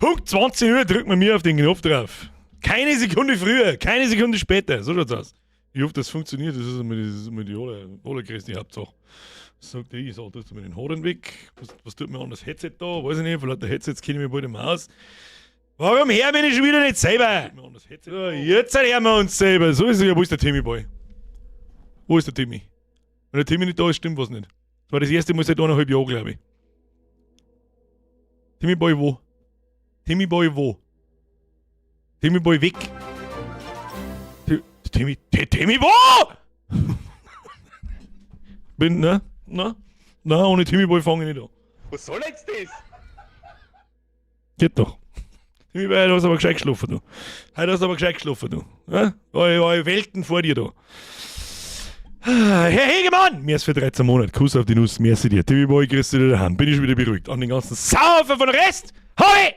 Punkt 20 Uhr drückt man mir auf den Knopf drauf. Keine Sekunde früher, keine Sekunde später. So schaut's aus. Ich hoffe, das funktioniert. Das ist immer die allergrößte Hauptsache. Sagt ich sag, tust du mir den Hoden weg. Was tut mir an das Headset da? Weiß ich nicht, vielleicht der Headset kenne ich mich bald nicht mehr aus. Warum hören wir nicht schon wieder nicht selber? So, jetzt hören wir uns selber. So ist es ja. Wo ist der Timmy Boy? Wo ist der Timmy? Wenn der Timmy nicht da ist, stimmt was nicht. Das war das erste Mal seit 1,5 Jahren, glaube ich. Timmy Boy wo? Timmy Boy wo? Timmy Boy weg. Timmy wo? Ohne Timmy Boy fange ich nicht an. Was soll jetzt das? Geht doch. Timmy Boy, du hast aber gescheit geschlafen, du. Heute hast du aber gescheit geschlafen, du. Ja? War Welten vor dir, du. Herr Hegemann! Mehr als für 13 Monate. Kuss auf die Nuss, merci dir. Timmy Boy, grüß dich daheim. Bin ich wieder beruhigt. An den ganzen Saufen von Rest. Hoi!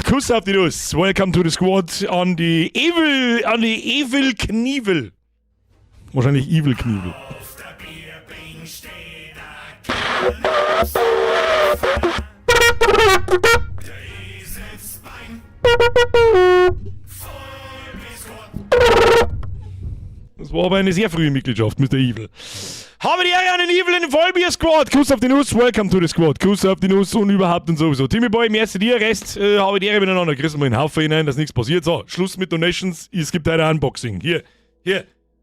Kuss auf die Nuss. Welcome to the squad. An die Evil Knievel. Wahrscheinlich Evil Knievel. Auf der Bierbing steht dieses Bein voll bis Gott. Das war aber eine sehr frühe Mitgliedschaft, Mr. Evil. Habe die Ehre an den Evil in den Vollbier-Squad. Kuss auf die Nuss, welcome to the Squad. Kuss auf die Nuss und überhaupt und sowieso. Timmy Boy, merci dir, Rest, habe die Ehre miteinander. Kriegst du mal in den Haufen hinein, dass nichts passiert. So, Schluss mit Donations, es gibt ein Unboxing. Hier,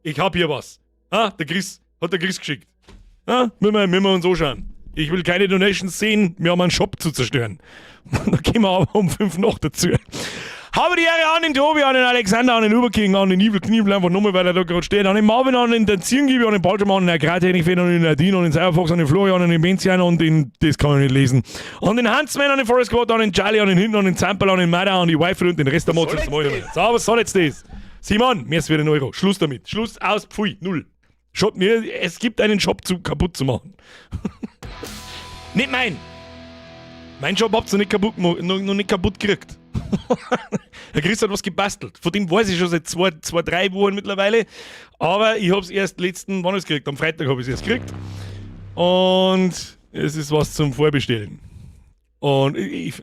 ich hab hier was. Der Chris, hat der Chris geschickt. Müssen wir uns anschauen. Ich will keine Donations sehen, wir haben einen Shop zu zerstören. Da gehen wir aber um 5 noch dazu. Habe die Ehre an den Tobi, an den Alexander, an den Uberking, an den Evil Kniebel, einfach nochmal, weil er da gerade steht, an den Marvin, an den Zirngibi, an den Baltimore, an den Agrartechnik-Fan, an den Nadine, an den Cyberfox, an den Florian, an den Benzian, an den, das kann ich nicht lesen, an den Huntsman, an den Forest Squad, an den Charlie, an den Hinten, an den Zampel, an den Mada, an die Wi-Fi und den Rest der Mods. So, was soll jetzt das? Simon, mehr als für den Euro. Schluss damit. Schluss, aus, pfui, null. Es gibt einen Shop kaputt zu machen. Nicht mein. Mein Job habt ihr nicht kaputt gemacht, noch nicht kaputt gekriegt. Der Chris hat was gebastelt. Von dem weiß ich schon seit 3 Wochen mittlerweile. Aber ich hab's erst wann habe ich es gekriegt? Am Freitag habe ich es erst gekriegt. Und es ist was zum Vorbestellen. Und ich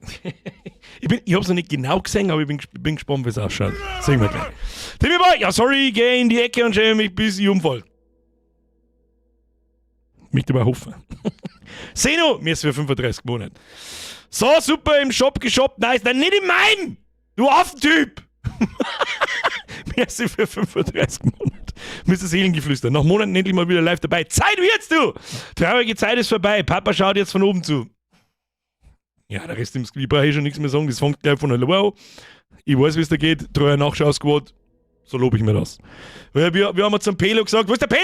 hab's noch nicht genau gesehen, aber ich bin gespannt, wie es ausschaut. Sehen wir gleich. Timmy Boy, ja sorry, geh in die Ecke und schäme mich, bis ich umfall. Möchte mal hoffen. Seno, mir ist für 35 Monate. So, super, im Shop geshoppt, nice. Nein, nicht in meinem! Du Affentyp! Merci für 35 Monate. Mr. Seelengeflüster. Nach Monaten endlich mal wieder live dabei. Zeit wird's, du! Traurige Zeit ist vorbei. Papa schaut jetzt von oben zu. Ja, der Rest im Skript brauche ich schon nichts mehr sagen. Das fängt gleich von der Wow. Ich weiß, wie es da geht. Treuer Nachschau-Squad. So lobe ich mir das. Wir haben zum Pelo gesagt. Wo ist der Pelo?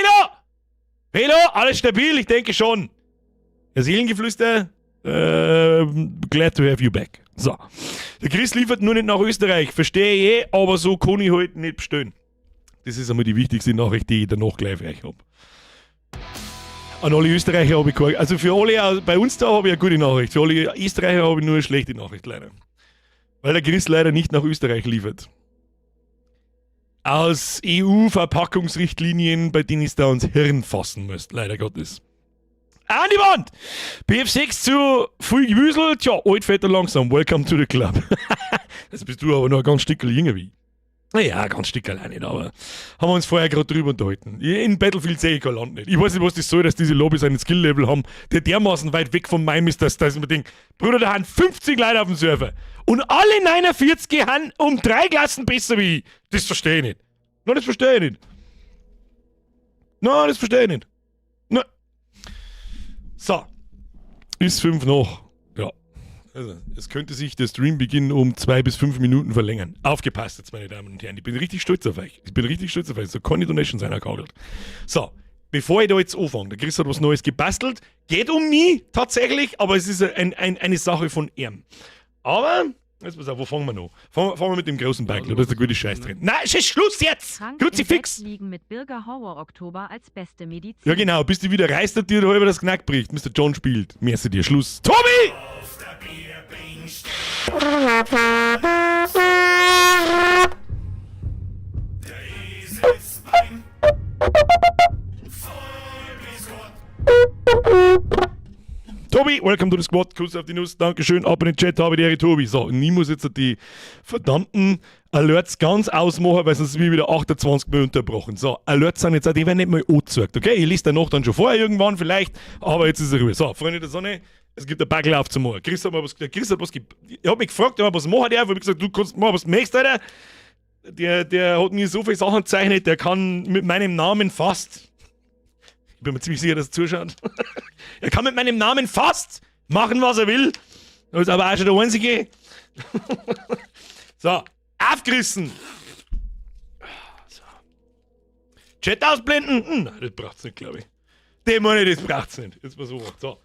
Pelo, alles stabil? Ich denke schon. Der Seelengeflüster. Glad to have you back. So. Der Chris liefert nur nicht nach Österreich. Verstehe ich, aber so kann ich halt nicht bestellen. Das ist einmal die wichtigste Nachricht, die ich danach gleich für euch habe. An alle Österreicher habe ich keine. Also für alle bei uns da habe ich eine gute Nachricht. Für alle Österreicher habe ich nur eine schlechte Nachricht, leider. Weil der Chris leider nicht nach Österreich liefert. Aus EU-Verpackungsrichtlinien, bei denen ich da ans Hirn fassen müsst, leider Gottes. An die Wand! BF6 zu viel Gewüsel, tja, alt, fett und langsam. Welcome to the club. Das bist du aber noch ein ganz Stückchen jünger wie. Naja, ganz Stückchen allein nicht, aber haben wir uns vorher gerade drüber unterhalten. In Battlefield sehe ich kein Land nicht. Ich weiß nicht, was das soll, dass diese Lobbys einen Skill-Level haben, der dermaßen weit weg von meinem ist, dass man denkt, Bruder, da haben 50 Leute auf dem Server. Und alle 49 haben um 3 Klassen besser wie ich. Das verstehe ich nicht. Nein, das verstehe ich nicht. Nein, das verstehe ich nicht. Nein. So. Ist 5 noch. Ja. Also, es könnte sich der Streambeginn um 2 bis 5 Minuten verlängern. Aufgepasst jetzt, meine Damen und Herren. Ich bin richtig stolz auf euch. So keine Donation sein erkauft. So. Bevor ich da jetzt anfange, der Chris hat was Neues gebastelt. Geht um mich tatsächlich, aber es ist eine Sache von ihm. Aber, jetzt pass auf, wo fangen wir noch? Fangen wir mit dem großen Bike, da ist der gute Scheiß drin. Nein, Schluss jetzt! Kruzifix! Liegen mit Birger Hauer Oktober als beste Medizin. Ja genau, bis die wieder reißt, hat dir halber das Knack bricht. Mr. John spielt. Merci dir, Schluss. Tobi! Auf der Bierbing steht dieses Bein voll bis Gott. Tobi, welcome to the squad, Kuss auf die Nuss, Dankeschön, ab in den Chat, habe die Ehre, Tobi. So, und ich muss jetzt die verdammten Alerts ganz ausmachen, weil sonst sind wieder 28 Mal unterbrochen. So, Alerts sind jetzt auch, die werden nicht mal angezeigt, okay? Ich lese danach dann schon vorher irgendwann vielleicht, aber jetzt ist es Ruhe. So, Freunde der Sonne, es gibt einen Backel zum Morgen. Chris hat was ich habe mich gefragt, was macht der? Ich habe gesagt, du kannst machen, was du möchtest, Alter. Der hat mir so viele Sachen gezeichnet, der kann mit meinem Namen fast. Ich bin mir ziemlich sicher, dass er zuschaut. Er kann mit meinem Namen fast machen, was er will. Das ist aber auch schon der Einzige. So, aufgerissen. So. Chat ausblenden. Nein, das braucht's nicht, glaube ich. Den meine ich, das braucht's nicht. Jetzt mal so. So.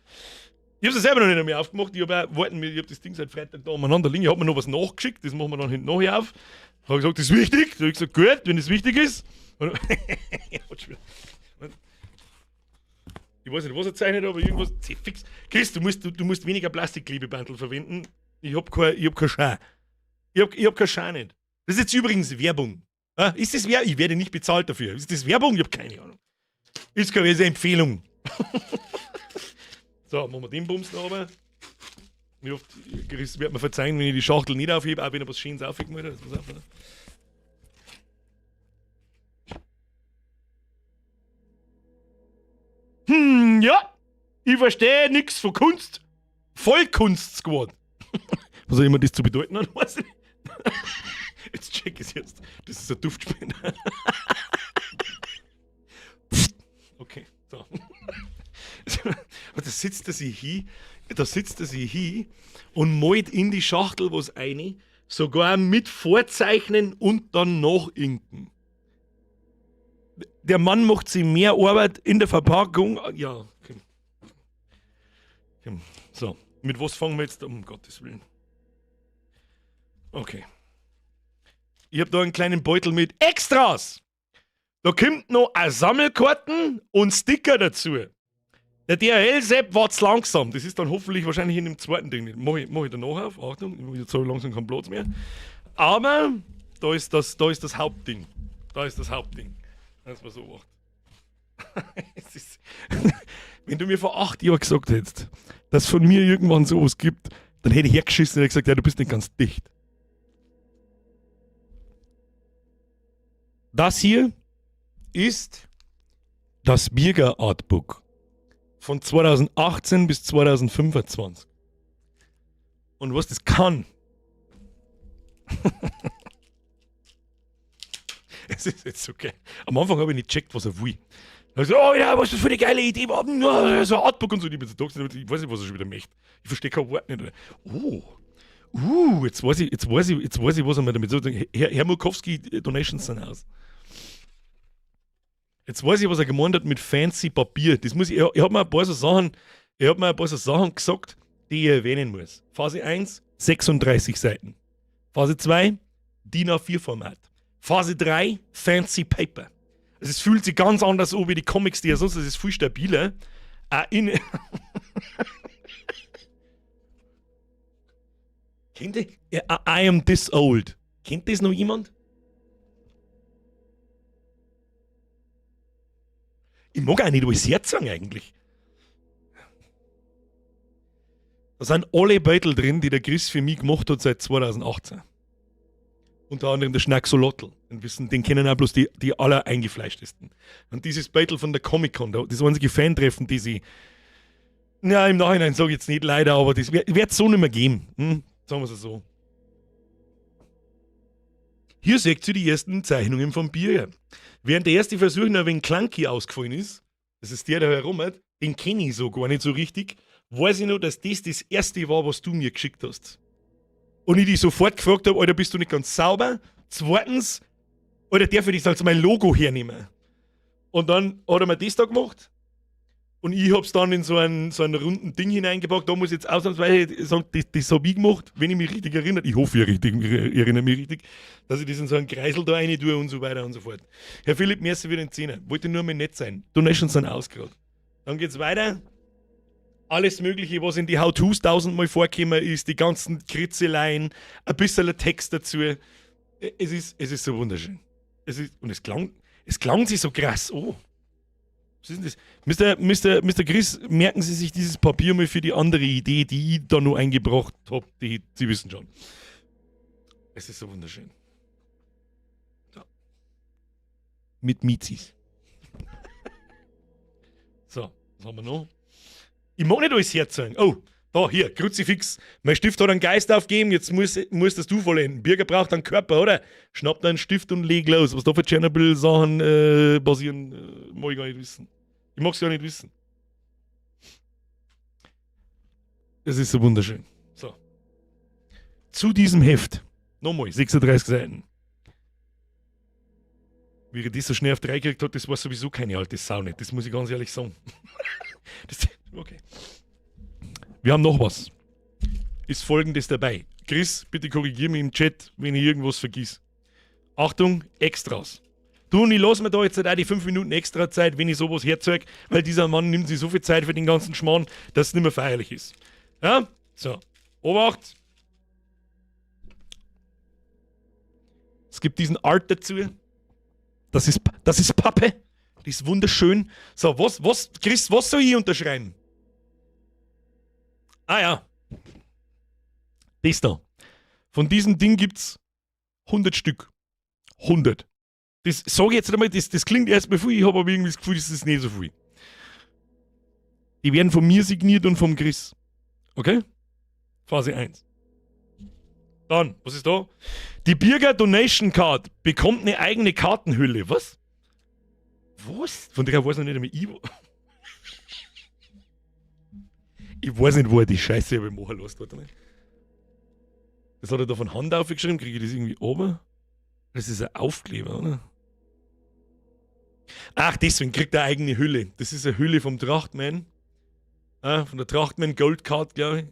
Ich hab's ja selber noch nicht mehr aufgemacht. Ich hab das Ding seit Freitag da umeinander liegen. Ich hab mir noch was nachgeschickt. Das machen wir dann hinten nachher auf. Ich hab gesagt, das ist wichtig. Da hab ich gesagt, gut, wenn das wichtig ist. Ich weiß nicht, was er zeichnet, aber irgendwas. Fix. Chris, du musst weniger Plastikklebebandel verwenden. Ich hab keinen Schein. Ich hab keinen Schein nicht. Das ist jetzt übrigens Werbung. Ist das Werbung? Ich werde nicht bezahlt dafür. Ist das Werbung? Ich hab keine Ahnung. Ist keine Empfehlung. So, machen wir den Bums noch runter. Ich hoffe, Chris wird mir verzeihen, wenn ich die Schachtel nicht aufhebe, auch wenn er was Schönes aufheben würde. Ja, ich verstehe nichts von Kunst. Vollkunst-Squad. Was auch immer das zu bedeuten hat, weiß ich nicht. Jetzt check ich es jetzt. Das ist ein Duftspender. Okay, so. Da sitzt er sich hin und malt in die Schachtel was rein, sogar mit Vorzeichnen und dann nachinken. Der Mann macht sich mehr Arbeit in der Verpackung. Ja, okay. So, mit was fangen wir jetzt an? Um Gottes Willen. Okay. Ich habe da einen kleinen Beutel mit Extras. Da kommt noch eine Sammelkarten und Sticker dazu. Der DHL-Sepp war zu langsam. Das ist dann hoffentlich wahrscheinlich in dem zweiten Ding. Mach ich danach auf. Achtung, jetzt habe ich langsam keinen Platz mehr. Aber da ist das Hauptding. Da ist das Hauptding. Das war so macht. Wenn du mir vor 8 Jahren gesagt hättest, dass es von mir irgendwann sowas gibt, dann hätte ich hergeschissen und hätte gesagt, ja, du bist nicht ganz dicht. Das hier ist das Birger Artbook von 2018 bis 2025. Und was das kann. Es ist jetzt so geil. Am Anfang habe ich nicht gecheckt, was er will. Also, oh ja, was ist das für eine geile Idee? Ja, so ein Artbook und so. Ich weiß nicht, was er schon wieder möchte. Ich verstehe kein Wort nicht. Jetzt weiß ich, was er mir damit sagt. Herr Murkowski, Donations sind aus. Jetzt weiß ich, was er gemeint hat mit fancy Papier. Das muss ich habe mir ein paar so Sachen gesagt, die ich erwähnen muss. Phase 1, 36 Seiten. Phase 2, DIN A4 Format. Phase 3, fancy Paper. Also es fühlt sich ganz anders an wie die Comics, die er sonst, das ist viel stabiler. I am this old. Kennt das noch jemand? Ich mag auch nicht alles Herz sagen eigentlich. Da sind alle Beutel drin, die der Chris für mich gemacht hat seit 2018. Unter anderem der Schnacksolotl. Den kennen auch bloß die aller eingefleischtesten. Und dieses Beutel von der Comic-Con, das einzige Fan-Treffen, die sie. Ja, im Nachhinein sage ich jetzt nicht leider, aber das wird es so nicht mehr geben. Sagen wir es so. Hier seht ihr die ersten Zeichnungen vom Bier. Während der erste Versuch noch ein wenig clunky ausgefallen ist, das ist der herum hat, den kenne ich so gar nicht so richtig, weiß ich noch, dass das erste war, was du mir geschickt hast. Und ich dich sofort gefragt habe, Alter, bist du nicht ganz sauber? Zweitens, Alter, darf ich das als mein Logo hernehmen? Und dann hat er mir das da gemacht. Und ich hab's dann in so einen runden Ding hineingepackt. Da muss ich jetzt ausnahmsweise sagen, das habe ich gemacht, wenn ich mich richtig erinnere. Ich hoffe, ich erinnere mich richtig, dass ich das in so einen Kreisel da rein tue und so weiter und so fort. Herr Philipp, merci für den Zehner. Wollte nur mal nett sein. Donations sind ausgerad. Dann geht's weiter. Alles Mögliche, was in die How-Tos 1000-mal vorgekommen ist, die ganzen Kritzeleien, ein bisschen Text dazu. Es ist so wunderschön. Es klang sich so krass. Oh. Was ist denn das? Mr. Chris, merken Sie sich dieses Papier mal für die andere Idee, die ich da noch eingebracht habe. Sie wissen schon. Es ist so wunderschön. So. Mit Mizis. So, was haben wir noch? Ich mag nicht alles herzeigen. Oh, da, hier, Kruzifix. Mein Stift hat einen Geist aufgegeben, jetzt muss das du vollenden. Bürger braucht einen Körper, oder? Schnapp da einen Stift und leg los. Was da für Tschernobyl-Sachen basieren, mag ich gar nicht wissen. Ich mag's gar nicht wissen. Es ist so wunderschön. So. Zu diesem Heft. Nochmal, 36 Seiten. Wie er das so schnell auf 3 gekriegt hat, das war sowieso keine alte Sau nicht. Das muss ich ganz ehrlich sagen. Okay. Wir haben noch was. Ist Folgendes dabei. Chris, bitte korrigier mich im Chat, wenn ich irgendwas vergiss. Achtung, Extras. Du, und ich lasse mir da jetzt auch die 5 Minuten extra Zeit, wenn ich sowas herzeige, weil dieser Mann nimmt sich so viel Zeit für den ganzen Schmarrn, dass es nicht mehr feierlich ist. Ja? So. Obacht. Es gibt diesen Art dazu. Das ist Pappe. Die ist wunderschön. So, Chris, was soll ich unterschreiben? Ah ja. Das da. Von diesem Ding gibt's 100 Stück. 100. Das sage ich jetzt einmal, das klingt erstmal viel, ich habe aber irgendwie das Gefühl, das ist nicht so viel. Die werden von mir signiert und vom Chris. Okay? Phase 1. Dann, was ist da? Die Bürger Donation Card bekommt eine eigene Kartenhülle. Was? Was? Von der weiß noch nicht einmal ich. Ich weiß nicht, wo er die Scheiße habe machen lässt. Warte mal. Das hat er da von Hand aufgeschrieben. Kriege ich das irgendwie oben? Das ist ein Aufkleber, oder? Ach, deswegen kriegt er eine eigene Hülle. Das ist eine Hülle vom Trachtman. Von der Trachtman Gold Card, glaube ich.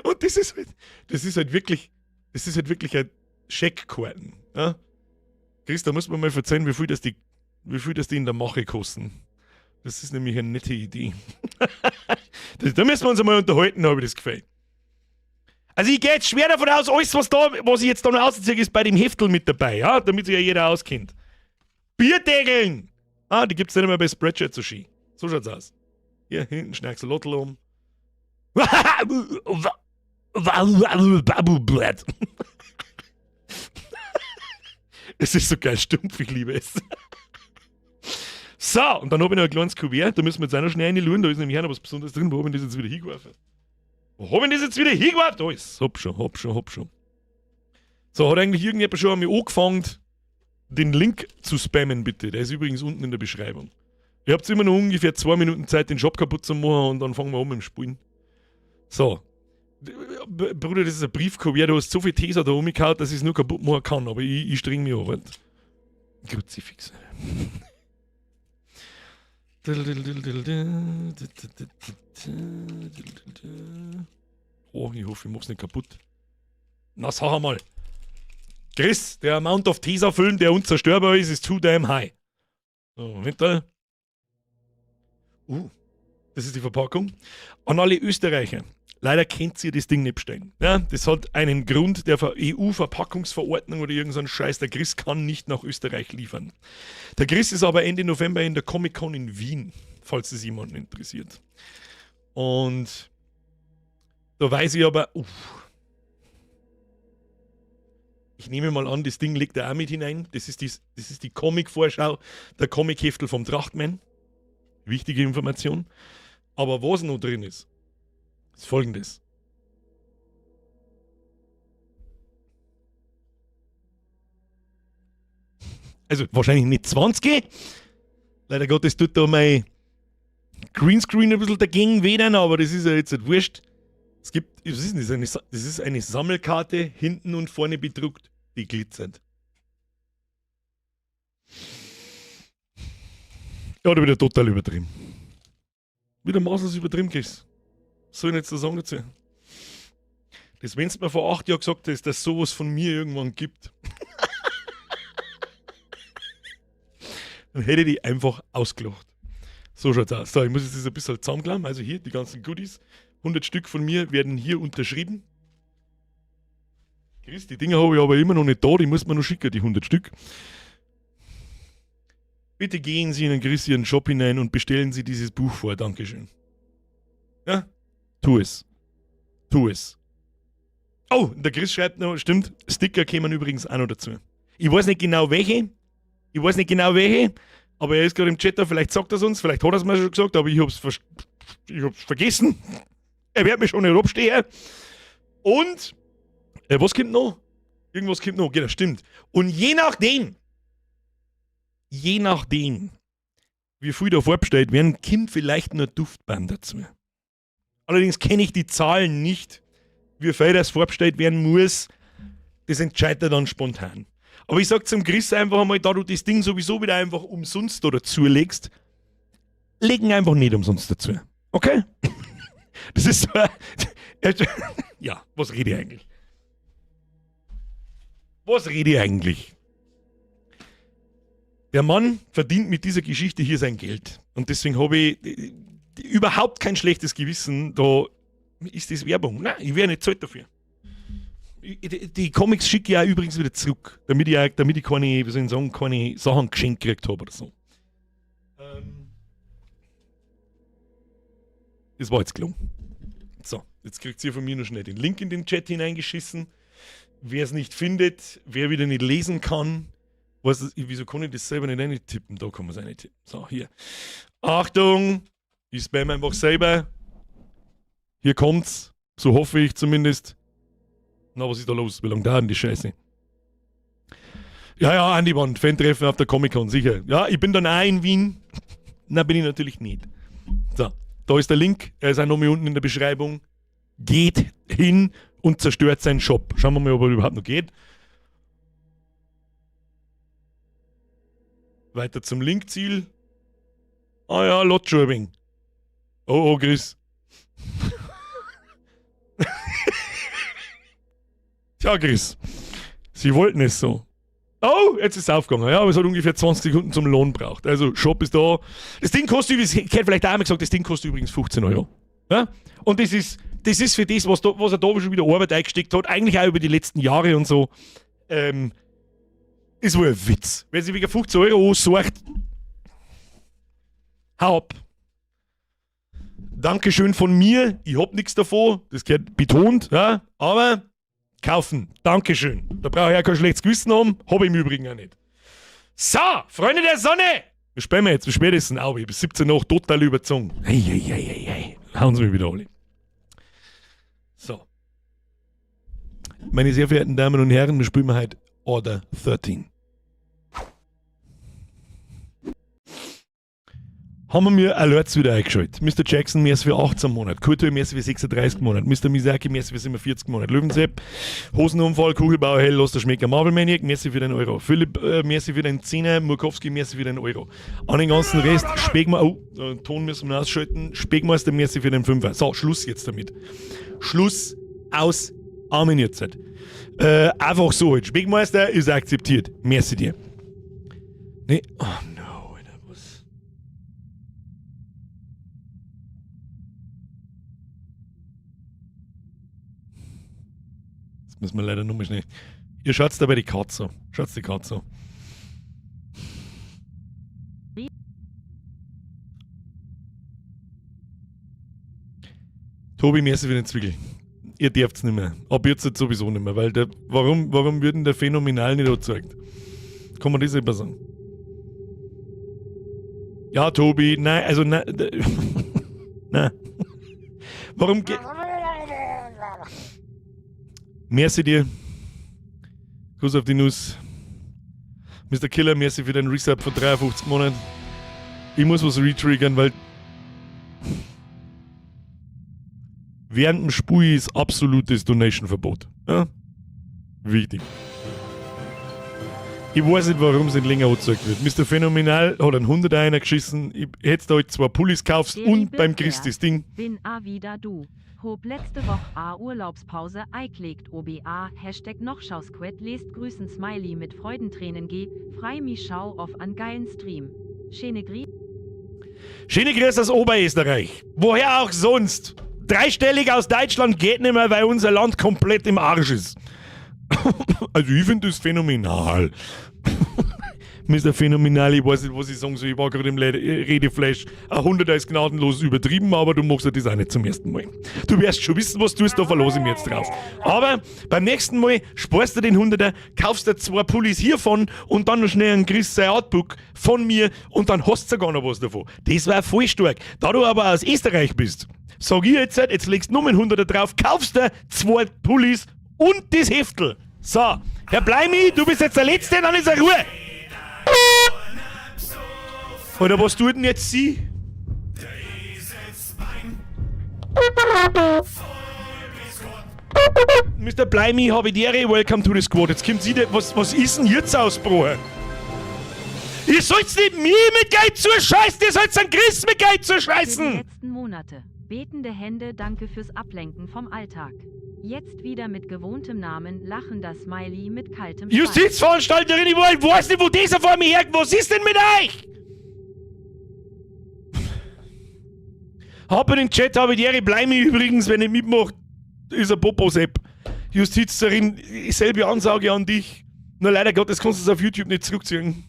Und das ist halt wirklich ein Scheckkarten. Ja? Chris, da muss man mal verzeihen, wie viel das die in der Mache kosten. Das ist nämlich eine nette Idee. Da müssen wir uns einmal unterhalten, habe ich das Gefühl. Also ich gehe jetzt schwer davon aus, alles was ich jetzt da noch ausziehe, ist bei dem Heftel mit dabei, ja? Damit sich ja jeder auskennt. Bierdeckeln! Die gibt es nicht mehr bei Spreadshirt so schön. So schaut's aus. Hier, hinten schneidest du Lottel um. Es ist so geil stumpf, ich liebe es. So, und dann habe ich noch ein kleines Kuvert, da müssen wir jetzt auch noch schnell reinschauen, da ist nämlich auch noch was Besonderes drin, wo habe ich das jetzt wieder hingeworfen? Da ist, hopp schon. So, hat eigentlich irgendjemand schon einmal angefangen, den Link zu spammen, bitte. Der ist übrigens unten in der Beschreibung. Ihr habt immer noch ungefähr 2 Minuten Zeit, den Shop kaputt zu machen und dann fangen wir an mit dem Spielen. So. Bruder, das ist ein Briefkuvert, du hast so viel Teser da rumgehauen, dass ich es nur kaputt machen kann, aber ich streng mich an. Kruzifix. Oh, ich hoffe, ich mach's nicht kaputt. Na, sag einmal. Chris, der Amount of Tesafilm, der unzerstörbar ist too damn high. So, Moment da. Das ist die Verpackung. An alle Österreicher. Leider kennt ihr das Ding nicht bestellen. Ja, das hat einen Grund der EU-Verpackungsverordnung oder irgendein Scheiß. Der Chris kann nicht nach Österreich liefern. Der Chris ist aber Ende November in der Comic-Con in Wien, falls es jemanden interessiert. Und da weiß ich aber, ich nehme mal an, das Ding liegt da auch mit hinein. Das ist die Comic-Vorschau, der Comic-Heftel vom Trachtman. Wichtige Information. Aber was noch drin ist Folgendes. Also wahrscheinlich nicht 20. Leider Gottes tut da mein Greenscreen ein bisschen dagegen wedern, aber das ist ja jetzt nicht wurscht. Was ist denn das? Das ist eine Sammelkarte, hinten und vorne bedruckt, die glitzert. Ja, da wieder total übertrieben. Wieder maßlos übertrieben, Chris. Soll ich nicht so sagen dazu? Das, wenn du mir vor 8 Jahren gesagt hast, dass es sowas von mir irgendwann gibt, dann hätte ich die einfach ausgelacht. So schaut's aus. So, ich muss jetzt das ein bisschen zusammenklappen. Also hier, die ganzen Goodies. 100 Stück von mir werden hier unterschrieben. Chris, die Dinger habe ich aber immer noch nicht da. Die muss man noch schicken, die 100 Stück. bitte gehen Sie in den Chris Ihren Shop hinein und bestellen Sie dieses Buch vor. Dankeschön. Ja? Tu es. Tu es. Oh, der Chris schreibt noch, stimmt, Sticker kämen übrigens auch noch dazu. Ich weiß nicht genau welche, aber er ist gerade im Chat da, vielleicht sagt er es uns, vielleicht hat er es mir schon gesagt, aber ich hab's vergessen. Er wird mir schon nicht abstehen. Und, was kommt noch? Irgendwas kommt noch, genau, stimmt. Und je nachdem, wie viel da vorbestellt werden, kommt vielleicht nur Duftbaum dazu. Allerdings kenne ich die Zahlen nicht, wie viel das vorbestellt werden muss. Das entscheidet er dann spontan. Aber ich sag zum Chris einfach einmal, da du das Ding sowieso wieder einfach umsonst da dazu legst, legen einfach nicht umsonst dazu. Okay? Das ist so. Ja, was rede ich eigentlich? Der Mann verdient mit dieser Geschichte hier sein Geld. Und deswegen habe ich überhaupt kein schlechtes Gewissen. Da ist das Werbung. Nein, ich werde nicht zahlt dafür. Die Comics schicke ich auch übrigens wieder zurück, damit ich keine, wie soll ich sagen, keine Sachen geschenkt gekriegt habe oder so. Das war jetzt gelungen. So, jetzt kriegt ihr von mir noch schnell den Link in den Chat hineingeschissen. Wer es nicht findet, wer wieder nicht lesen kann, wieso kann ich das selber nicht eintippen? Da kann man es eintippen. So, hier. Achtung! Ich spam einfach selber. Hier kommt's. So hoffe ich zumindest. Na, was ist da los? Wie lange dauert denn die Scheiße? Ja, an die Wand. Fan-Treffen auf der Comic-Con, sicher. Ja, ich bin dann auch in Wien. Na, bin ich natürlich nicht. So, da ist der Link. Er ist auch noch mal unten in der Beschreibung. Geht hin und zerstört seinen Shop. Schauen wir mal, ob er überhaupt noch geht. Weiter zum Linkziel. Ah ja, Lotschubing. Oh, Chris. Tja, Chris. Sie wollten es so. Oh, jetzt ist es aufgegangen. Ja, aber es hat ungefähr 20 Sekunden zum Lohn braucht. Also, Shop ist da. Das Ding kostet übrigens, ich hätte vielleicht auch einmal gesagt, das Ding kostet übrigens 15 Euro. Ja? Und das ist für das, was er da schon wieder Arbeit eingesteckt hat, eigentlich auch über die letzten Jahre und so, ist wohl ein Witz. Wenn sie wegen 15 Euro sagt, hau ab. Dankeschön von mir, ich hab nichts davon, das gehört betont, ja, aber kaufen, Dankeschön. Da brauche ich ja kein schlechtes Gewissen haben, hab ich im Übrigen auch nicht. So, Freunde der Sonne! Wir spielen jetzt, spätestens auch, bis 17 Uhr total überzogen. Hey. Hauen Sie mich wieder alle. So. Meine sehr verehrten Damen und Herren, wir spielen heute Order 13. Haben wir mir Alerts wieder eingeschaltet. Mr. Jackson, merci für 18 Monate. Kultur, merci für 36 Monate. Mr. Misaki, merci für 47 Monate. Löwensepp, Hosenunfall, Kugelbauer, Hell, Loster Schmecker, Marvel Maniac, merci für den Euro. Philipp, merci für den 10er. Murkowski, merci für den Euro. An den ganzen Rest, den Ton müssen wir ausschalten. Spegmeister, merci für den 5er. So, Schluss jetzt damit. Schluss aus Armin jetzt. Einfach so halt. Spegmeister ist akzeptiert. Merci dir. Nee, oh no, Alter, was? Jetzt müssen wir leider nur mal schnell. Ihr schaut dabei die Katze. Schaut die Katze. Tobi, merci für den Zwickel. Ihr dürft's nicht mehr. Ab jetzt sowieso nicht mehr, weil warum wird denn der Phänomenal nicht angezeigt? Kann man das immer sagen? Ja, Tobi, nein, also nein. Nein. Warum geht. Merci dir. Kuss auf die Nuss. Mr. Killer, merci für den Resub von 53 Monaten. Ich muss was retriggern, weil. Während dem Spiel ist absolutes Donation-Verbot. Ja? Wichtig. Ich weiß nicht, warum es nicht länger angezeigt wird. Mr. Phänomenal hat einen 100er geschissen. Ich hätte da halt 2 Pullis gekauft und beim Chris das Ding. Bin a wieder du. Hob letzte Woche a Urlaubspause eiklegt OBA, Hashtag Nochschausquet lest grüßen Smiley mit Freudentränen G, frei mi schau auf an geilen Stream. Schöne Grüße aus Oberösterreich. Woher auch sonst? Dreistellig aus Deutschland geht nicht mehr, weil unser Land komplett im Arsch ist. Also ich finde das phänomenal. Mr. Phänomenal, ich weiß nicht, was ich sagen soll, ich war gerade im Redeflash. Ein 100er ist gnadenlos übertrieben, aber du machst das auch nicht zum ersten Mal. Du wirst schon wissen, was du tust, da verlasse ich mich jetzt drauf. Aber beim nächsten Mal sparst du den 100er, kaufst dir 2 Pullis hiervon und dann noch schnell einen Chris sein Artbook von mir und dann hast du sogar noch was davon. Das war voll stark. Da du aber aus Österreich bist, sag ich jetzt legst du nur einen 100er drauf, kaufst dir 2 Pullis und das Heftel. So, Herr Bleimi, du bist jetzt der Letzte, dann ist er Ruhe. Oder was tut denn jetzt sie? Mr. Bleimi, habe ich Ehre, welcome to the squad. Jetzt kommt sie, was ist denn jetzt ausgebrochen? Ihr sollt's nicht mir mit Geld zuscheißen, ihr sollt's an Chris mit Geld Für die zuscheißen! letzten Monate. Betende Hände, danke fürs Ablenken vom Alltag. Jetzt wieder mit gewohntem Namen, lachender Smiley mit kaltem Schweiß. Justizveranstalterin, ich weiß nicht, wo dieser vor mir herkommt. Was ist denn mit euch? Hab in den Chat, habe ich die Ehre, Bleimi übrigens, wenn ihr mitmacht, ist ein Popo-Sepp. Justizerin, selbe Ansage an dich. Nur leider Gottes kannst du es auf YouTube nicht zurückziehen.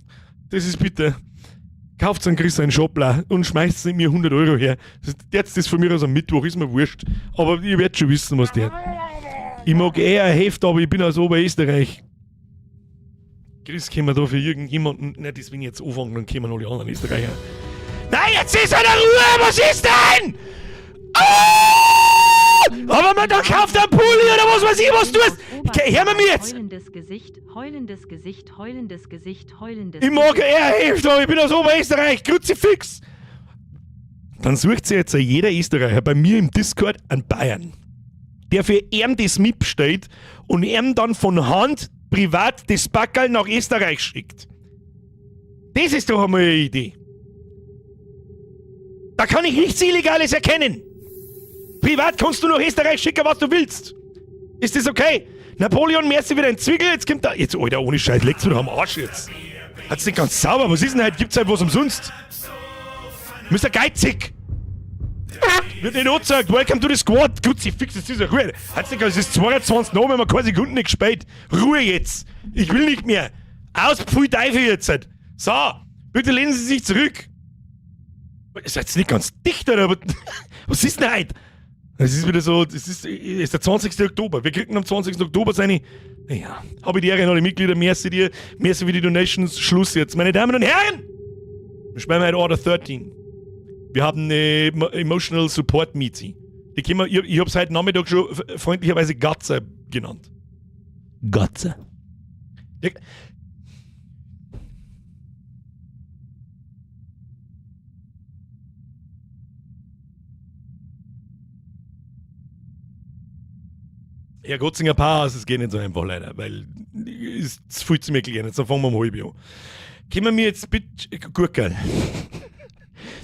Das ist bitte. Kauft an Chris einen Schopler und schmeißt mir 100 Euro her. Jetzt ist von mir aus am Mittwoch, ist mir wurscht. Aber ihr werdet schon wissen, was der hat. Ich mag eher ein Heft, aber ich bin aus Oberösterreich. Chris, können wir da für irgendjemanden... Nein, das will ich jetzt anfangen, dann kommen alle anderen Österreicher. Nein, jetzt ist er in der Ruhe! Was ist denn? Oh! Aber man da kauft einen Pulli oder was weiß ich, was du hast! Hör mal mir jetzt! Heulendes Gesicht, heulendes Gesicht, heulendes Gesicht, heulendes Ich mag eher ein Heft, aber ich bin aus Oberösterreich. Kruzifix! Dann sucht sich jetzt jeder Österreicher bei mir im Discord einen Bayern, der für ihn das mitsteht und ihm dann von Hand privat das Backerl nach Österreich schickt. Das ist doch einmal eine Idee. Da kann ich nichts Illegales erkennen. Privat kannst du nach Österreich schicken, was du willst. Ist das okay? Napoleon, merci wieder ein Zwiegel, jetzt kommt da... Jetzt, Alter, ohne Scheiß, legt's wieder am Arsch jetzt. Hat's nicht ganz sauber, was ist denn heute? Gibt's halt was umsonst? Mr. Geizig! Wird nicht angezeigt, welcome to the squad. Kruzifix, das ist ja gut. Hat's nicht ganz, es ist 22 Uhr, wenn wir keine Sekunden nicht gespielt. Ruhe jetzt. Ich will nicht mehr. Auspfui Teufel jetzt. So, bitte lehnen Sie sich zurück. Ihr seid nicht ganz dicht, oder? Aber was ist denn heute? Es ist wieder so, es ist der 20. Oktober. Wir kriegen am 20. Oktober seine... Naja, habe ich die Ehre an alle Mitglieder. Merci dir. Merci für die Donations. Schluss jetzt. Meine Damen und Herren! Wir spielen heute Order 13. Wir haben eine Emotional Support Meeting. Ich hab's heute Nachmittag schon freundlicherweise Gatze genannt. Gatze? Ja, Gotzinger Paarhaus, es geht nicht so einfach leider, weil es fühlt sich mir gleich nicht. Dann fangen wir um halb an. Können wir jetzt bitte... Gut, geil.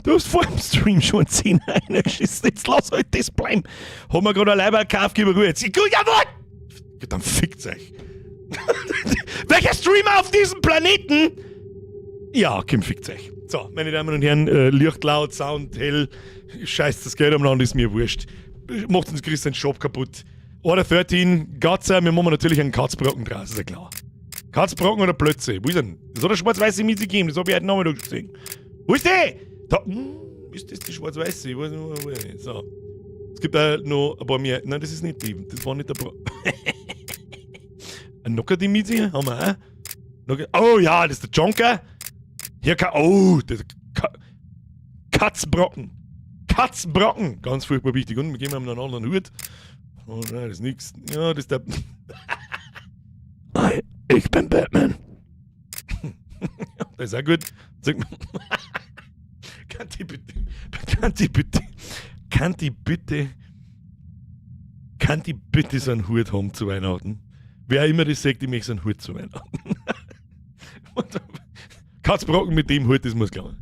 Du hast vor dem Stream schon 10 reingeschissen, jetzt lass halt das bleiben. Haben wir gerade ein Leiberl gekauft, gib mir Ruhe. Jetzt, jawohl! Dann fickt's euch. Welcher Streamer auf diesem Planeten? Ja, Kim fickt's euch. So, meine Damen und Herren, Licht laut, Sound hell, scheiß das Geld am Land, ist mir wurscht. Macht uns Chris den Shop kaputt. Order 13, Gatze, wir machen natürlich einen Katzbrocken draus, ist ja klar. Katzbrocken oder Plötze? Wo ist denn? Das hat eine schwarz-weiße Miete gegeben, das hab ich heute Nachmittag gesehen. Wo ist die? Da, ist das die schwarz-weiße? Ich weiß nicht, so. Es gibt noch ein paar mehr. Nein, das ist nicht die. Das war nicht der ein Nocker die Miete haben wir auch. Oh ja, das ist der Jonker. Hier kann. Oh, das Katzbrocken. Katzbrocken. Ganz furchtbar wichtig. Und wir gehen mal einen anderen Hut. Oh nein, das ist nix. Ja, das ist der. Hi, ich bin Batman. Das ist auch gut. Sag mal. Kann die bitte so einen Hut haben zu Weihnachten? Wer immer das sagt, ich möchte so einen Hut zu Weihnachten. Katzbrocken mit dem Hut, das muss klar.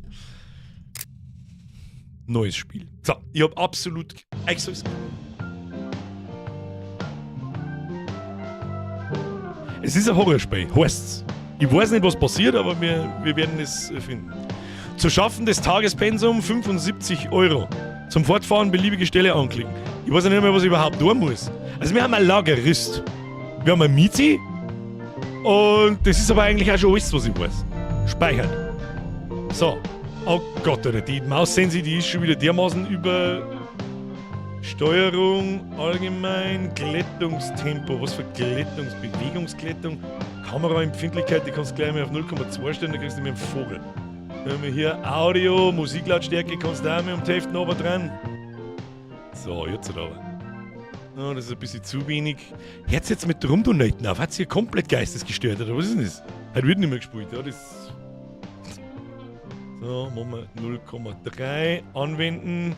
Neues Spiel. So, ich hab absolut... Es ist ein Horrorspiel, heißt's. Ich weiß nicht, was passiert, aber wir werden es finden. Zu schaffen des Tagespensum 75 €. Zum Fortfahren beliebige Stelle anklicken. Ich weiß ja nicht mehr, was ich überhaupt tun muss. Also wir haben ein Lagerist. Wir haben ein Miezi. Und das ist aber eigentlich auch schon alles, was ich weiß. Speichern. So. Oh Gott, Alter, die Maus-Sensi, die ist schon wieder dermaßen über Steuerung, allgemein, Glättungstempo. Was für Bewegungsglättung. Kameraempfindlichkeit, die kannst du gleich mal auf 0,2 stellen, dann kriegst du mir einen Vogel. Dann haben wir hier Audio, Musiklautstärke, kannst du auch mal um die Hälfte runter dran. So, jetzt aber. Oh, das ist ein bisschen zu wenig. Hört's jetzt mit Rumdonaten auf? Hat's hier komplett geistesgestört, oder was ist denn das? Heute wird nicht mehr gespielt, ja, das... So, machen wir 0,3 anwenden.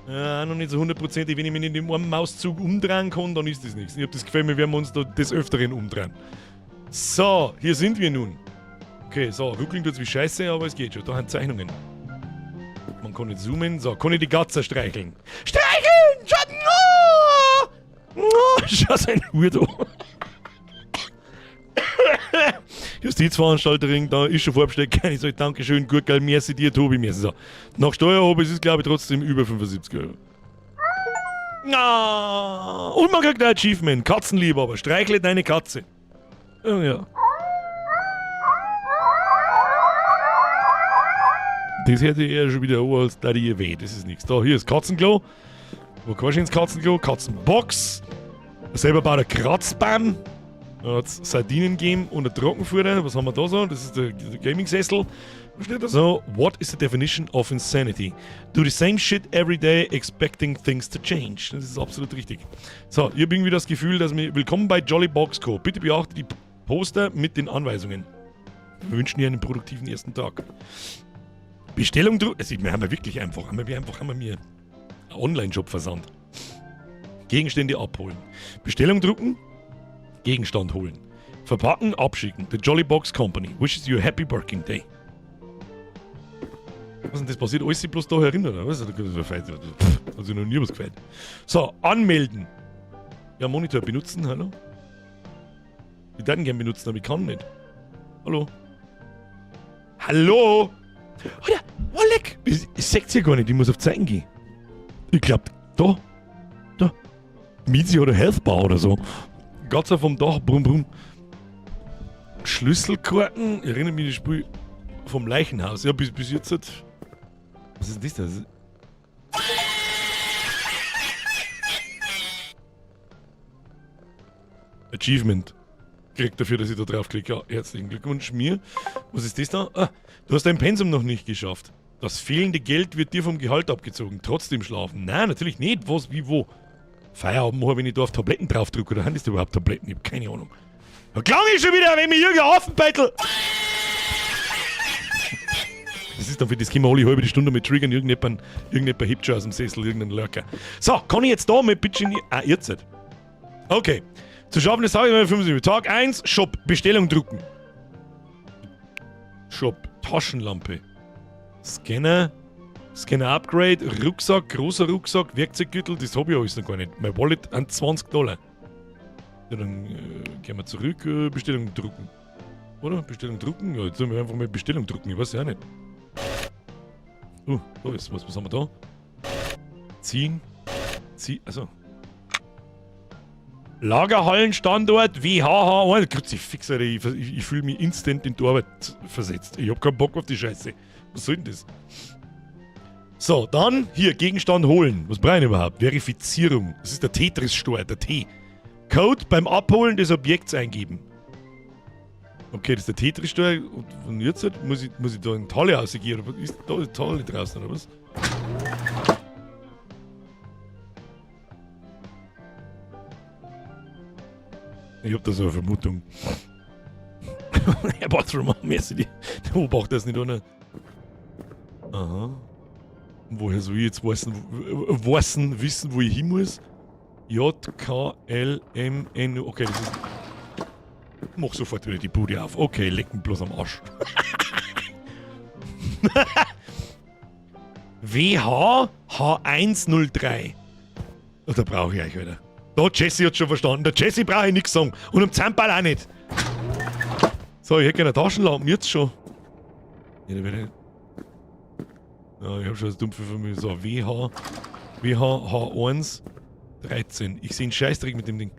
Ja, noch nicht so 100%. Wenn ich mich nicht im einen Mauszug umdrehen kann, dann ist das nichts. Ich hab das Gefühl, wir werden uns da des Öfteren umdrehen. So, hier sind wir nun. Okay, so, ruckeln tut's wie scheiße, aber es geht schon. Da haben Zeichnungen. Man kann nicht zoomen. So, kann ich die Gatze streicheln? Streicheln! Schatten! Oh, schau sein Weirdo. Justizveranstalterin, da ist schon vorbestellt, keine Sorge, Dankeschön, gut, geil, merci dir, Tobi, merci. So. Nach Steuerhob ist es, glaube ich, trotzdem über 75 Euro. Ah, und man kriegt ein Achievement, Katzenliebhaber, streichle deine Katze. Oh, ja. Das hätte eher schon wieder an, als da die weh, das ist nichts. Da, hier ist Katzenklo. Wo kannst du ins Katzenklo? Katzenbox. Selber baut ein Kratzbaum. Da hat es Sardinen gegeben und ein Trockenfutter. Was haben wir da so? Das ist der Gaming-Sessel. Da steht da so: What is the definition of insanity? Do the same shit every day, expecting things to change. Das ist absolut richtig. So, ich habe irgendwie das Gefühl, dass wir... Willkommen bei Jolly Box Co. Bitte beachte die Poster mit den Anweisungen. Wir wünschen dir einen produktiven ersten Tag. Bestellung drucken. Das sieht man, haben wir wirklich einfach. Haben wir mir einen Online-Shop versandt. Gegenstände abholen. Bestellung drucken. Gegenstand holen. Verpacken, abschicken. The Jolly Box Company wishes you a happy working day. Was ist denn das passiert? Alles bloß da herin, oder was? Hat sich noch nie was gefällt. So, anmelden. Ja, Monitor benutzen, hallo? Ich würde gerne benutzen, aber ich kann nicht. Hallo? Hallo? Oder? Oh, leck! Ich seht's hier gar nicht, ich muss auf Zeichen gehen. Ich glaub, da. Miezi oder Healthbar oder so. Gatzer vom Dach, brumm, brumm. Schlüsselkarten, erinnert mich das Spiel vom Leichenhaus. Ja, bis jetzt hat... Was ist das da? Achievement. Kriegt dafür, dass ich da draufklicke. Ja, herzlichen Glückwunsch mir. Was ist das da? Ah, du hast dein Pensum noch nicht geschafft. Das fehlende Geld wird dir vom Gehalt abgezogen. Trotzdem schlafen. Nein, natürlich nicht. Was, wie, wo? Feierabend machen, wenn ich da auf Tabletten draufdrücke. Oder haben das überhaupt Tabletten? Ich hab keine Ahnung. Da klang ich schon wieder, wenn mir irgendein Affenbeitel... Das ist dann für das können wir alle halbe Stunde mit triggern. Irgendjemand hebt schon aus dem Sessel, irgendein Lurker. So, kann ich jetzt da mit bitte... Ah, jetzt. Okay. Zu schaffen, das sage ich mal 75. Tag 1, Shop, Bestellung drucken. Shop, Taschenlampe. Scanner Upgrade, Rucksack, großer Rucksack, Werkzeuggürtel, das habe ich alles noch gar nicht. Mein Wallet an $20. Ja, dann gehen wir zurück, Bestellung drucken. Oder? Bestellung drucken? Ja, jetzt sollen wir einfach mal Bestellung drucken, ich weiß ja auch nicht. Da ist was haben wir da? Ziehen, also. Lagerhallenstandort WHH1. Kruzifix, Alter, ich fühle mich instant in die Arbeit versetzt. Ich hab keinen Bock auf die Scheiße. Was soll denn das? So, dann hier, Gegenstand holen. Was brauche ich überhaupt? Verifizierung. Das ist der Tetris-Steuer, der T. Code beim Abholen des Objekts eingeben. Okay, das ist der Tetris-Steuer. Und jetzt muss ich da in Talle rausgehen. Oder ist da eine Talle draußen, oder was? Ich hab da so eine Vermutung. Er war drum mäßig. Der beobachtet das nicht ohne. Aha. Woher soll ich jetzt wissen, wo ich hin muss? J-K-L-M-N. Okay, das ist. Mach sofort wieder die Bude auf. Okay, leck mich bloß am Arsch. WH-H103. Oh, da brauche ich euch wieder. Da, Jesse hat schon verstanden. Der Jesse brauche ich nichts sagen. Und um Zahnball auch nicht. So, ich hätte gerne Taschenlampen, jetzt schon. Ja, da werde ich. Ja, ich habe schon das Dumpfe von mir. So, WH-H1 13. Ich sehe einen Scheißdreck mit dem Ding.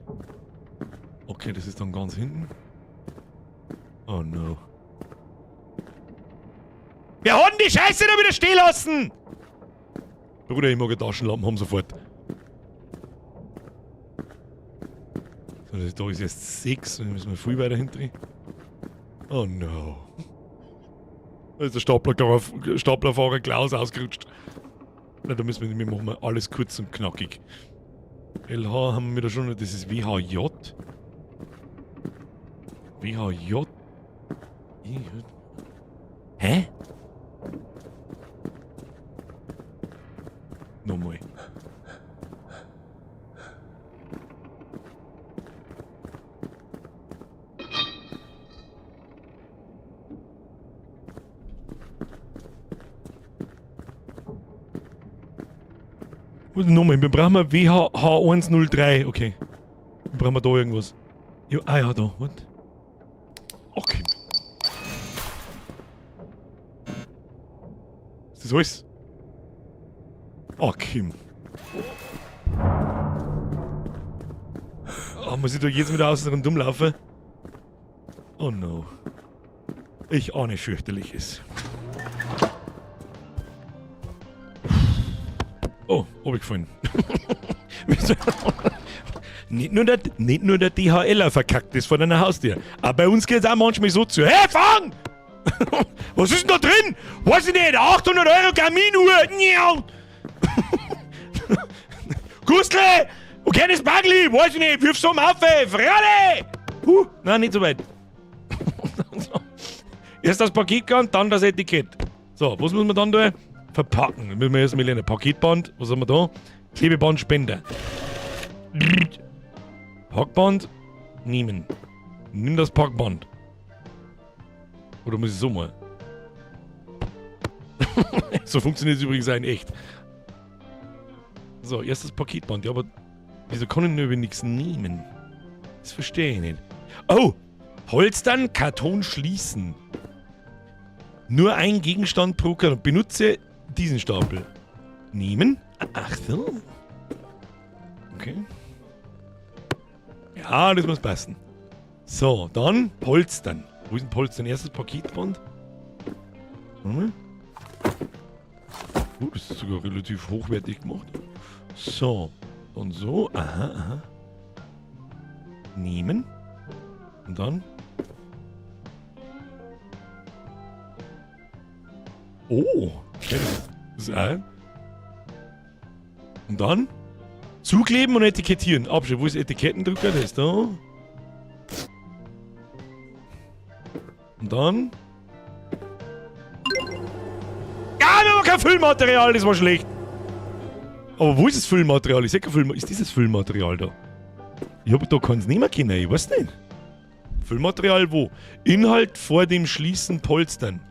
Okay, das ist dann ganz hinten. Oh no. Wer hat denn die Scheiße da wieder stehen lassen? Bruder, ich mag eine Taschenlampe haben sofort. So, da ist jetzt 6, dann müssen wir viel weiter hindrehen. Oh no. Da ist der Staplerfahrer Klaus ausgerutscht. Na, da müssen wir machen wir alles kurz und knackig. LH haben wir da schon, das ist WHJ. WHJ. Hä? Nochmal. Was nochmal? Wir brauchen wir WH103. Okay. Wir brauchen wir da irgendwas. Ja, ah ja, da. Was? Okay. Ist das alles? Oh, Kim. Oh, muss ich da jetzt wieder außen rundum laufen? Oh no. Ich ahne Fürchterliches. Oh, hab ich gefallen. nicht nur der DHLer verkackt ist vor deiner Haustür. Aber bei uns geht's auch manchmal so zu. Hey, fang! Was ist denn da drin? Weiß ich nicht, 800 Euro Garmin-Uhr! Njau! Gustl! Okay, das Bagli! Weiß ich nicht, wirf's so auf, ey! Frade! Nein, nicht so weit. Erst das Paketband, dann das Etikett. So, was muss man dann tun? Verpacken. Dann müssen wir erstmal ein Paketband. Was haben wir da? Klebeband, Spender. Packband. Nehmen. Nimm das Packband. Oder muss ich so mal? So funktioniert es übrigens in echt. So, erstes Paketband. Ja, aber wieso kann ich nur über nichts nehmen? Das verstehe ich nicht. Oh! Polstern, Karton schließen. Nur ein Gegenstand pro Karton. Benutze diesen Stapel. Nehmen. Ach so. Okay. Ja, das muss passen. So, dann Polstern. Wo ist ein Polstern? Erstes Paketband. Das ist sogar relativ hochwertig gemacht. So. Und so. Aha, aha. Nehmen. Und dann. Oh. Okay, das ist ein. Und dann. Zukleben und etikettieren. Abschnitt. Wo ist Etikettendrucker? Der ist da. Und dann. Ja, wir haben kein Füllmaterial, das war schlecht. Aber wo ist das Füllmaterial? Ich sehe kein Füllmaterial. Ist dieses Füllmaterial da? Ich habe da keins nehmen können, ich weiß nicht. Füllmaterial wo? Inhalt vor dem Schließen polstern.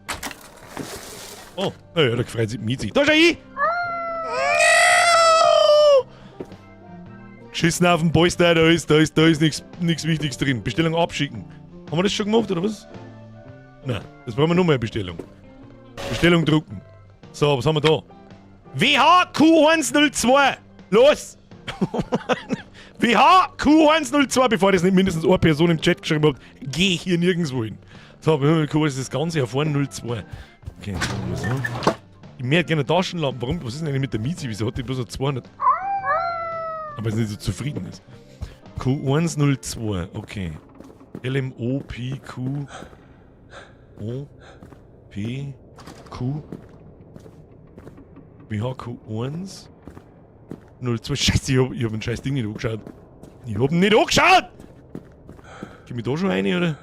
Oh, naja, da freut sich Miezi. Da schau ich! Geschissen auf den Polster, da ist nichts Wichtiges drin. Bestellung abschicken. Haben wir das schon gemacht, oder was? Nein, das brauchen wir nochmal Bestellung. Bestellung drucken. So, was haben wir da? WHQ102! Los! WHQ102, bevor das nicht mindestens eine Person im Chat geschrieben hat, geh hier nirgendwo hin. So, wir haben mal das Ganze hier vorne 02. Okay, machen wir so. Ich möchte gerne Taschenlampen. Warum? Was ist denn eigentlich mit der Miezi? Wieso hat die bloß 200? Aber es nicht so zufrieden ist. Q102, okay. LMOPQ. OPQ. WHQ1 02. Scheiße, ich hab ein scheiß Ding nicht angeschaut. Ich hab ihn nicht angeschaut! Geh mir da schon rein, oder?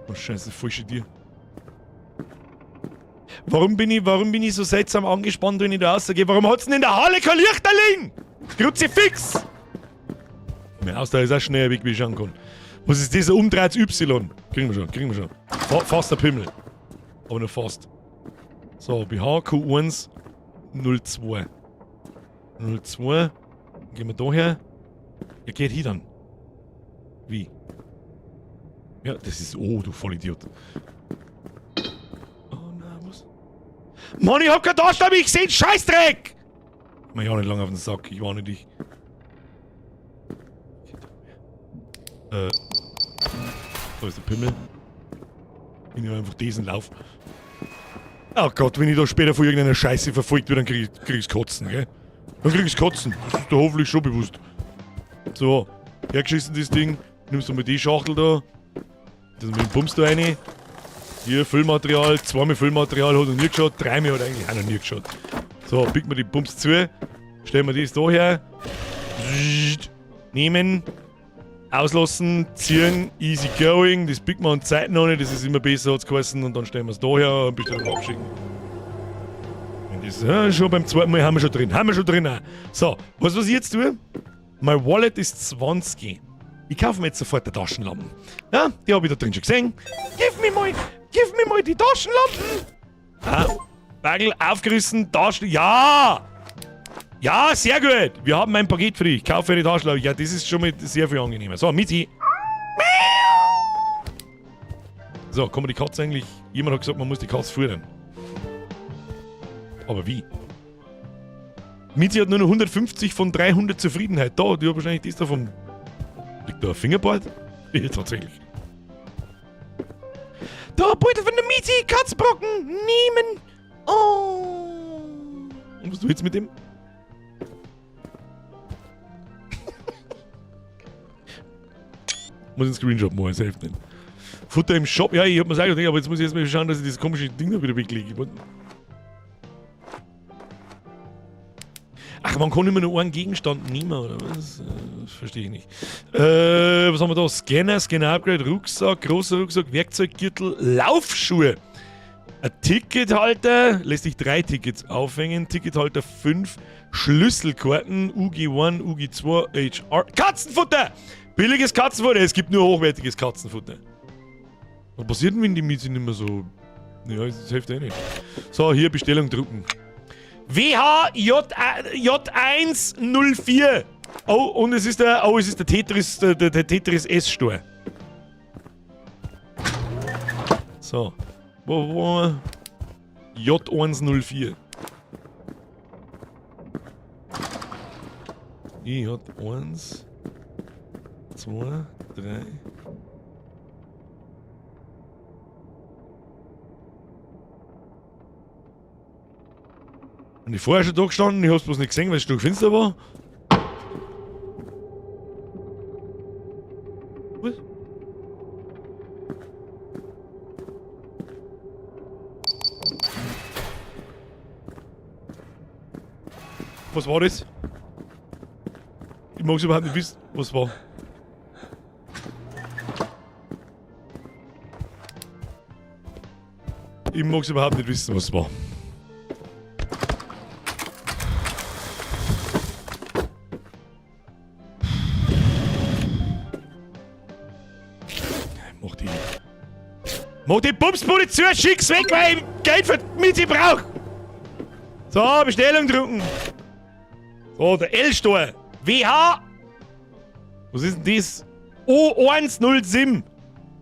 Oh scheiße, falsche Tier. Warum bin ich so seltsam angespannt, wenn ich da rausgehe? Warum hat's denn in der Halle kein Lichterling? Kruzifix! Mein Ausdauer ist auch schneller weg, wie ich schauen kann. Was ist dieser Umdrehts Y? Kriegen wir schon. Fast der Pimmel. Aber nur fast. So, BHQ1 02. 02. Gehen wir da her. Ja, geht hier dann. Wie? Ja, das ist... Oh, du Vollidiot. Oh nein, was? Mann, ich hab keinen Taschenlampe, ich seh Scheißdreck! Mach ich auch nicht lange auf den Sack, ich warne dich. Da ist der Pimmel. Ich nehme einfach diesen Lauf. Oh Gott, wenn ich da später von irgendeiner Scheiße verfolgt werde, dann krieg ich's Kotzen, gell? Dann krieg ich's Kotzen. Das ist dir hoffentlich schon bewusst. So, hergeschissen das Ding. Nimmst du mal die Schachtel da. Das mit dem Bums da rein. Hier Füllmaterial. 2-mal Füllmaterial hat er nie geschaut. 3-mal hat er eigentlich auch noch nie geschaut. So, biegen wir die Bums zu. Stellen wir das da her. Nehmen. Auslassen, ziehen, easy going, das biegt man an Zeiten noch nicht, das ist immer besser, hat's geheißen, und dann stellen wir es da her und bitte abschicken. Und das schon beim zweiten Mal haben wir schon drin auch. So, was ich jetzt tue? Mein Wallet ist 20. Ich kaufe mir jetzt sofort eine Taschenlampe. Ja, die habe ich da drin schon gesehen. Gib mir mal die Taschenlampen! Ah, Bagel aufgerissen, Taschen, ja! Ja, sehr gut. Wir haben ein Paket für dich. Ich kaufe eine Taschenlampe. Ja, das ist schon mal sehr viel angenehmer. So, Mizi. So, kann man die Katze eigentlich... Jemand hat gesagt, man muss die Katze führen. Aber wie? Mizi hat nur noch 150 von 300 Zufriedenheit. Da, die hat wahrscheinlich das da vom... Liegt da ein Fingerboard? Ja, tatsächlich. Da, Beutel von der Mizi, Katzbrocken, nehmen. Oh. Und was du jetzt mit dem? Muss einen Screenshot machen, selbst nicht. Futter im Shop, ja, ich hab mir gesagt, aber jetzt muss ich erstmal schauen, dass ich das komische Ding da wieder weglege. Ach, man kann immer nur einen Gegenstand nehmen, oder was? Das verstehe ich nicht. Was haben wir da? Scanner-Upgrade, Rucksack, großer Rucksack, Werkzeuggürtel, Laufschuhe. Ein Tickethalter, lässt sich 3 Tickets aufhängen, Tickethalter 5, Schlüsselkarten, UG1, UG2, HR, Katzenfutter! Billiges Katzenfutter, es gibt nur hochwertiges Katzenfutter. Was passiert denn, wenn die Miete nicht mehr so... Ja, das hilft eh nicht. So, hier Bestellung drucken. WHJ104. Oh, und es ist der Tetris, der Tetris S-Store. So. Wo? J104. J1, 2, 3. Und ich vorher schon da gestanden, ich hab's bloß nicht gesehen, weil es stockfinster war. Was? Was war das? Ich mag's überhaupt nicht wissen, was war. Ich mag's überhaupt nicht wissen, was war. Mach die Bumsbude zu, schick's weg, weil ich Geld für die Miete brauch! So, Bestellung drücken. So, der L-Store. WH. Was ist denn das? O107.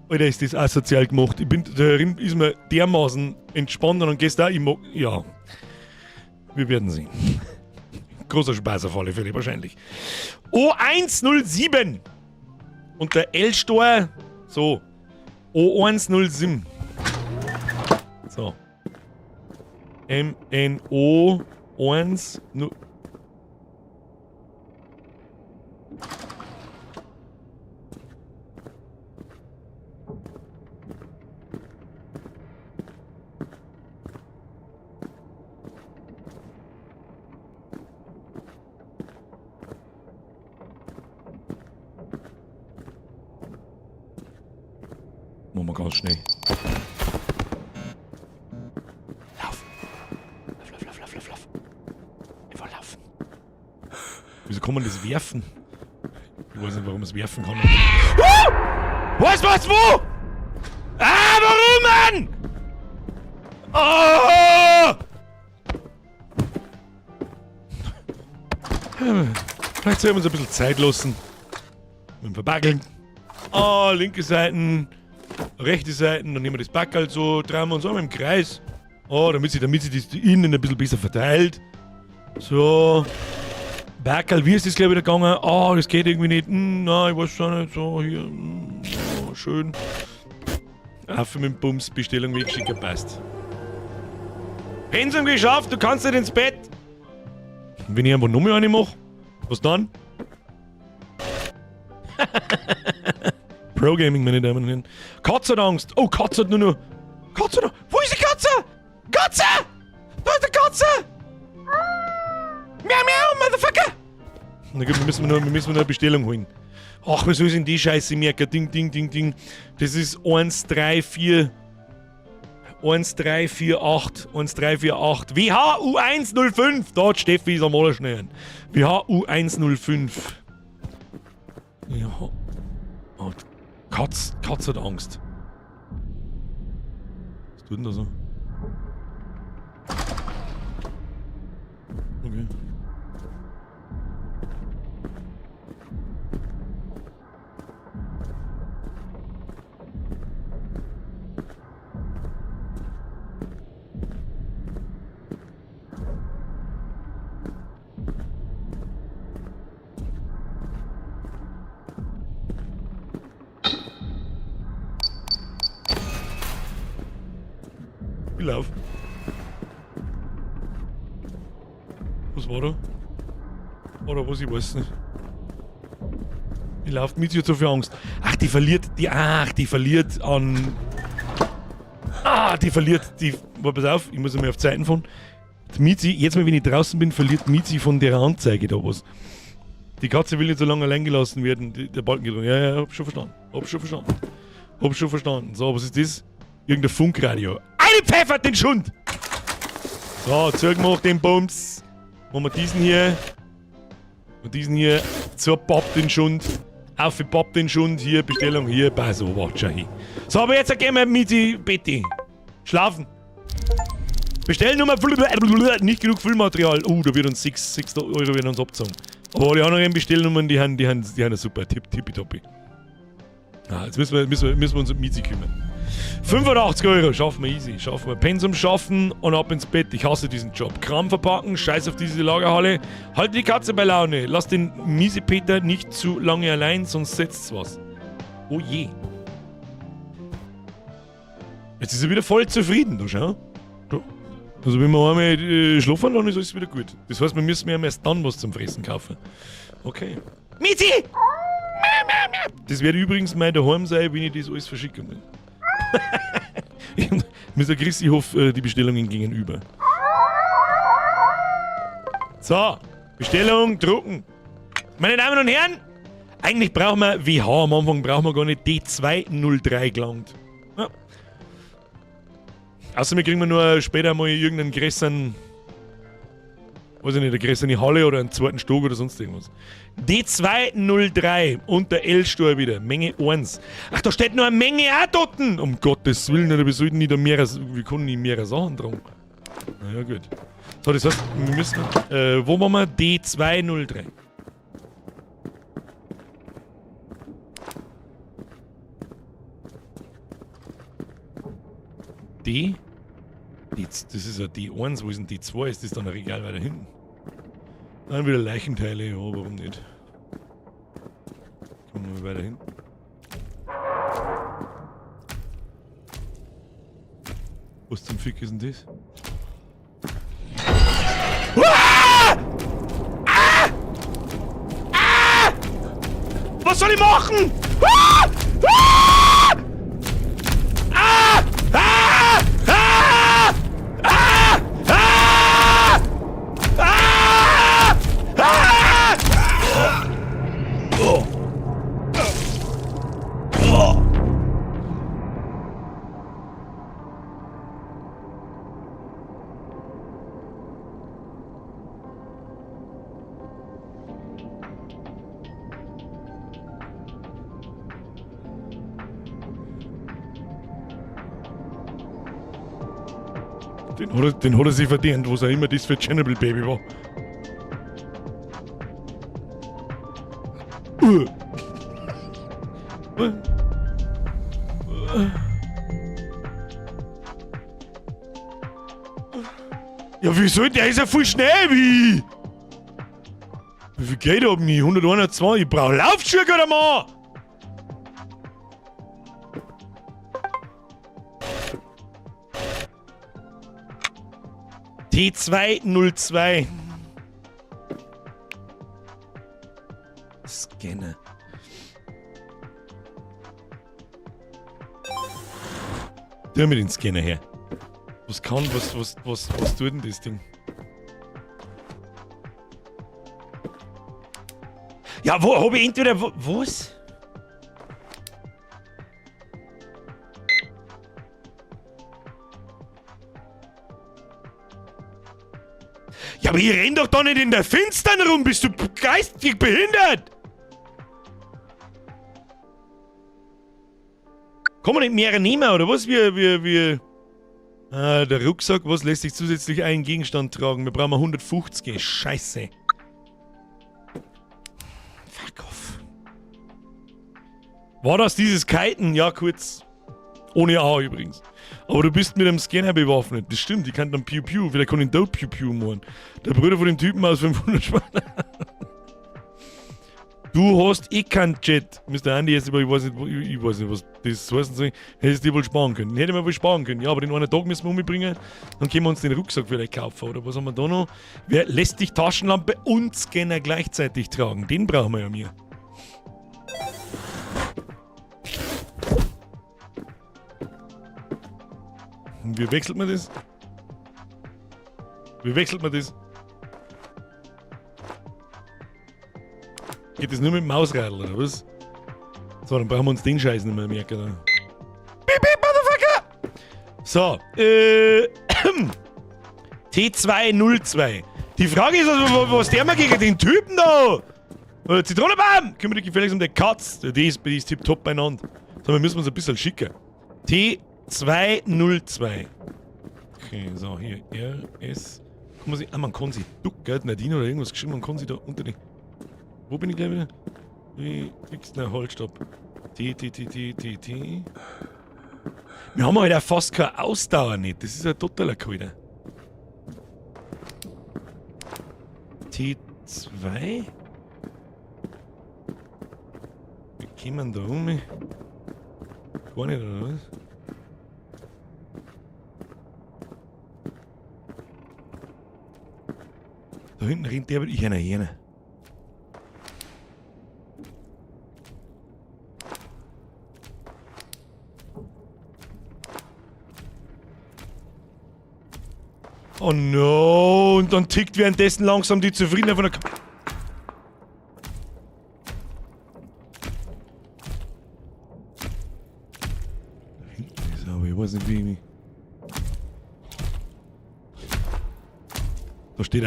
Alter, ist das asozial gemacht. Darin ist mir dermaßen entspannt und gestern, ich mag... Ja. Wir werden sehen. Großer Spaß auf alle Fälle, wahrscheinlich. O107. Und der L-Store... So. O107. So. MNO 10. Machen wir ganz schnell. Lauf. Lauf. Einfach laufen. Wieso kann man das werfen? Ich weiß nicht, warum man es werfen kann. Was, wo? Ah, warum, Mann? Oh! Vielleicht sollen wir uns ein bisschen Zeit lassen. Mit dem Verbackeln. Ah, linke Seiten. Rechte Seiten, dann nehmen wir das Backerl so, drehen wir uns einmal im Kreis. Oh, damit sich das innen ein bisschen besser verteilt. So. Backerl, wie ist das gleich wieder gegangen? Oh, das geht irgendwie nicht. Nein, ich weiß schon nicht. So, hier. Oh, schön. Affe mit dem Bums, Bestellung wegschicken, passt. Pensum geschafft, du kannst nicht ins Bett. Wenn ich einfach nochmal eine mache, was dann? Pro-Gaming, meine Damen und Herren. Katze hat Angst. Oh, Katze hat nur noch... Katze noch... Wo ist die Katze? Katze! Da ist die Katze! Miau, miau, Motherfucker! Na gut, wir müssen nur eine Bestellung holen. Ach, was soll ich denn die Scheiße merken? Ding, ding, ding, ding. Das ist 1348. 1348. WHU105. Da hat Steffi ist am allerschnellen. WHU105. Ja. Oh, Katz hat Angst. Was tut denn da so? Okay. Ich lauf. Was war da? Oder was, ich weiß nicht. Die läuft mit, sie hat so viel Angst. Ach, die verliert an... Pass auf, ich muss einmal auf Zeiten fahren. Die Miezi, jetzt mal wenn ich draußen bin, verliert Miezi von der Anzeige da was. Die Katze will nicht so lange allein gelassen werden. Der Balken geht dran. Ja, hab schon verstanden. So, was ist das? Irgendein Funkradio. Eine pfeffert den Schund! So, zugemacht den Bums. Machen wir diesen hier. Und diesen hier. So, Papp den Schund. Auf für Papp den Schund. Hier, Bestellung. Hier, bei so, warte schon hin. So, aber jetzt gehen wir mit die Betty. Schlafen. Bestellnummer. Nicht genug Füllmaterial. Da wird uns 6 Euro werden uns abgezogen. Aber die anderen Bestellnummern, die haben super. Tippitoppi. Ah, jetzt müssen wir uns um Miezi kümmern. 85 Euro, schaffen wir easy. Schaffen wir. Pensum schaffen und ab ins Bett. Ich hasse diesen Job. Kram verpacken, scheiß auf diese Lagerhalle. Halt die Katze bei Laune. Lass den Miesepeter nicht zu lange allein, sonst setzt's was. Oh je. Jetzt ist er wieder voll zufrieden, du schau. Also wenn wir einmal schlafen lassen, ist alles wieder gut. Das heißt, wir müssen ja erst dann was zum Fressen kaufen. Okay. Miezi! Das wird übrigens mein daheim sein, wenn ich das alles verschicken will. Mr. Chris, ich hoffe, die Bestellungen gingen über. So, Bestellung, drucken. Meine Damen und Herren, eigentlich brauchen wir WH, am Anfang brauchen wir gar nicht D203 gelangt. Ja. Außerdem kriegen wir nur später mal irgendeinen größeren, weiß ich nicht, eine größere Halle oder einen zweiten Stock oder sonst irgendwas. D203 und der L-Stor wieder. Menge 1. Ach, da steht noch eine Menge auch dort. Um Gottes Willen, wir sollten nicht wir können nicht mehrere Sachen tragen. Na ja, gut. So, das heißt, wir müssen, wo waren wir? D203. Das ist ja D1, wo ist denn D2? Ist das dann ein Regal weiter hinten? Dann wieder Leichenteile, ja, warum nicht? Kommen wir weiter hin. Was zum Fick ist denn das? Ah! Ah! Ah! Was soll ich machen? Ah! Ah! Ah! Ah! Ah! Ah! Ah! Ah! Ah! Oh. Oh. Den hat er sich verdient, was auch immer das für Chernobyl Baby war. Ja, wieso? Der ist ja voll schnell, wie? Wie viel Geld haben die? 121? Ich brauch Laufschuhe, oder Mann? T202. Scanner. Tu mir den Scanner her. Was tut denn das Ding? Ja, wo hab ich entweder... Was? Ja, aber ich renn doch da nicht in der Finstern rum. Bist du geistig behindert? Kann man nicht mehr nehmen, oder was? Ah, der Rucksack, was lässt sich zusätzlich einen Gegenstand tragen? Wir brauchen 150. Scheiße. Fuck off. War das dieses Kiten? Ja, kurz. Ohne A übrigens. Aber du bist mit einem Scanner bewaffnet. Das stimmt, ich kann dann Piu Piu. Vielleicht kann ich da Piu Piu machen. Der Bruder von dem Typen aus 500 Schweine. Du hast eh keinen Jet. Mr. Andy jetzt, aber ich weiß nicht, was das heißen soll. Hättest du dir wohl sparen können. Hätte man wohl sparen können. Ja, aber den einen Tag müssen wir umbringen. Dann können wir uns den Rucksack vielleicht kaufen. Oder was haben wir da noch? Wer lässt dich Taschenlampe und Scanner gleichzeitig tragen? Den brauchen wir ja mir. Und wie wechselt man das? Wie wechselt man das? Geht das nur mit dem Mausradl, oder was? So, dann brauchen wir uns den Scheiß nicht mehr merken. Oder? Beep, beep, Motherfucker! So, T202. Die Frage ist also, was der mal gegen den Typen da? Zitronenbaum! Kümmere dich gefälligst um den Katz. Die ist tipptopp beieinander. So, wir müssen uns ein bisschen schicken. T202. Okay, so, hier, RS. Man kann sich ducken, Nadine oder irgendwas geschrieben, man kann sich da unter die... Wo bin ich gleich wieder? Wie kriegst du halt, stopp. T. Wir haben halt auch fast keine Ausdauer nicht. Das ist ein totaler Kalter. T2? Wie kommen da um? Gar nicht, oder was? Da hinten rennt der mit einer Hähne. Oh no, und dann tickt währenddessen langsam die Zufriedenheit von der Da hinten ist aber, ich weiß nicht wie. Da steht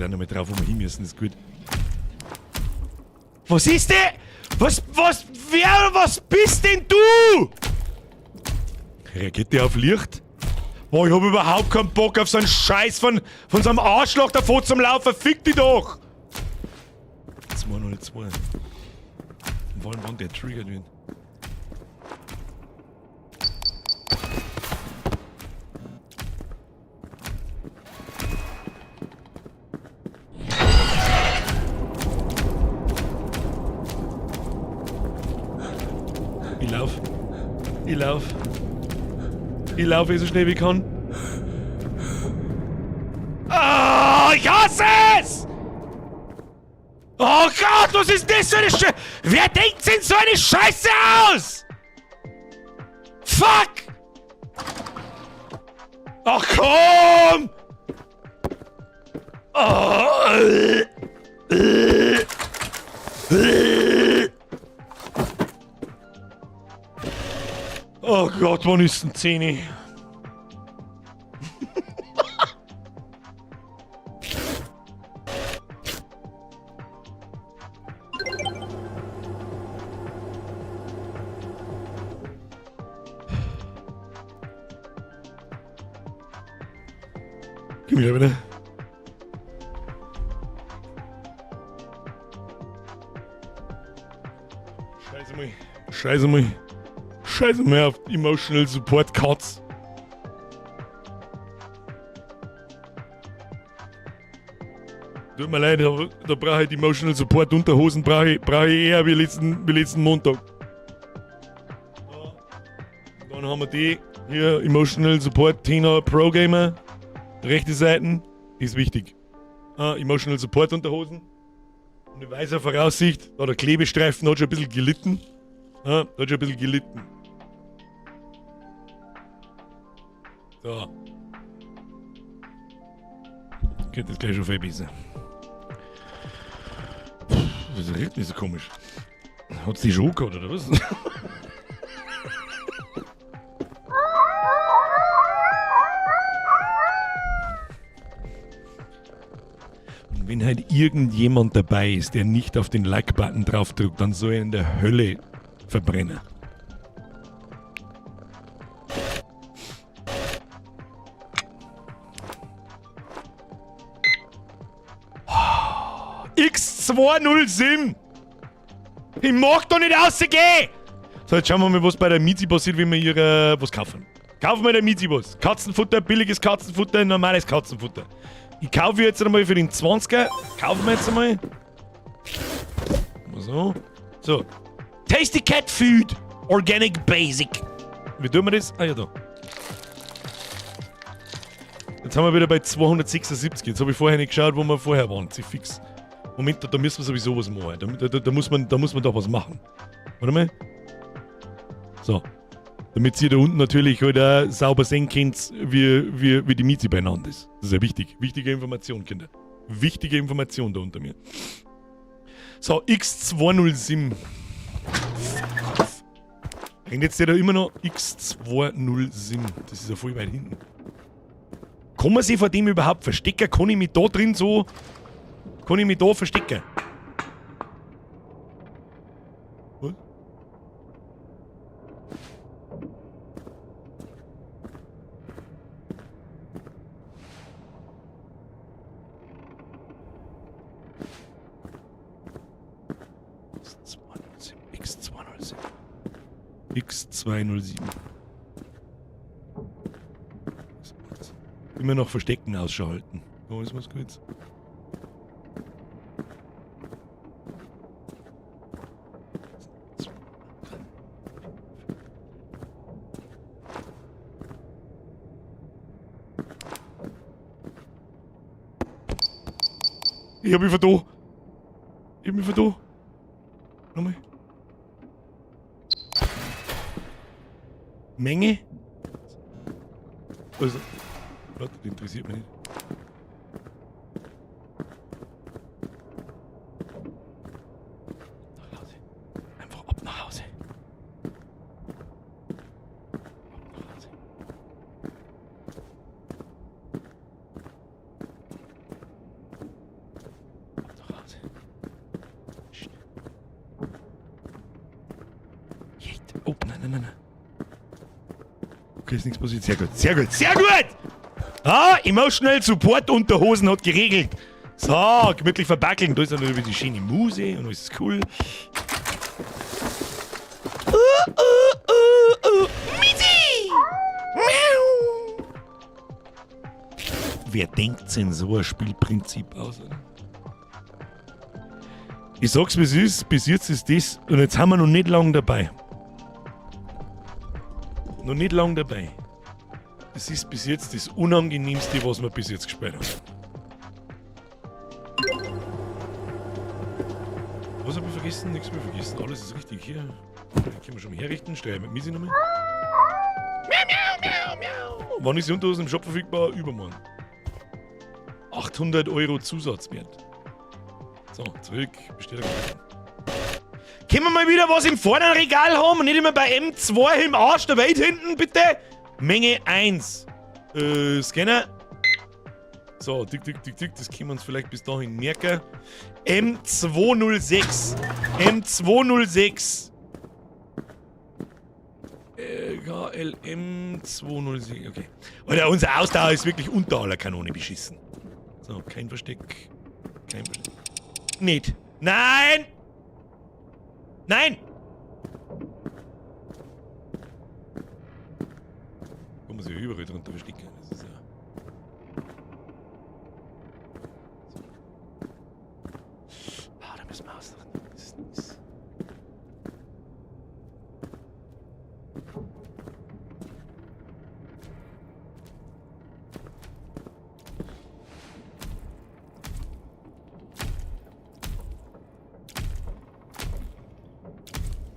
auch noch mal drauf, wo wir hin müssen, ist gut. Was ist der? Was bist denn du? Reagiert der auf Licht? Oh, ich hab überhaupt keinen Bock auf so einen Scheiß von so einem Arschloch davor zum Laufen. Fick dich doch! 202. Wann der triggert wird. Ich laufe so schnell wie ich kann. Ah, ich hasse es! Oh Gott, was ist das für eine Scheiße? Wer denkt sich so eine Scheiße aus? Fuck! Ach komm! Oh, oh Gott, wann ist denn 10? Gib mir bitte. Scheiße mal auf Emotional Support Cards. Tut mir leid, aber da brauche ich Emotional Support Unterhosen, brauche ich eher wie letzten Montag. Dann haben wir die hier, Emotional Support Tina Pro Gamer. Rechte Seiten ist wichtig. Emotional Support Unterhosen. Und in weißer Voraussicht, da der Klebestreifen hat schon ein bisschen gelitten. Hat schon ein bisschen gelitten. So. Geht das gleich schon viel besser. Das riecht nicht so komisch. Hat's die schon gehabt, oder was? Und wenn halt irgendjemand dabei ist, der nicht auf den Like-Button draufdrückt, dann soll er in der Hölle verbrennen. X207! Ich mag doch nicht rausgehen! So, jetzt schauen wir mal, was bei der Mizi passiert, wenn wir ihre was kaufen. Kaufen wir der Mizi was. Katzenfutter, billiges Katzenfutter, normales Katzenfutter. Ich kaufe jetzt einmal für den 20er. Kaufen wir jetzt einmal. So. So. Tasty Cat Food. Organic Basic. Wie tun wir das? Ah ja, da. Jetzt haben wir wieder bei 276. Jetzt habe ich vorher nicht geschaut, wo wir vorher waren. Sie fix. Moment, da müssen wir sowieso was machen. Da muss man da was machen. Warte mal. So. Damit ihr da unten natürlich halt auch sauber sehen könnt, wie die Miezi beieinander ist. Das ist ja wichtig. Wichtige Information, Kinder. Wichtige Information da unter mir. So, X207. Und jetzt steht da immer noch X207. Das ist ja voll weit hinten. Kann man sich vor dem überhaupt verstecken? Kann ich mich da drin so... Kann ich mich da verstecken? Was? X207. X207. Immer noch Verstecken ausschalten. Oh, ist was gut. Ich hab mich vertan. Ich hab mich vertan. Nochmal. Menge? Also. Warte, das interessiert mich nicht. Nach Hause. Einfach ab nach Hause. Ab nach Hause. Ab nach Hause. Psst. Jetzt. Oh, nein. Okay, ist nichts passiert. Sehr gut, sehr gut, sehr gut! Ah, Emotional Support Unterhosen hat geregelt. So, gemütlich verbackeln. Da ist natürlich die schöne Muse und alles ist cool. Mizi! Miau! Wer denkt denn so ein Spielprinzip aus? Oder? Ich sag's wie es ist, bis jetzt ist das und jetzt haben wir noch nicht lang dabei. Noch nicht lang dabei. Das ist bis jetzt das Unangenehmste, was wir bis jetzt gespielt haben. Was habe ich vergessen? Nichts mehr vergessen. Alles ist richtig hier. Den können wir schon mal herrichten. Steuer mit Misi nochmal. Miau. Wann ist die Unterhose im Shop verfügbar? Übermorgen. 800 € Zusatzwert. So, zurück. Bestellung. Können wir mal wieder was im vorderen Regal haben und nicht immer bei M2 im Arsch der Welt hinten, bitte? Menge 1. Scanner. So, tick. Das können wir uns vielleicht bis dahin merken. M206. M206. KLM 206. Okay. Alter, unser Ausdauer ist wirklich unter aller Kanone beschissen. So, kein Versteck. Nicht. Nein! Nein! Kann man sich ja überall drunter verstecken. Das ist ja... Ah, da müssen wir aussuchen. Das ist...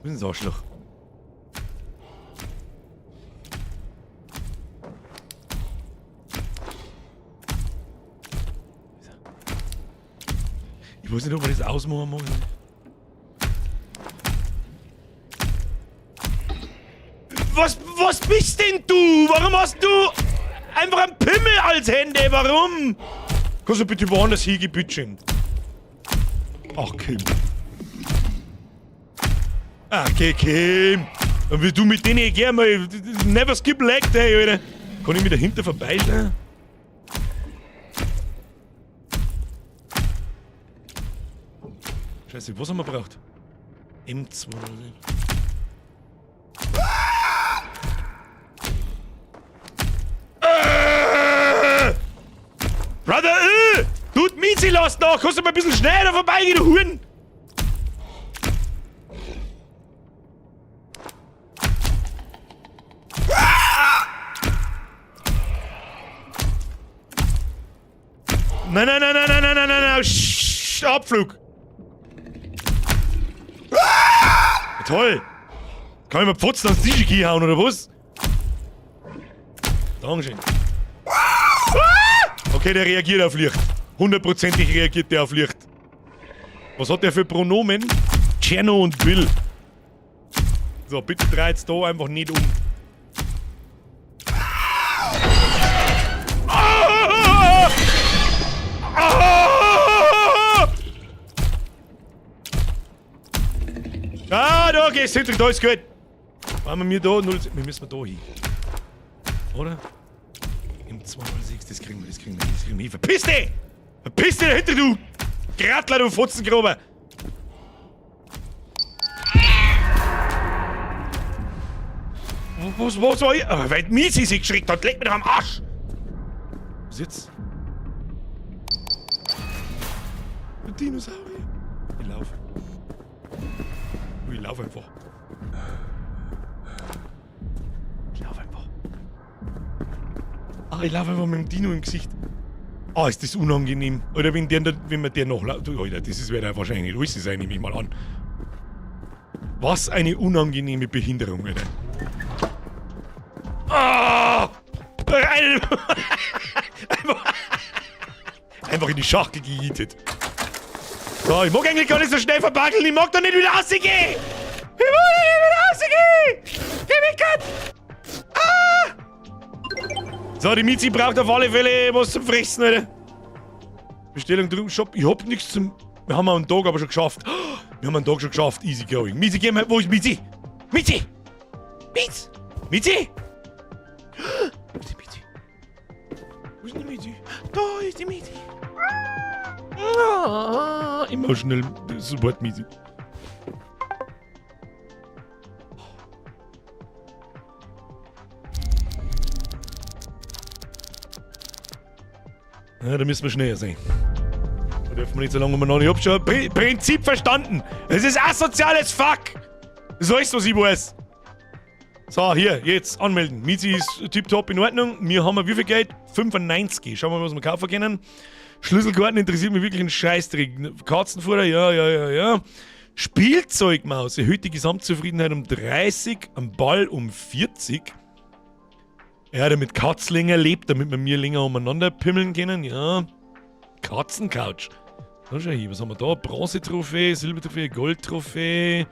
Wo ist denn das Arschloch? Ich weiß nicht, ob wir das ausmachen muss. Was bist denn du? Warum hast du einfach einen Pimmel als Hände? Warum? Kannst du bitte woanders hingehen, Bütchen? Ach, Kim. Ach, okay, Kim. Und wie du mit denen geh mal. Never skip leg day, Alter. Kann ich mir dahinter vorbeischauen? Scheiße, was haben wir braucht? M2. Brother, tut Miezi los nach! Kannst du mal ein bisschen schneller vorbeigehen, du Huren? Nein, Abflug! Toll! Kann ich mal Pfotzen ans Tisch hauen, oder was? Dankeschön. Okay, der reagiert auf Licht. 100%ig reagiert der auf Licht. Was hat der für Pronomen? Tscherno und Bill. So, bitte dreht's da einfach nicht um. Da geht's hinter, da ist gut. Machen wir da 0. Wir müssen da hin. Oder? Im 206, das kriegen wir hin. Verpiss dich! Verpiss dich dahinter, du! Grattler, du Fotzengrober! Was war ich? Oh, weil Miezi sich geschreckt hat, leg mir doch am Arsch! Was jetzt? Ein Dinosaurier. Ich laufe. Ich laufe einfach. Ich laufe einfach mit dem Dino im Gesicht. Ah, ist das unangenehm. Oder wenn man der noch... Alter, das wird ja wahrscheinlich nicht alles sein, nehme ich mal an. Was eine unangenehme Behinderung, Alter. Ah! Einfach in die Schachtel gejietet. So, ich mag eigentlich gar nicht so schnell verbackeln. Ich mag doch nicht wieder rausgehen. Ich mag nicht wieder rausgehen. Geh mich Gott. Ah! So, die Miezi braucht auf alle Fälle was zum Fressen, Alter. Bestellung drüben, Shop. Ich hab nichts zum... Wir haben einen Tag aber schon geschafft. Wir haben einen Tag schon geschafft. Easy going. Miezi, geh mal... Wo ist Miezi? Miezi! Miezi! Miezi! Wo ist die Miezi? Wo ist die Miezi? Da ist die Miezi. Emotional Support Miezi. Ja, da müssen wir schneller sein. Da dürfen wir nicht so lange umeinander. Ich hab schon Prinzip verstanden. Es ist asoziales Fuck. Das ist was ich weiß. So, hier, jetzt anmelden. Miezi ist tipptopp in Ordnung. Wir haben wie viel Geld? 95. Schauen wir mal, was wir kaufen können. Schlüsselkarten interessiert mich wirklich ein Scheißdreck. Katzenfutter, ja. Spielzeugmaus erhöht die Gesamtzufriedenheit um 30, am Ball um 40. Ja, damit Katz länger lebt, damit wir mir länger umeinander pimmeln können, ja. Katzencouch. Da schau hier, was haben wir da? Bronze-Trophäe, Silbertrophäe, Gold-Trophäe.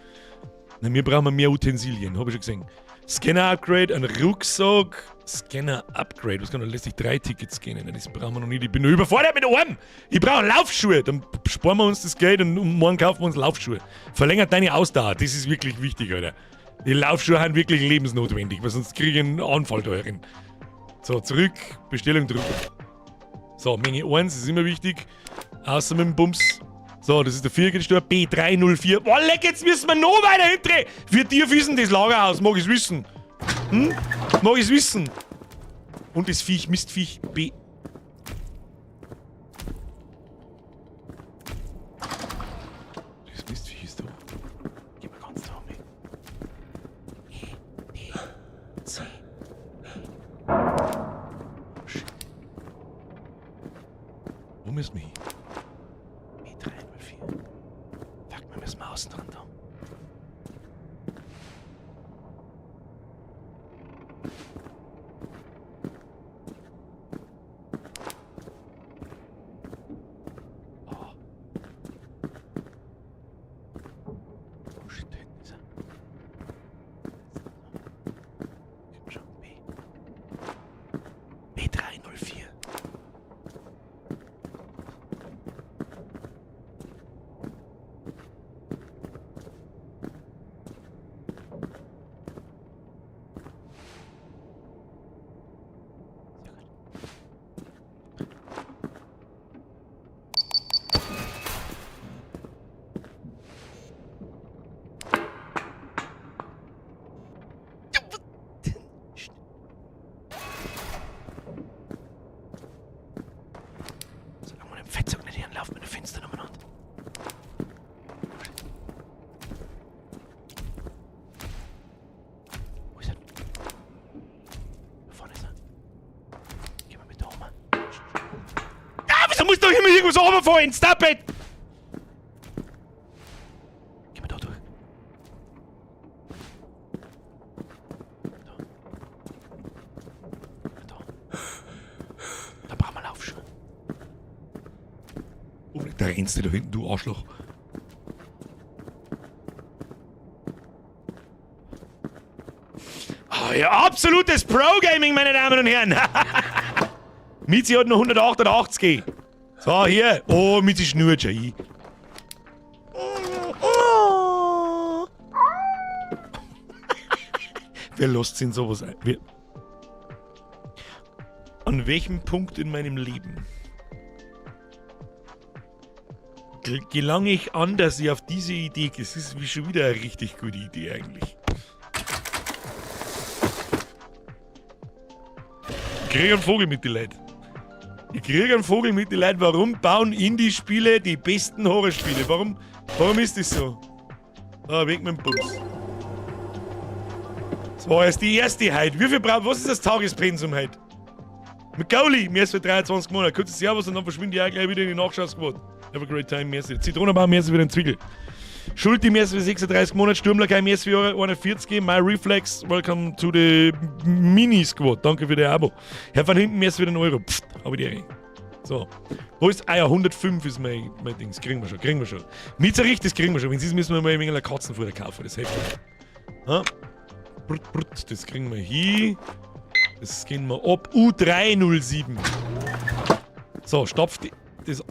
Na, wir brauchen mehr Utensilien, hab ich schon gesehen. Scanner-Upgrade, ein Rucksack. Scanner-Upgrade, was kann da? Lässt sich 3 Tickets scannen. Das brauchen wir noch nicht. Ich bin nur überfordert mit Arm. Ich brauche Laufschuhe. Dann sparen wir uns das Geld und morgen kaufen wir uns Laufschuhe. Verlängert deine Ausdauer, das ist wirklich wichtig, Alter. Die Laufschuhe sind wirklich lebensnotwendig, weil sonst kriege ich einen Anfall da rein. So, zurück, Bestellung drücken. So, Menge 1 ist immer wichtig. Außer mit dem Bums. So, das ist der Viergelstor B304. Boah, leck, jetzt müssen wir noch weiter hindrehen. Wie tief ist denn das Lagerhaus? Mag ich's wissen? Mag ich's wissen? Und das Viech, Mistviech B. Das Mistviech ist da. Geh mal ganz da mit. E, D, C. Wo müssen wir hin? B304. Fuck, wir müssen außen dran da. doch immer irgendwas runterfallen. Stop it! Geh mal da durch. Da brauchen wir Laufschuhe. Oh, da rennst du da hinten, du Arschloch. Ah, ja, absolutes Pro-Gaming, meine Damen und Herren. Mizi hat noch 188. So, hier. Oh, Mizi schnurrt schon ein. Wer lässt sich in sowas ein? An welchem Punkt in meinem Leben gelange ich an, dass ich auf diese Idee... Es ist wie schon wieder eine richtig gute Idee eigentlich. Ich kriege einen Vogel mit die Leute. Ich kriege einen Vogel mit die Leute. Warum bauen Indie-Spiele die besten Horrorspiele? Warum ist das so? Ah, weg mit dem Bums. Das war erst die erste heute. Wie viel braucht... Was ist das Tagespensum heute? Mit Gauli, mehr als für 23 Monate. Kurzes Servus und dann verschwinde ich auch gleich wieder in die Nachschauungsquote. Have a great time, merci. Zitronenbaum, merci für den Zwickel. Schulti, merci für 36 Monate. Sturmlakai, merci für 41. My Reflex, welcome to the Mini-Squad. Danke für das Abo. Herr von hinten, merci für den Euro. Pfft, habe ich die Ehre. So. Wo ist... Ah ja, 105 ist mein Dings. Kriegen wir schon. Mietzerich, das kriegen wir schon. Wenn sie es müssen wir mal ein wenig Katzenfutter kaufen. Das hilft mir. Das kriegen wir hier. Das gehen wir ab. U307. So, stopft das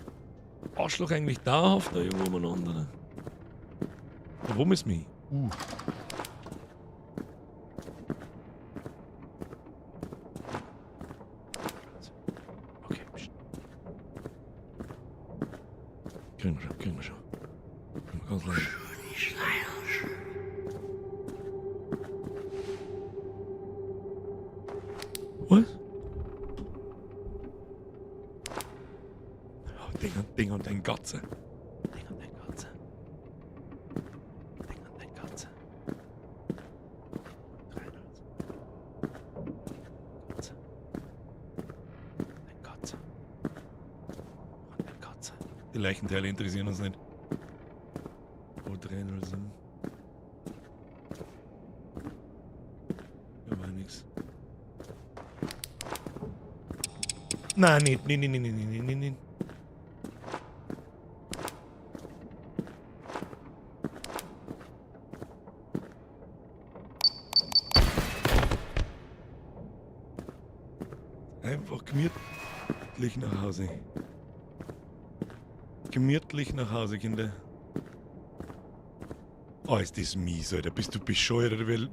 Arschloch eigentlich dauerhaft da irgendwo umeinander? Wo ist mich? Okay, pst. Kriegen wir schon. Ganz leicht. Was? Oh, Ding und dein Gatze. Die Leichenteile interessieren uns nicht. Oh, 307. Da war nix. Nein, nicht. Einfach gemütlich nach Hause. Gemütlich nach Hause, Kinder. Oh, ist das mies, Alter. Bist du bescheuert oder will...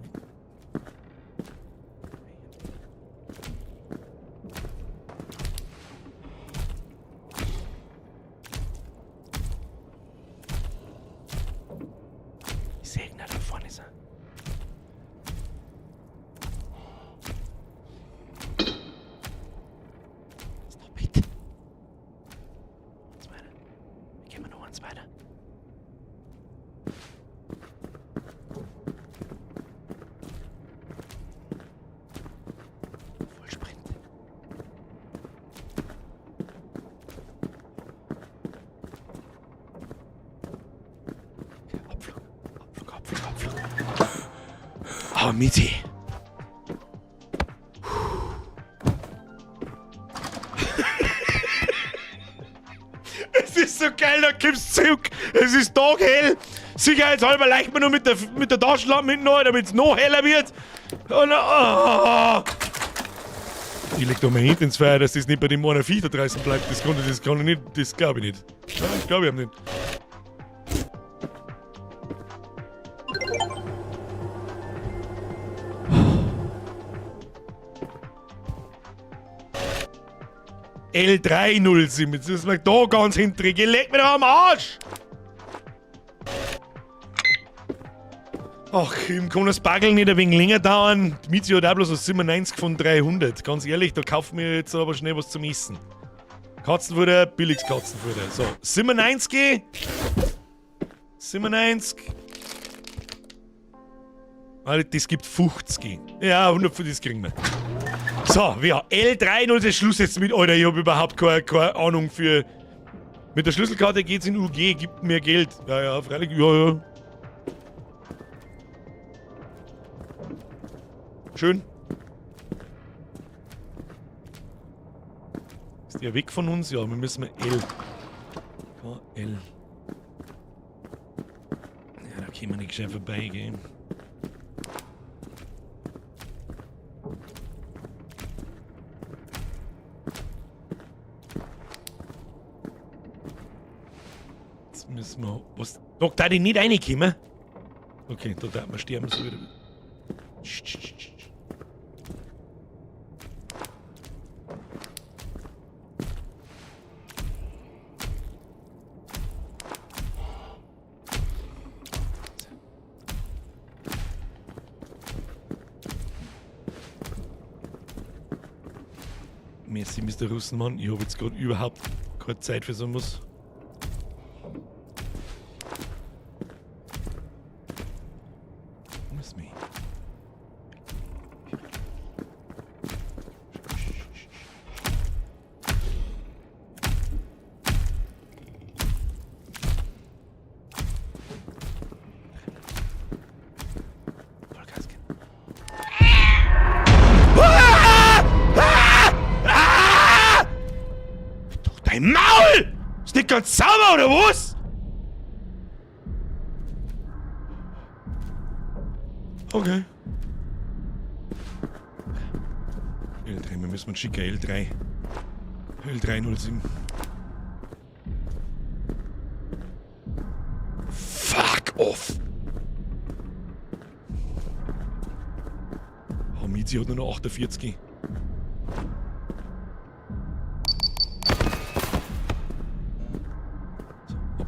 Ich sehe ihn da vorne sein. Stop it. Gehen wir noch eins weiter. Vollsprint. Abflug. Oh, Miti. Es ist so geil, da kommst du zurück. Es ist taghell. Sicherheitshalber leicht man nur mit der Taschenlampe hinten rein, damit es noch heller wird. Und, Ich leg da mal hinten ins Feuer, dass das nicht bei dem einen Viech da draußen bleibt. Das kann ich nicht. Das glaube ich nicht. Ja, ich glaube, ich habe nicht. L307, jetzt ist mir da ganz hinten. Leg mir doch am Arsch! Ach, ihm kann das Bagel nicht ein wenig länger dauern. Die Miezi hat auch bloß 97 von 300. Ganz ehrlich, da kaufen wir jetzt aber schnell was zum Essen. Katzenfutter, billiges Katzenfutter. So, 97. 97. Das gibt 50. Ja, 150, das kriegen wir. So, ja, L3, das ist Schluss jetzt mit, Alter, ich habe überhaupt keine Ahnung für Mit der Schlüsselkarte geht's in UG, gibt mehr Geld. Ja, ja, freilich, ja, ja. Schön. Ist der weg von uns? Ja, wir müssen L. L. Ja, da können wir nicht schnell vorbeigehen. Jetzt müssen wir... Was? Doch, da die nicht reinkommen? Okay, da darf man sterben so wieder. Merci, Mr. Russenmann. Ich habe jetzt gerade überhaupt keine Zeit für sowas. Miss me. Vollgas gehen. Dein Maul! Ist nicht ganz sauber, oder was? Okay. L3, wir müssen einen schicken L3. L307. Fuck off! Oh, Mizi hat nur noch 48.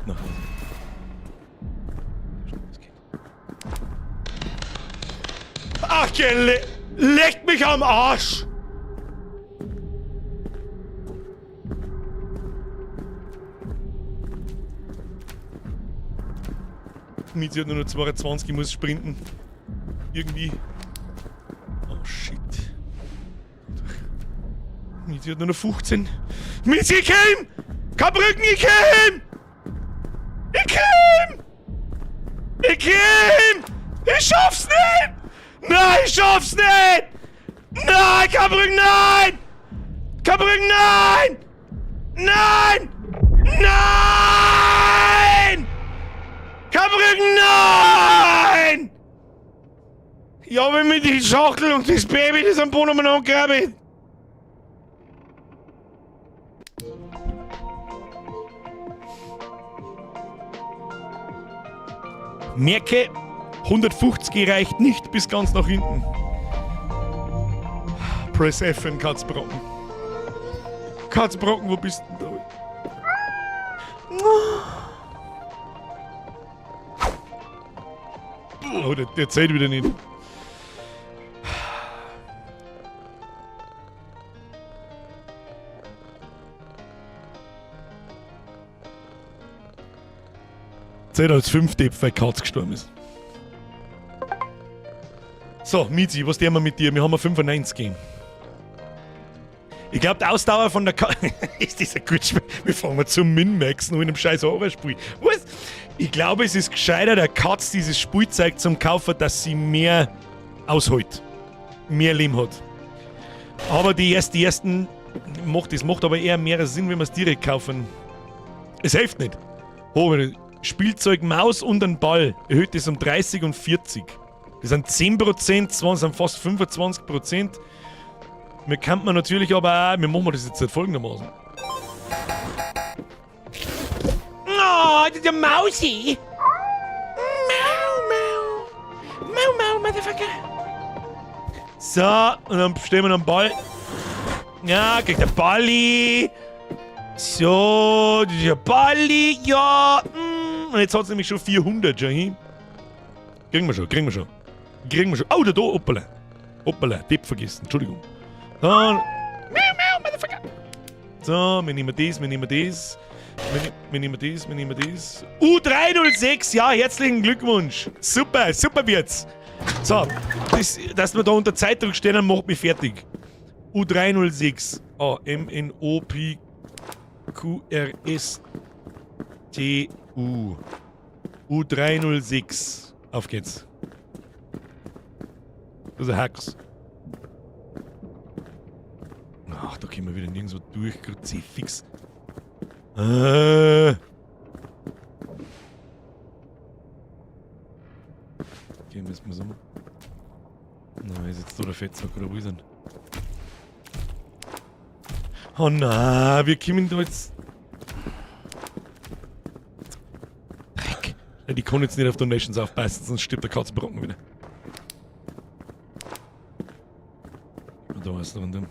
Nach Hause. Ach, leckt mich am Arsch! Mizi hat nur noch 22, ich muss sprinten. Irgendwie. Oh shit. Mizi hat nur noch 15. Mizi, ich komm! Kein Brücken, ich komm! Ich komm! Ich komm! Ich schaff's nicht! Nein, ich schaff's nicht! Nein, Kabrücken, nein! Kabrücken, nein! Nein! Nein! Kabrücken, nein! Ja, wenn mir die Schachtel und das Baby, das am Boden umeinander graben. Merke, 150 reicht nicht bis ganz nach hinten. Press F für den Katzbrocken. Katzbrocken, wo bist du denn da? Oh, der zählt wieder nicht. Zählt als 5 Depp, weil Katz gestorben ist. So, Mizi, was tun wir mit dir? Wir haben 95 gegeben. Ich glaube, die Ausdauer von der Katze... ist das ein gutes Spiel? Wir fangen zum Min-Maxen in einem scheiß Horrorspiel. Was? Ich glaube, es ist gescheiter, der Katz dieses Spielzeug zum Kaufen, dass sie mehr aushält. Mehr Leben hat. Aber die ersten... Das macht aber eher mehr Sinn, wenn wir es direkt kaufen. Es hilft nicht. Oh, Spielzeug, Maus und ein Ball erhöht das um 30 und 40. Das sind 10%, das sind fast 25%. Wir könnten natürlich aber auch, wir machen das jetzt halt folgendermaßen. Oh, der Mausi! Mau, mau! Mau, mau, Motherfucker! So, und dann stehen wir am Ball. Ja, kriegt der Balli! So, der Balli, ja! Und jetzt hat es nämlich schon 400 schon hin. Kriegen wir schon. Oh, da, hoppala. Hoppala, Tipp vergessen, Entschuldigung. Dann. Mau, Motherfucker. So, wir nehmen das. Wir nehmen das. U306, ja, herzlichen Glückwunsch. Super wird's. So, dass wir da unter Zeitdruck stehen, macht mich fertig. U306. MNOPQRS TU. U306. Auf geht's. Das ist ein Hacks. Ach, da können wir wieder nirgendwo durch. Kruzifix. Okay, müssen wir so. Na, ist jetzt so der Fettsack oder wo ist er? Oh nein, wir kommen da jetzt. Dreck. Ja, die kann jetzt nicht auf Donations aufbeißen, sonst stirbt der Katzenbrocken wieder. Und da ist noch an dem.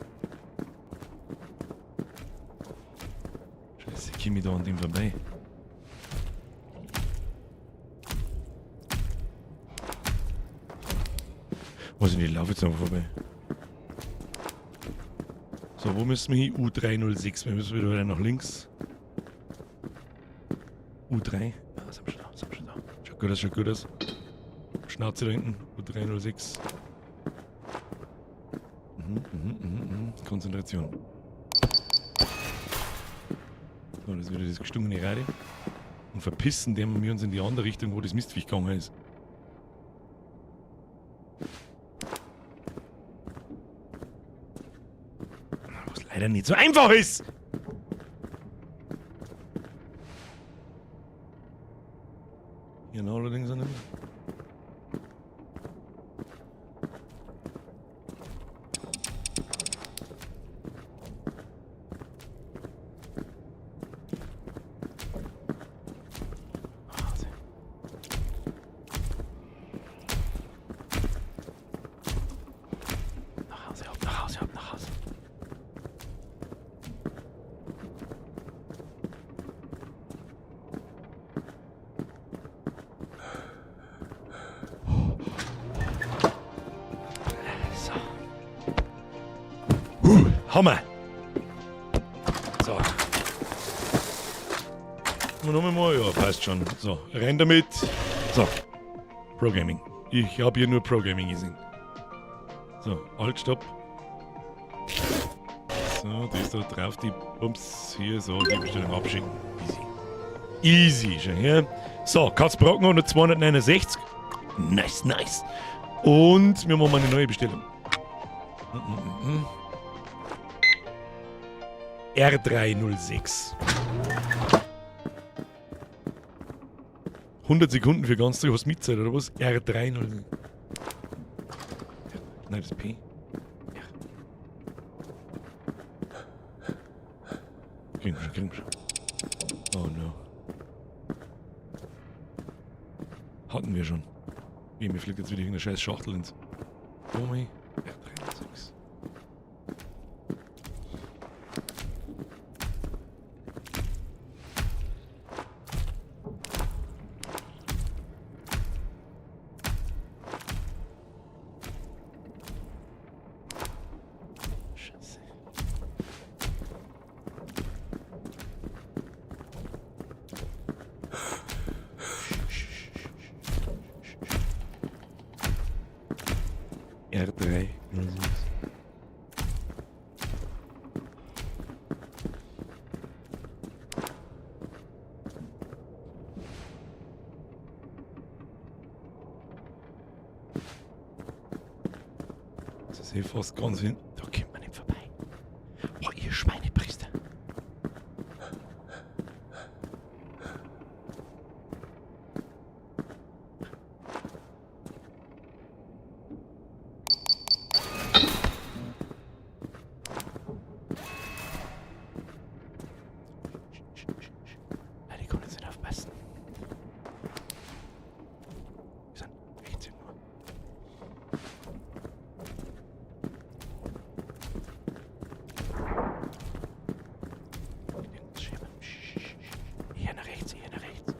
Scheiße, komm ich da an dem vorbei. Was ich laufe jetzt einfach vorbei. So, wo müssen wir hin? U306. Wir müssen wieder nach links. U3. Ah, sind wir schon da. Schaut gut aus, schaut gut aus. Schnauze da hinten. U306. Konzentration. So, das ist wieder das gestungene Radio. Und verpissen dem wir uns in die andere Richtung, wo das Mistviech gegangen ist. Was leider nicht so einfach ist! Hier allerdings an dem. Nach Hause. So. Hammer! So. Nochmal mal, ja, passt schon. So, rein damit. So. Pro-Gaming. Ich habe hier nur Pro-Gaming gesehen. So, Alt, Stopp. So, das da drauf, die Bums hier, so, die Bestellung abschicken. Easy. Easy, schon hier. So, Katzbrocken 100 269. Nice. Und wir machen eine neue Bestellung. R306. 100 Sekunden für ganz Tag, hast du Mitzeit oder was? R306. Nein, das ist P. Kriegen wir schon. Oh no. Hatten wir schon. Mir fliegt jetzt wieder irgendeine scheiß Schachtel ins. Oh mein. R306. R3. Das ist hier fast ganz hin. Da kommt man nicht vorbei. Oh, ihr Schweinepriester. Ja, die können jetzt nicht aufpassen. Wir sind rechts irgendwo. Hier nach rechts, hier nach rechts.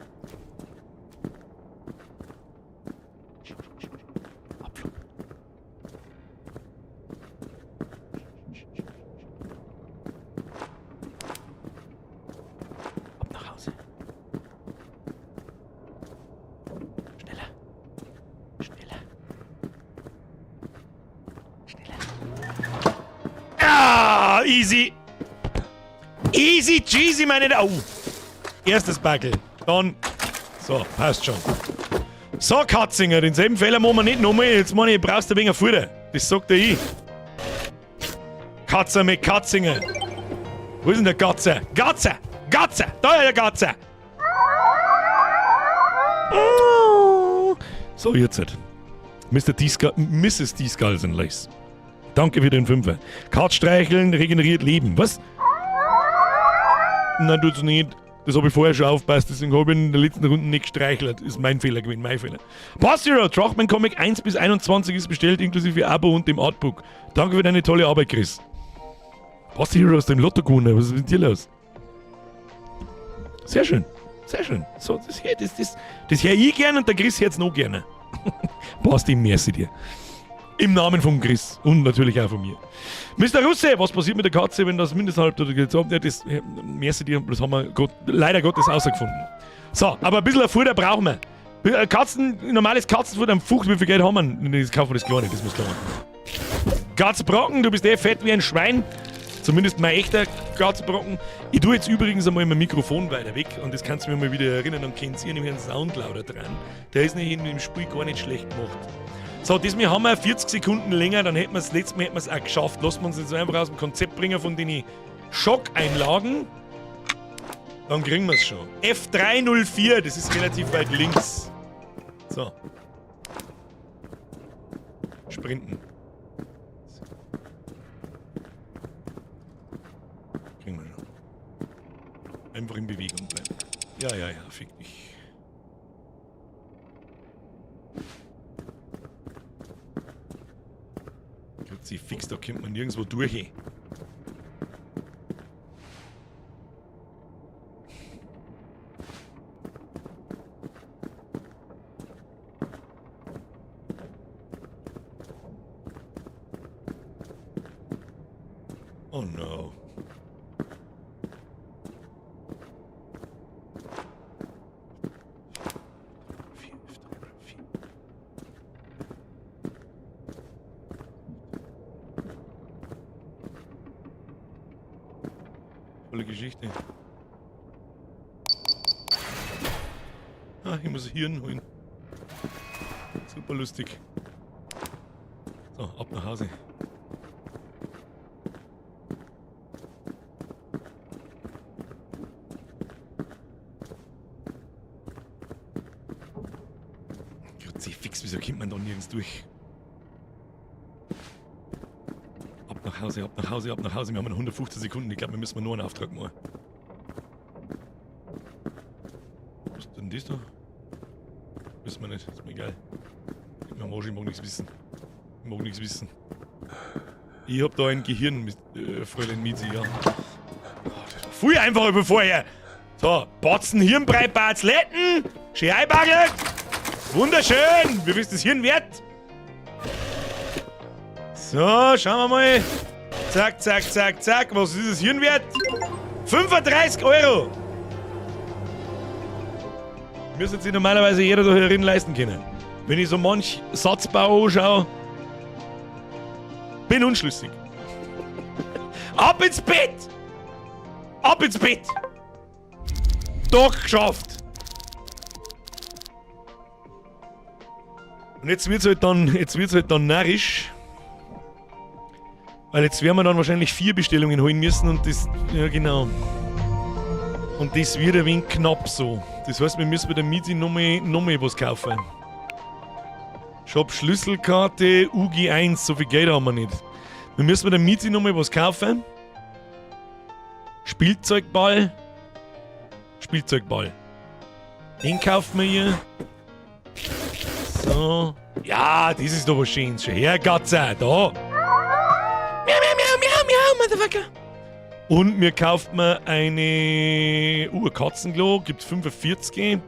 Abflug. Ab nach Hause. Schneller. Ah, easy. Easy cheesy, meine Damen. Erstes Backel. Dann. So, passt schon. So, Katzinger, denselben Fehler machen wir nicht nochmal. Jetzt meine ich, brauchst du ein wenig Futter. Das sagt er ich. Katze mit Katzinger. Wo ist denn der Gatze? Gatze! Gatze! Da ist der Gatze! So, jetzt halt. Mrs. Disgalsenleis. Danke für den Fünfer. Katz streicheln regeneriert Leben. Was? Nein, tut's nicht. Das habe ich vorher schon aufgepasst, deswegen habe ich in der letzten Runde nicht gestreichelt. Ist mein Fehler gewesen, mein Fehler. Passt, Hero, Trachman Comic 1 bis 21 ist bestellt, inklusive Abo und dem Artbook. Danke für deine tolle Arbeit, Chris. Passt, Hero, aus dem Lotto gewonnen. Was ist mit dir los? Sehr schön. Sehr schön. So, das hör ich gerne und der Chris hört's noch gerne. Passt, ich merci dir. Im Namen von Chris und natürlich auch von mir. Mr. Russe, was passiert mit der Katze, wenn das Mindesthalb oder gesagt hat? Das merci dir, das haben wir leider Gottes rausgefunden. So, aber ein bisschen Futter brauchen wir. Normales Katzenfutter am Fucht, wie viel Geld haben wir? Das kaufen wir das Kleine, das muss klar machen. Katzenbrocken, du bist fett wie ein Schwein. Zumindest mein echter Katzenbrocken. Ich tue jetzt übrigens einmal mein Mikrofon weiter weg und das kannst du mir mal wieder erinnern, dann kennt ihr nämlich einen Soundclouder dran. Der ist nämlich in dem Spiel gar nicht schlecht gemacht. So, diesmal haben wir 40 Sekunden länger, dann hätten wir es letztes Mal auch geschafft. Lassen wir uns jetzt einfach aus dem Konzept bringen von den Schockeinlagen. Dann kriegen wir es schon. F304, das ist relativ weit links. So. Sprinten. Kriegen wir schon. Einfach in Bewegung bleiben. Ja, fick dich. Sie fix, da kommt man nirgendwo durch. Oh no. Tolle Geschichte. Ah, ich muss Hirn holen. Super lustig. So, ab nach Hause. Grüezi fix, wieso kommt man da nirgends durch? Ab nach Hause, ab nach Hause, ab nach Hause. Wir haben noch 115 Sekunden. Ich glaube, wir müssen nur einen Auftrag machen. Was ist denn das da? Wissen wir nicht. Ist mir egal. Ich mag nichts wissen. Ich mag nichts wissen. Ich hab da ein Gehirn mit Fräulein Miezi, ja. Oh, das war viel einfacher wie vorher. So, Batzen, Hirnbrei, Batzletten, Scheibagel. Wunderschön. Wie viel ist das Hirn wert? So, schauen wir mal. Zack, zack, zack, zack. Was ist das Hirn wert? 35 €. Müsste sich normalerweise jeder da herin leisten können. Wenn ich so manch Satzbau anschaue, bin unschlüssig. Ab ins Bett! Ab ins Bett! Doch geschafft! Und jetzt wird's halt dann narrisch. Weil jetzt werden wir dann wahrscheinlich 4 Bestellungen holen müssen und das, ja genau. Und das wird ein wenig knapp so. Das heißt, wir müssen bei der Miezi noch mal was kaufen. Shop Schlüsselkarte UG1, so viel Geld haben wir nicht. Wir müssen bei der Miezi noch mal was kaufen. Spielzeugball. Spielzeugball. Den kaufen wir hier. So. Ja, das ist doch was Schönes. Schon her, Gatze, da. Miau, Motherfucker. Und mir kauft man eine Katzenklo, gibt 45.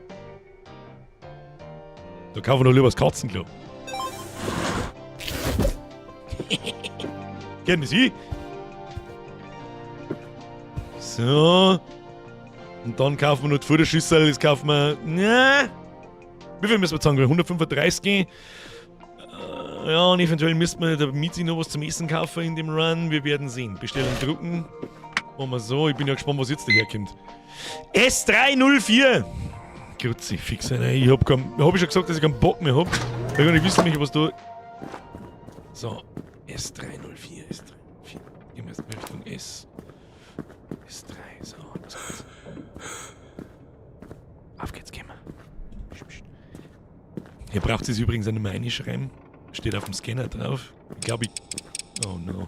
Da kaufen wir noch lieber das Katzenklo. Kennen das ich? So. Und dann kaufen wir noch die Futterschüssel, das kaufen wir. Na. Wie viel müssen wir zahlen? 135. Ja, und eventuell müssten wir der Miezi noch was zum Essen kaufen in dem Run. Wir werden sehen. Bestellen, drucken. Machen wir so. Ich bin ja gespannt, was jetzt daherkommt. S304. Kruzifix, nein, ich hab schon gesagt, dass ich keinen Bock mehr hab. Ich will gar nicht wissen, was da... So, S304, S304. Gehen wir erst mal Richtung S. S3, so, das geht's. Auf geht's, gehen wir. Hier braucht es übrigens eine Meine schreiben. Steht auf dem Scanner drauf. Ich glaube, oh no.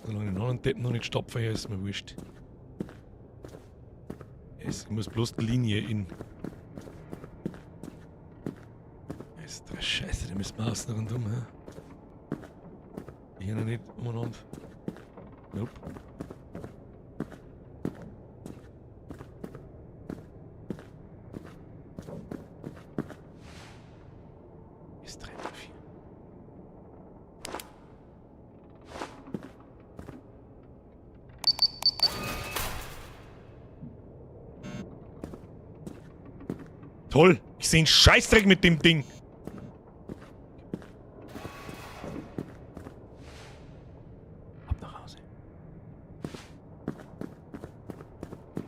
Solange ich den anderen Deppen noch nicht stopfe, ist mir wurscht. Ich muss bloß die Linie in. Ist das Scheiße, da müssen wir außen rundum, hä? Hier noch nicht umeinander. Nope. Ist 304. Toll! Ich seh einen Scheißdreck mit dem Ding! Ab nach Hause.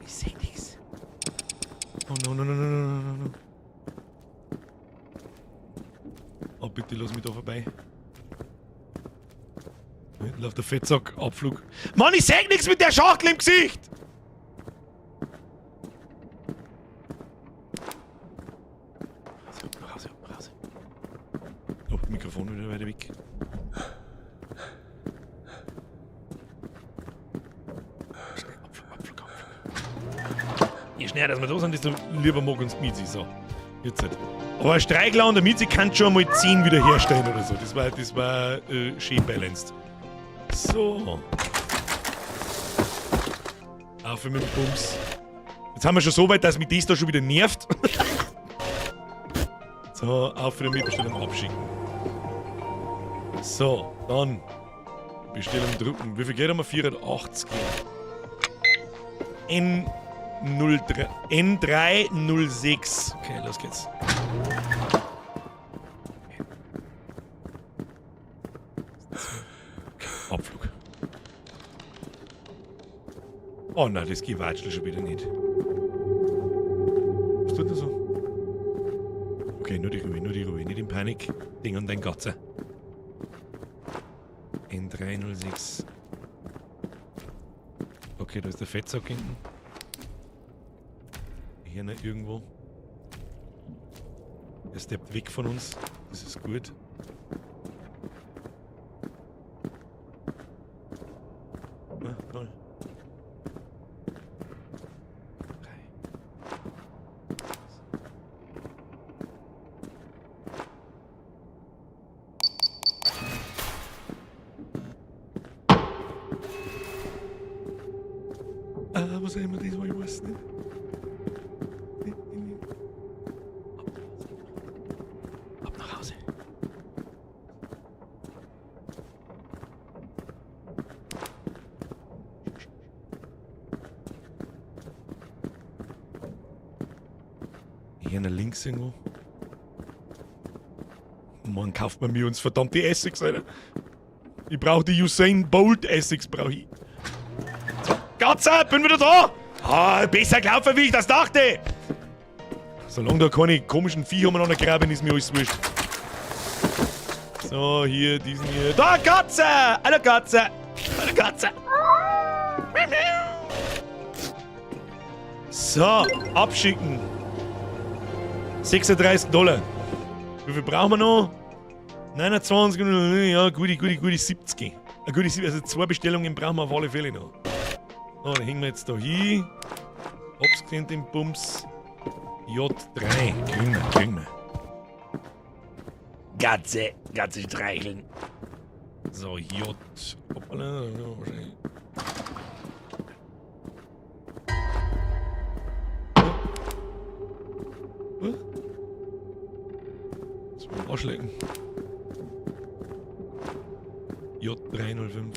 Ich seh nichts. Oh no, no, no, no, no, no, no. Oh, bitte lass mich da vorbei. Hinten läuft der Fettsack, Abflug. Mann, ich seh nichts mit der Schachtel im Gesicht! Oh, Mikrofon wieder weiter weg. Schnell, Abflug. Je schneller, dass wir da sind, desto lieber mag uns Miezi. So, jetzt halt. Aber ein Streichler und der Miezi kann schon mal 10 wieder herstellen oder so. Das war schön balanced. So. Auf mit dem Bums. Jetzt haben wir schon so weit, dass mich das da schon wieder nervt. So, auf für die Mitbestellung abschicken. So, dann Bestellung drucken. Wie viel geht haben wir? 480. N306. Okay, los geht's. Okay, Abflug. Oh nein, das geht watschel schon wieder nicht. Was tut das so? Okay, nur die Ruhe, nicht in Panik. Ding an dein Gatze. N306. Okay, da ist der Fettsack hinten. Hier nicht irgendwo. Er steppt weg von uns. Das ist gut. Ah, toll. 3. Was immer das war, ich weiß nicht. Ab nach Hause. Hier nach links irgendwo. Mann, kauft man mir uns verdammte Essigs, Alter. Ich brauche die Usain Bolt Essigs, brauche ich. Gatze, bin wieder da! Ah, besser gelaufen, wie ich das dachte! Solange da keine komischen Viecher umeinander graben, ist mir alles wurscht. So, hier, diesen hier. Da, Gatze! Hallo, Gatze! Hallo, Gatze! So, abschicken. $36. Wie viel brauchen wir noch? 29, ja, gute 70. Also 2 Bestellungen brauchen wir auf alle Fälle noch. So, dann hängen wir jetzt da hin. Hab's gesehen, den Bums. J3. Kriegen wir. Gatze streicheln. So, J. Hoppala, wahrscheinlich. Das will ausschlecken. J305.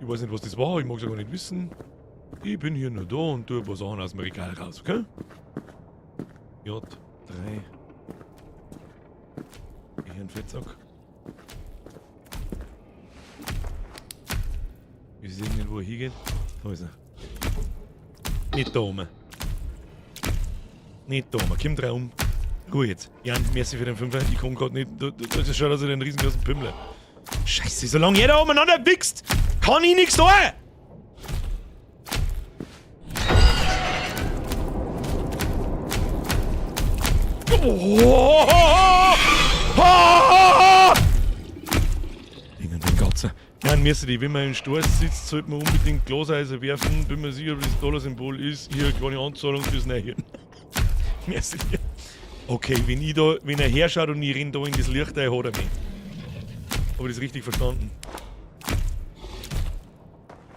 Ich weiß nicht, was das war, ich mag es ja gar nicht wissen. Ich bin hier nur da und tue ein paar Sachen aus dem Regal raus, okay? J3. Hier ein Fettsack. Wir sehen nicht, wo er hingeht. Da ist er. Nicht da oben. Nicht da oben. Komm drei um. Gut jetzt. Jan, merci für den Fünfer. Ich komm grad nicht. Das ist schon, dass er den riesengroßen Pimmel. Scheiße, solange jeder umeinander wichst, kann ich nichts tun! Den Gatze. Jan, müsste die, wenn man im Stoß sitzt, sollte man unbedingt Glaseisen werfen. Bin mir sicher, ob das Dollarsymbol ist. Hier, kleine Anzahlung fürs Nähen. Merci dir. Okay, wenn er herschaut und ich renn da in das Licht, dann hat er mich. Habe ich das richtig verstanden?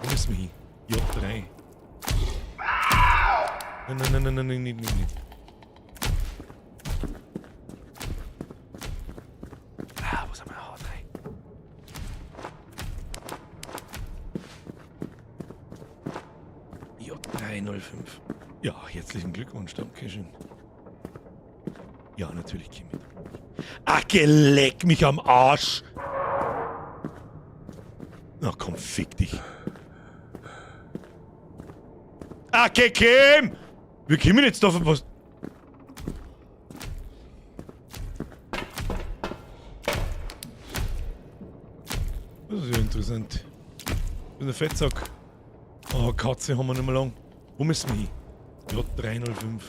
Wo müssen wir hin? J3. Nein, nicht. Wo sind wir? H3. J305. Ja, herzlichen Glückwunsch, Dankeschön. Ja, natürlich, Kimi. Ach, geleck mich am Arsch! Na komm, fick dich. Okay, Kim! Wir kommen jetzt davon was. Das ist ja interessant. Ich bin ein Fettsack. Oh, Katze haben wir nicht mehr lang. Wo müssen wir hin? J305.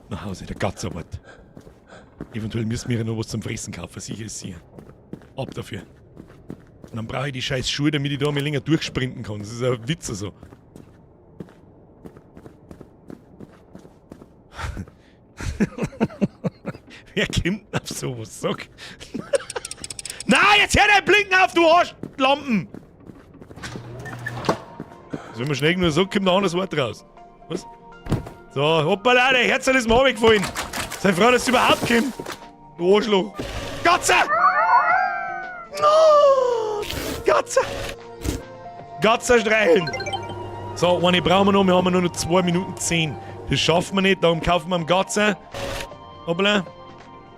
Nach Hause, der Gatzarbeit. Eventuell müssen wir ja noch was zum Fressen kaufen, sicher ist sicher. Ab dafür. Und dann brauche ich die scheiß Schuhe, damit ich da mal länger durchsprinten kann. Das ist ein Witz also. Wer kommt denn auf sowas? Sag. Nein, jetzt hör dein Blinken auf, du Arschlampen! Also wenn man schnell nur sagt, kommt noch ein anderes Wort raus. Was? So, hoppala, der Herz ist mir runtergefallen. Sei froh, dass es überhaupt kommt. Du Arschloch. Gatze! No! Gatze! Gatze streicheln! So, eine brauchen wir noch. Wir haben nur noch 2 Minuten 10. Das schaffen wir nicht, darum kaufen wir am Gatze. Hoppala.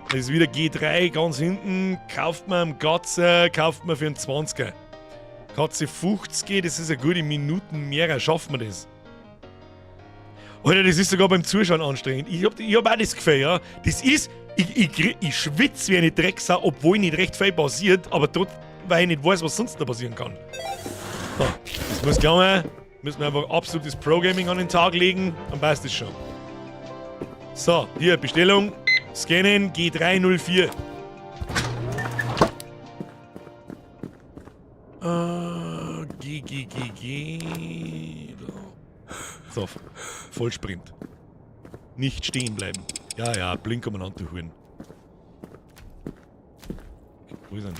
Das ist wieder G3, ganz hinten. Kauft man am Gatze, kauft man für einen 20er. Katze 50, das ist eine gute Minuten mehr. Schaffen wir das? Alter, das ist sogar beim Zuschauen anstrengend. Ich hab auch das Gefühl, ja. Das ist, ich schwitze wie eine Drecksau, obwohl nicht recht viel passiert, aber dort, weil ich nicht weiß, was sonst da passieren kann. So, das muss klar müssen wir einfach absolutes Pro-Gaming an den Tag legen, dann passt das schon. So, hier, Bestellung, scannen, G304. G. So, Vollsprint. Nicht stehen bleiben. Ja, blink umeinander holen. Wo ist er?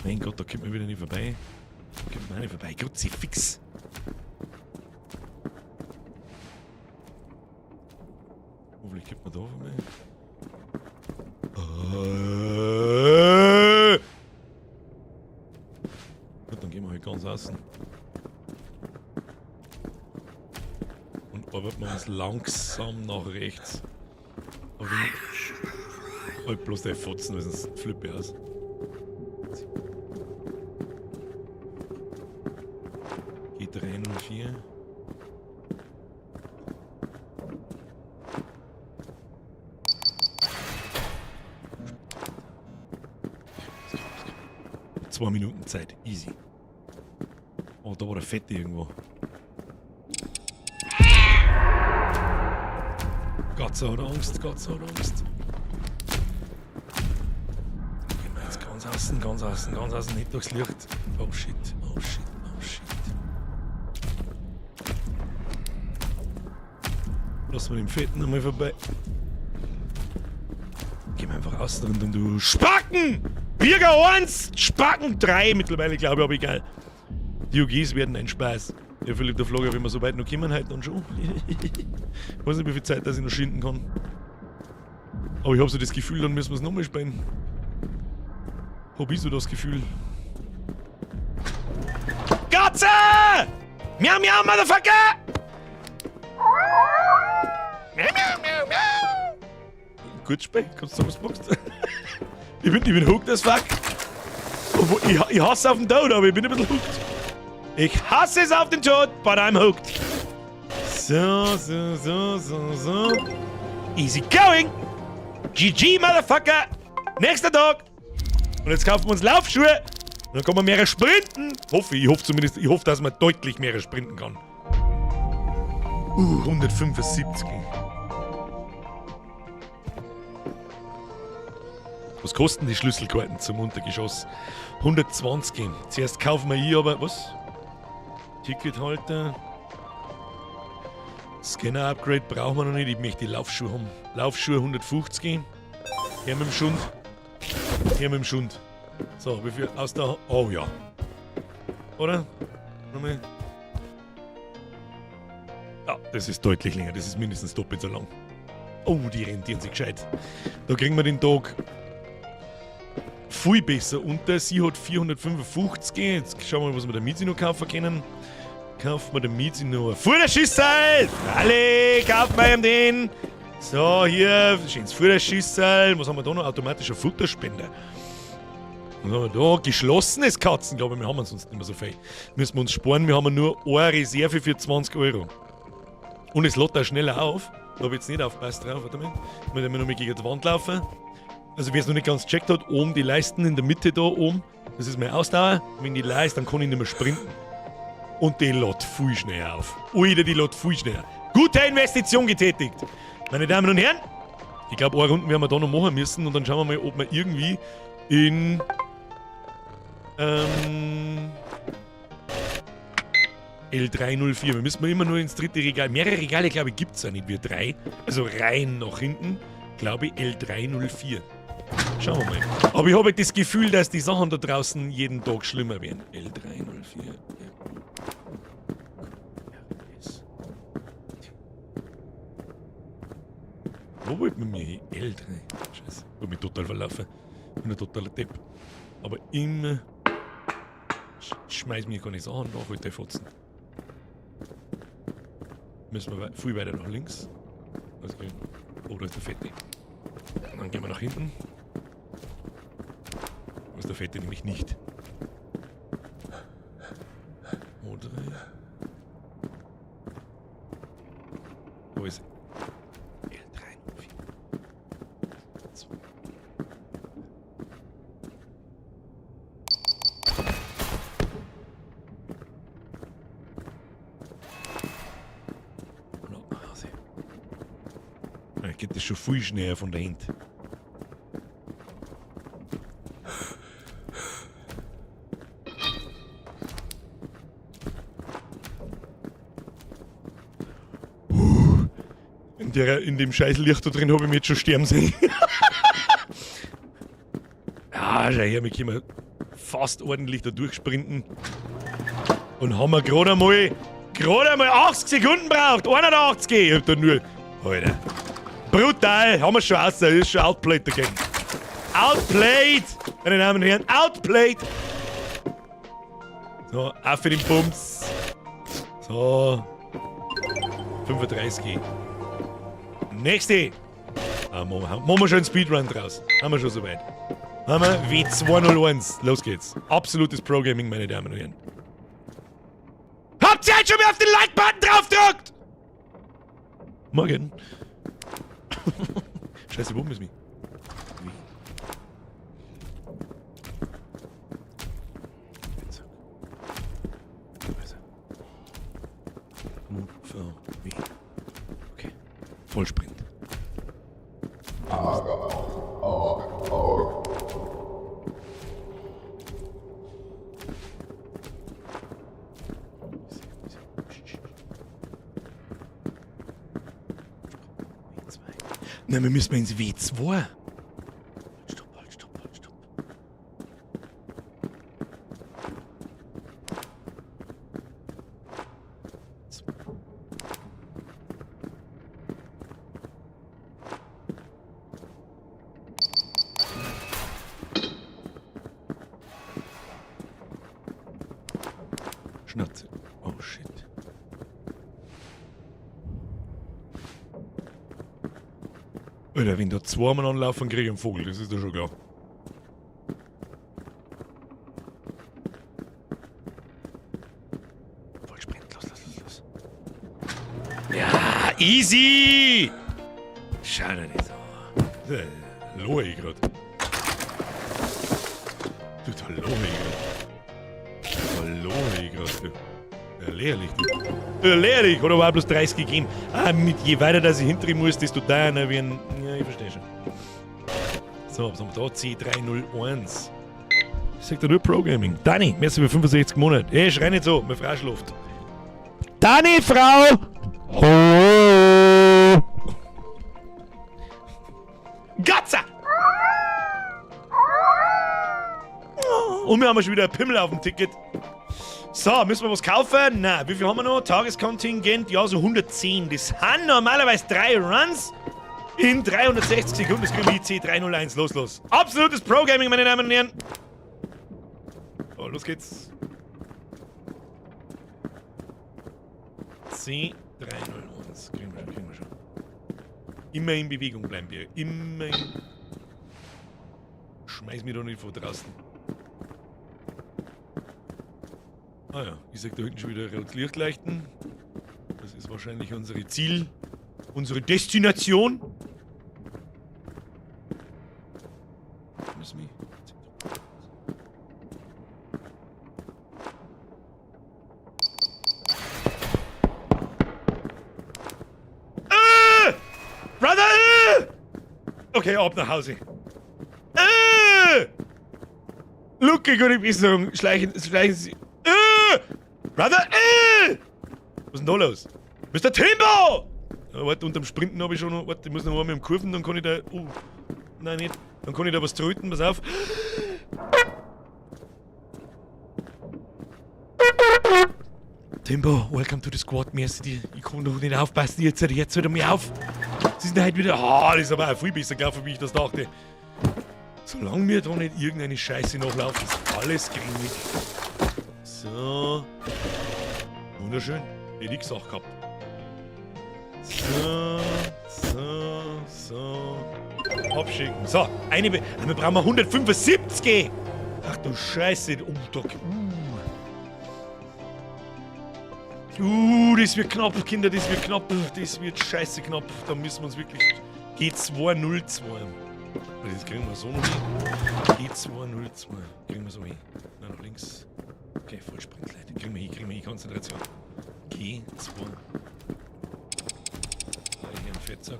Mein Gott, da kommt man wieder nicht vorbei. Kruzifix. Hoffentlich kommt man da vorbei. Gut, dann gehen wir halt ganz außen. Und arbeiten wir uns langsam nach rechts. Aber halt bloß der Fotzen, weil sonst flippe ich aus. G304. Zwei Minuten Zeit, easy. Oh, da war der Fette irgendwo. Gatze hat Angst. Gehen wir jetzt ganz außen, nicht durchs Licht. Oh shit. Lassen wir den Fetten einmal vorbei. Gehen wir einfach außen und du Spacken! Bürger 1, Spacken 3 mittlerweile, glaube ich, aber egal. Die UGs werden ein Spaß. Ja, Philipp, der Frage, wenn wir so weit noch kommen heute dann schon. Ich weiß nicht, wie viel Zeit dass ich noch schinden kann. Aber ich habe so das Gefühl, dann müssen wir es nochmal spielen. Hab ich so das Gefühl. Katze! Miau, miau, Motherfucker! Miau, miau, miau, miau! Gut Speck, kannst du sagen, was du magst? ich bin hooked as fuck. Obwohl, ich hasse auf den Tod, aber ich bin ein bisschen hooked. Ich hasse es auf den Tod, but I'm hooked. So. Easy going. GG, Motherfucker. Nächster Tag. Und jetzt kaufen wir uns Laufschuhe. Und dann kann man mehr sprinten. Ich hoffe zumindest, dass man deutlich mehr sprinten kann. 175. Was kosten die Schlüsselkarten zum Untergeschoss? 120. Zuerst kaufen wir hier aber, was? Tickethalter. Scanner-Upgrade brauchen wir noch nicht. Ich möchte die Laufschuhe haben. Laufschuhe 150. Hier mit dem Schund. Hier mit dem Schund. So, wie viel aus der... Oh ja. Oder? Nochmal. Ja, das ist deutlich länger. Das ist mindestens doppelt so lang. Oh, die rentieren sich gescheit. Da kriegen wir den Tag viel besser unter. Sie hat 455. Jetzt schauen wir mal, was wir der Miezi noch kaufen können. Kaufen wir der Miezi noch ein Futterschüssel. Alle, kaufen wir ihm den. So, hier, schönes Futterschüssel. Was haben wir da noch? Automatischer Futterspender. Was haben wir da? Geschlossenes Katzen, glaube ich, wir haben sonst nicht mehr so viel. Müssen wir uns sparen, wir haben nur eine Reserve für 20 €. Und es lädt auch schneller auf. Da habe ich jetzt nicht aufgepasst drauf, warte mal. Ich muss noch mal gegen die Wand laufen. Also wer es noch nicht ganz gecheckt hat, oben die Leisten in der Mitte da oben, das ist meine Ausdauer. Wenn die leist, dann kann ich nicht mehr sprinten. Und die lädt viel schneller auf. Alter, die lädt viel schneller. Gute Investition getätigt. Meine Damen und Herren, ich glaube, eine Runde werden wir da noch machen müssen und dann schauen wir mal, ob wir irgendwie in L304, wir müssen immer nur ins dritte Regal. Mehrere Regale, glaube ich, gibt es ja nicht, wir 3. Also rein nach hinten, glaube ich, L304. Schauen wir mal. Aber ich habe das Gefühl, dass die Sachen da draußen jeden Tag schlimmer werden. L304. Wo wollten wir mir hin? L3. Scheiße. Ich hab mich total verlaufen. Ich bin ein totaler Depp. Aber immer. Schmeiß mir gar nicht Sachen nach, halt der Fotzen. Müssen wir viel weiter nach links. Also, oh, da ist der Fette. Dann gehen wir nach hinten. Da ist der Fette nämlich nicht. Oder. Wo ist er? Geht das schon viel schneller von der Hand. In dem scheiß Licht da drin habe ich mich jetzt schon sterben sehen. Ja, schau her, wir können fast ordentlich da durchsprinten. Und haben wir gerade einmal 80 Sekunden braucht. 81. Ich hab da nur... Alter. Brutal, haben wir schon raus, das ist schon outplayed dagegen. Outplayed, meine Damen und Herren, outplayed. So, auf für den Bums. So. 35. Nächste. Machen wir schon einen Speedrun draus. Haben wir schon soweit. Haben wir W201. Los geht's. Absolutes Pro-Gaming, meine Damen und Herren. Habt ihr jetzt schon mal auf den Like-Button draufgedrückt? Morgen. Scheiße, wo müssen wir? Okay. Vollsprint. Nein, wir müssen ins W2. Stopp. Schnauze. Oh shit. Alter, wenn da zweimal anlaufen, krieg ich einen Vogel, das ist doch schon klar. Vollsprint, los. Ja, easy! Schau dir das an. Lohe ich grad. Total lohe ich grad, du. Ja, leerlich, du. Ja, leerlich, oder war bloß 30 gegeben. Ah, je weiter dass ich hinter ihm muss, desto teurer wie ein... Ja, ich verstehe schon. So, was haben wir da? C301. Ich sag dir nur Programming. Dani, merci für 65 Monate. Hey, schrei nicht so, meine Frau schläft. Dani, Frau! Ho! Gatza! Und wir haben schon wieder ein Pimmel auf dem Ticket. So, müssen wir was kaufen? Nein, wie viel haben wir noch? Tageskontingent? Ja, so 110. Das sind normalerweise 3 Runs in 360 Sekunden. Das kriegen wir C301. Los. Absolutes Pro-Gaming, meine Damen und Herren. Oh, los geht's. C301. Kriegen wir schon. Immer in Bewegung bleiben wir. Immer in... Schmeiß mich doch nicht von draußen. Ah ja, ich sag da hinten schon wieder rotes Licht leuchten. Das ist wahrscheinlich unser Ziel. Unsere Destination. Müssen wir... Brother! Okay, ab nach Hause. Luke, gute Besserung. Schleichen Sie. Brother! Was ist denn da los? Mr. Timbo! Ja, warte, unterm Sprinten habe ich schon noch... Warte, ich muss noch einmal mit dem Kurven, dann kann ich da... Nein, nicht. Dann kann ich da was tröten, pass auf. Timbo, welcome to the squad, merci dir. Ich kann doch nicht aufpassen, jetzt hört er mir auf. Sie sind halt wieder... das ist aber auch viel besser gelaufen, wie ich das dachte. Solange mir da nicht irgendeine Scheiße nachlaufen, ist alles grimmig. So. Wunderschön. Hätte ich gesagt gehabt. So. Abschicken. So, wir brauchen 175. Ach du Scheiße, der Umtag. Das wird knapp, Kinder, das wird knapp. Das wird scheiße knapp. Da müssen wir uns wirklich... G202. Das kriegen wir so noch hin. G202. Kriegen wir so hin. Nein, nach links. Okay, Vollsprint, Leute. Kriegen wir hin. Konzentration. G2. Da hier ein Fettsack.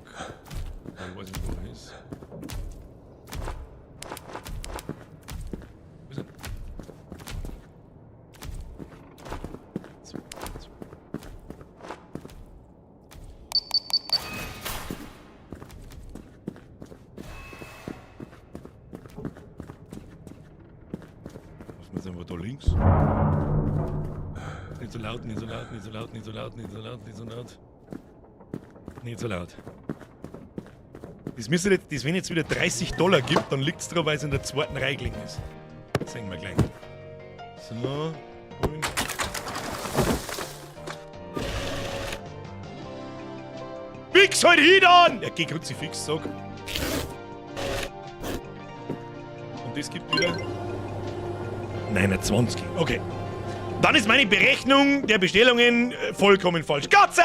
Ich weiß nicht, wo er ist. Wo ist er? Sind wir da links? Nicht so laut. Nicht so laut. Das, wenn jetzt wieder $30 gibt, dann liegt es daran, weil es in der zweiten Reihe gelegen ist. Das sehen wir gleich. So. Und. Fix halt hin an! Ja, geh Kruzifix, sag. Und das gibt wieder 29. Okay. Dann ist meine Berechnung der Bestellungen vollkommen falsch. Gatze!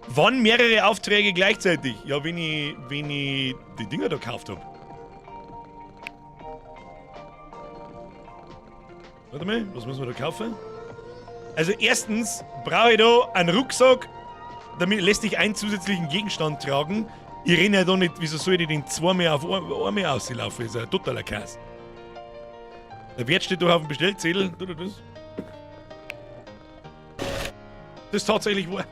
Wann mehrere Aufträge gleichzeitig? Ja, wenn ich die Dinger da gekauft habe. Warte mal, was müssen wir da kaufen? Also erstens brauche ich da einen Rucksack, damit lässt sich einen zusätzlichen Gegenstand tragen. Ich renne ja da nicht, wieso soll ich den zweimal auf einmal auslaufen? Das ist ein totaler Chaos. Der Wert steht doch auf dem Bestellzettel. Tut er das? Das ist tatsächlich wahr.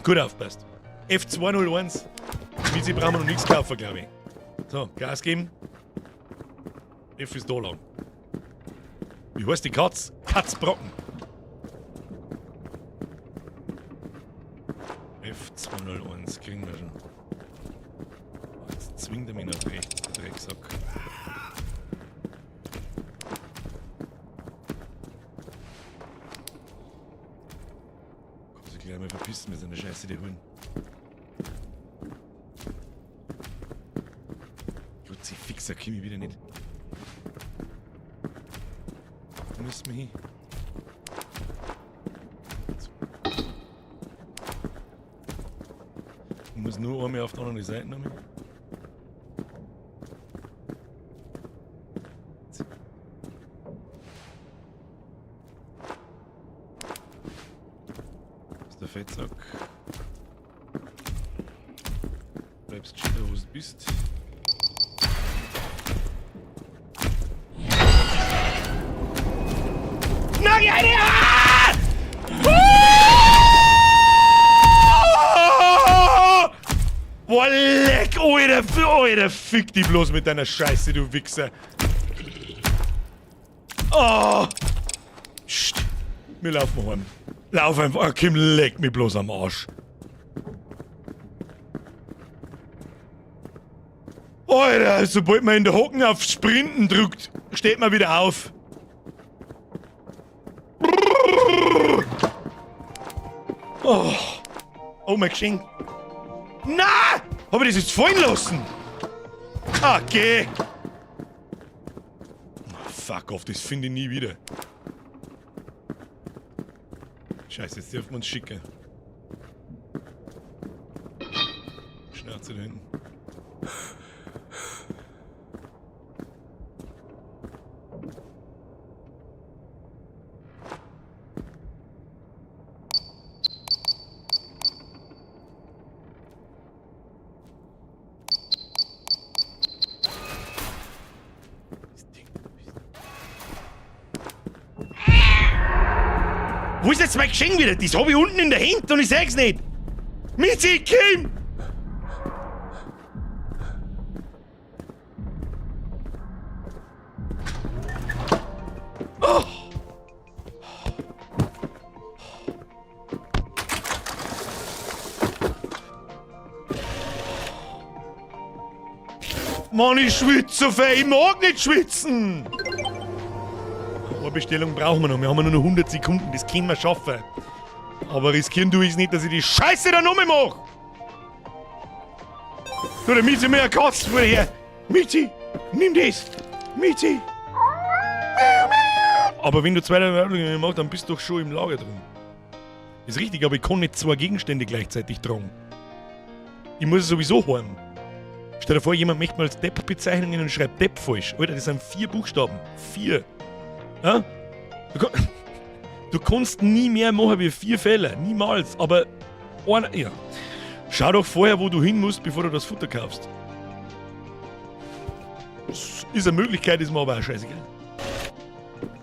Gut aufpasst. F201. Wie sie brauchen wir noch nichts kaufen, glaube ich. So, Gas geben. F ist da lang. Wie heißt die Katz? Katzbrocken. F201 kriegen wir schon. Jetzt zwingt er mich nach rechts, der Drecksack. müssen wir so eine Scheiße dir holen. Fixer komm ich wieder nicht. Wo müssen wir hin? Ich muss nur einmal auf die andere Seite nehmen. Das ist der Fettsack. Bleibst stehen, wo du bist. Na ja! Boah, leck! Alter, fick dich bloß mit deiner Scheiße, du Wichser! Oh! Psst! Wir laufen heim. Lauf einfach, Kim, leck mich bloß am Arsch. Alter, sobald man in der Hocken auf Sprinten drückt, steht man wieder auf. Oh, oh mein Geschenk. Na! Hab ich das jetzt fallen lassen? Okay. Fuck off, das finde ich nie wieder. Scheiße, jetzt dürfen wir uns schicken. Schnauze da hinten. Wo ist jetzt mein Geschenk wieder? Das hab ich unten in der Hand und ich sag's nicht. Michi, Kim! Oh. Mann, ich schwitze so viel. Ich mag nicht schwitzen. Bestellung brauchen wir noch. Wir haben nur noch 100 Sekunden. Das können wir schaffen. Aber riskieren tue ich es nicht, dass ich die Scheiße da nochmal mache. Du, der Michi mir eine Katze vorher. Michi, nimm das. Michi. Aber wenn du zwei Erweiterungen machst, dann bist du doch schon im Lager drin. Ist richtig, aber ich kann nicht zwei Gegenstände gleichzeitig tragen. Ich muss es sowieso haben. Stell dir vor, jemand möchte mal als Depp bezeichnen und schreibt Depp falsch. Alter, das sind 4 Buchstaben. 4. Ja? Du kannst nie mehr machen wie 4 Fälle. Niemals. Aber einer, ja. Schau doch vorher, wo du hin musst, bevor du das Futter kaufst. Das ist eine Möglichkeit, ist mir aber auch scheißegal.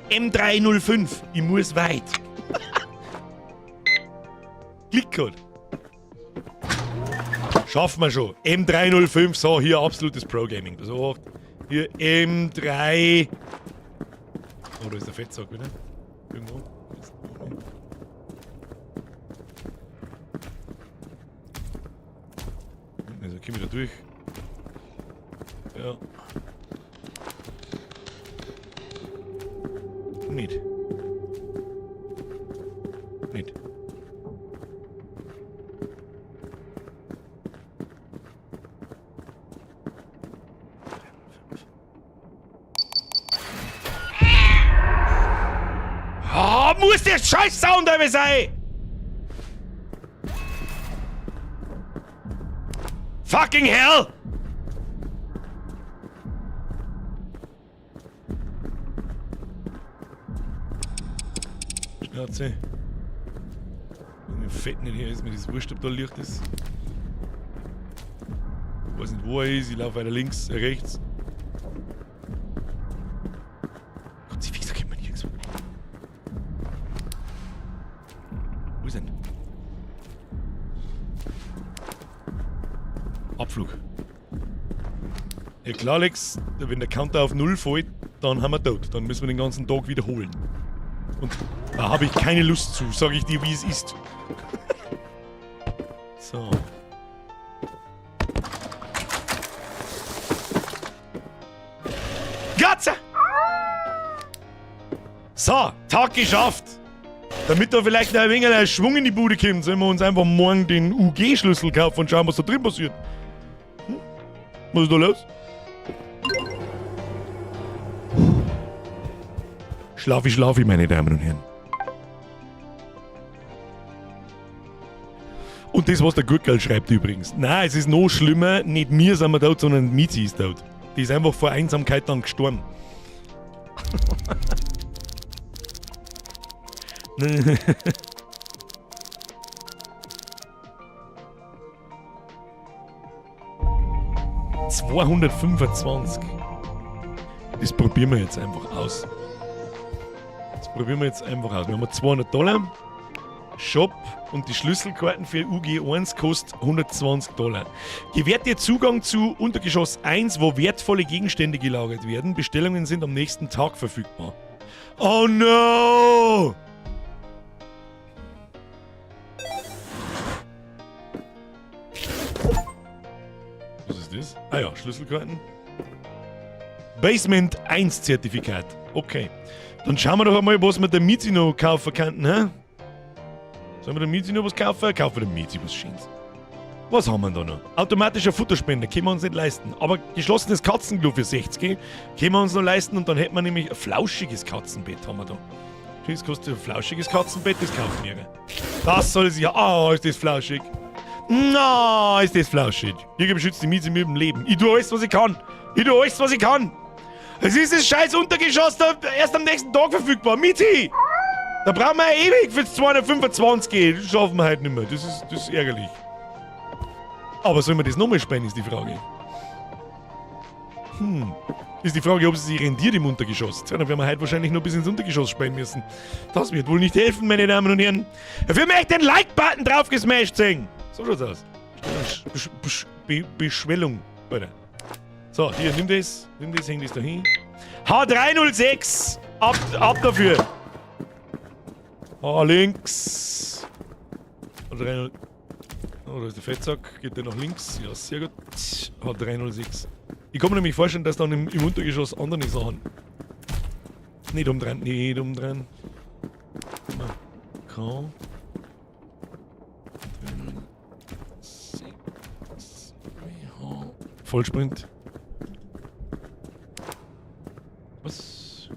M305. Ich muss weit. Klickcode. Schaffen wir schon. M305. So, hier absolutes Pro-Gaming. So, hier M3... Oh, da ist der Fettsack wieder. Irgendwo. Also, komm wieder durch. Ja. Nicht. Nicht. Muss der scheiß Sound dabei sein! Fucking hell! Schnauze. Wenn Fett nicht hier ist, mir das wurscht, ob da Licht ist. Ich weiß nicht, wo er ist, ich laufe weiter links, rechts. Gott, wie gesagt, man nirgends. Wo ist denn? Abflug. Ja klar, Alex, wenn der Counter auf 0 fällt, dann haben wir tot. Dann müssen wir den ganzen Tag wiederholen. Und da habe ich keine Lust zu, sage ich dir, wie es ist. So. Gatze! So, Tag geschafft! Damit da vielleicht ein wenig Schwung in die Bude kommt, sollen wir uns einfach morgen den UG-Schlüssel kaufen und schauen, was da drin passiert. Hm? Was ist da los? Schlafi, meine Damen und Herren. Und das, was der Gurkel schreibt übrigens. Nein, es ist noch schlimmer, nicht wir sind wir tot, sondern Mizi ist tot. Die ist einfach vor Einsamkeit dann gestorben. $225. Das probieren wir jetzt einfach aus. Wir haben $200. Shop und die Schlüsselkarten für UG1 kostet $120. Gewährt ihr Zugang zu Untergeschoss 1, wo wertvolle Gegenstände gelagert werden. Bestellungen sind am nächsten Tag verfügbar. Oh no! Was ist das? Ah ja, Schlüsselkarten. Basement 1 Zertifikat. Okay. Dann schauen wir doch einmal, was wir der Mizi noch kaufen könnten, hä? Sollen wir der Mizi noch was kaufen? Kaufen wir der Mizi was Schönes. Was haben wir da noch? Automatischer Futterspender, können wir uns nicht leisten. Aber geschlossenes Katzenklo für 60 können wir uns noch leisten und dann hätten wir nämlich ein flauschiges Katzenbett haben wir da. Das kostet ein flauschiges Katzenbett, das kaufen wir. Das soll sie ja. Ah, ist das flauschig. Na, ist das flauschig. Hier beschützt die Mizi mit dem Leben. Ich tue alles, was ich kann. Es ist das scheiß Untergeschoss da erst am nächsten Tag verfügbar. Mizi! Da brauchen wir ja ewig für 225. Das schaffen wir heute nicht mehr. Das ist ärgerlich. Aber sollen wir das nochmal spenden, ist die Frage. Ist die Frage, ob es sich rendiert im Untergeschoss. Tja, dann werden wir heute wahrscheinlich noch bis ins Untergeschoss spenden müssen. Das wird wohl nicht helfen, meine Damen und Herren. Dafür möchte ich den Like-Button drauf gesmashed sehen. So schaut's aus. Beschwellung, Alter. So, hier, nimm das, häng das da hin. H306! Ab dafür! Links! H306. Oh, da ist der Fettsack. Geht der nach links? Ja, sehr gut. H306. Ich kann mir nämlich vorstellen, dass dann im Untergeschoss andere Sachen. Nicht umdrehen. K. Vollsprint. Was?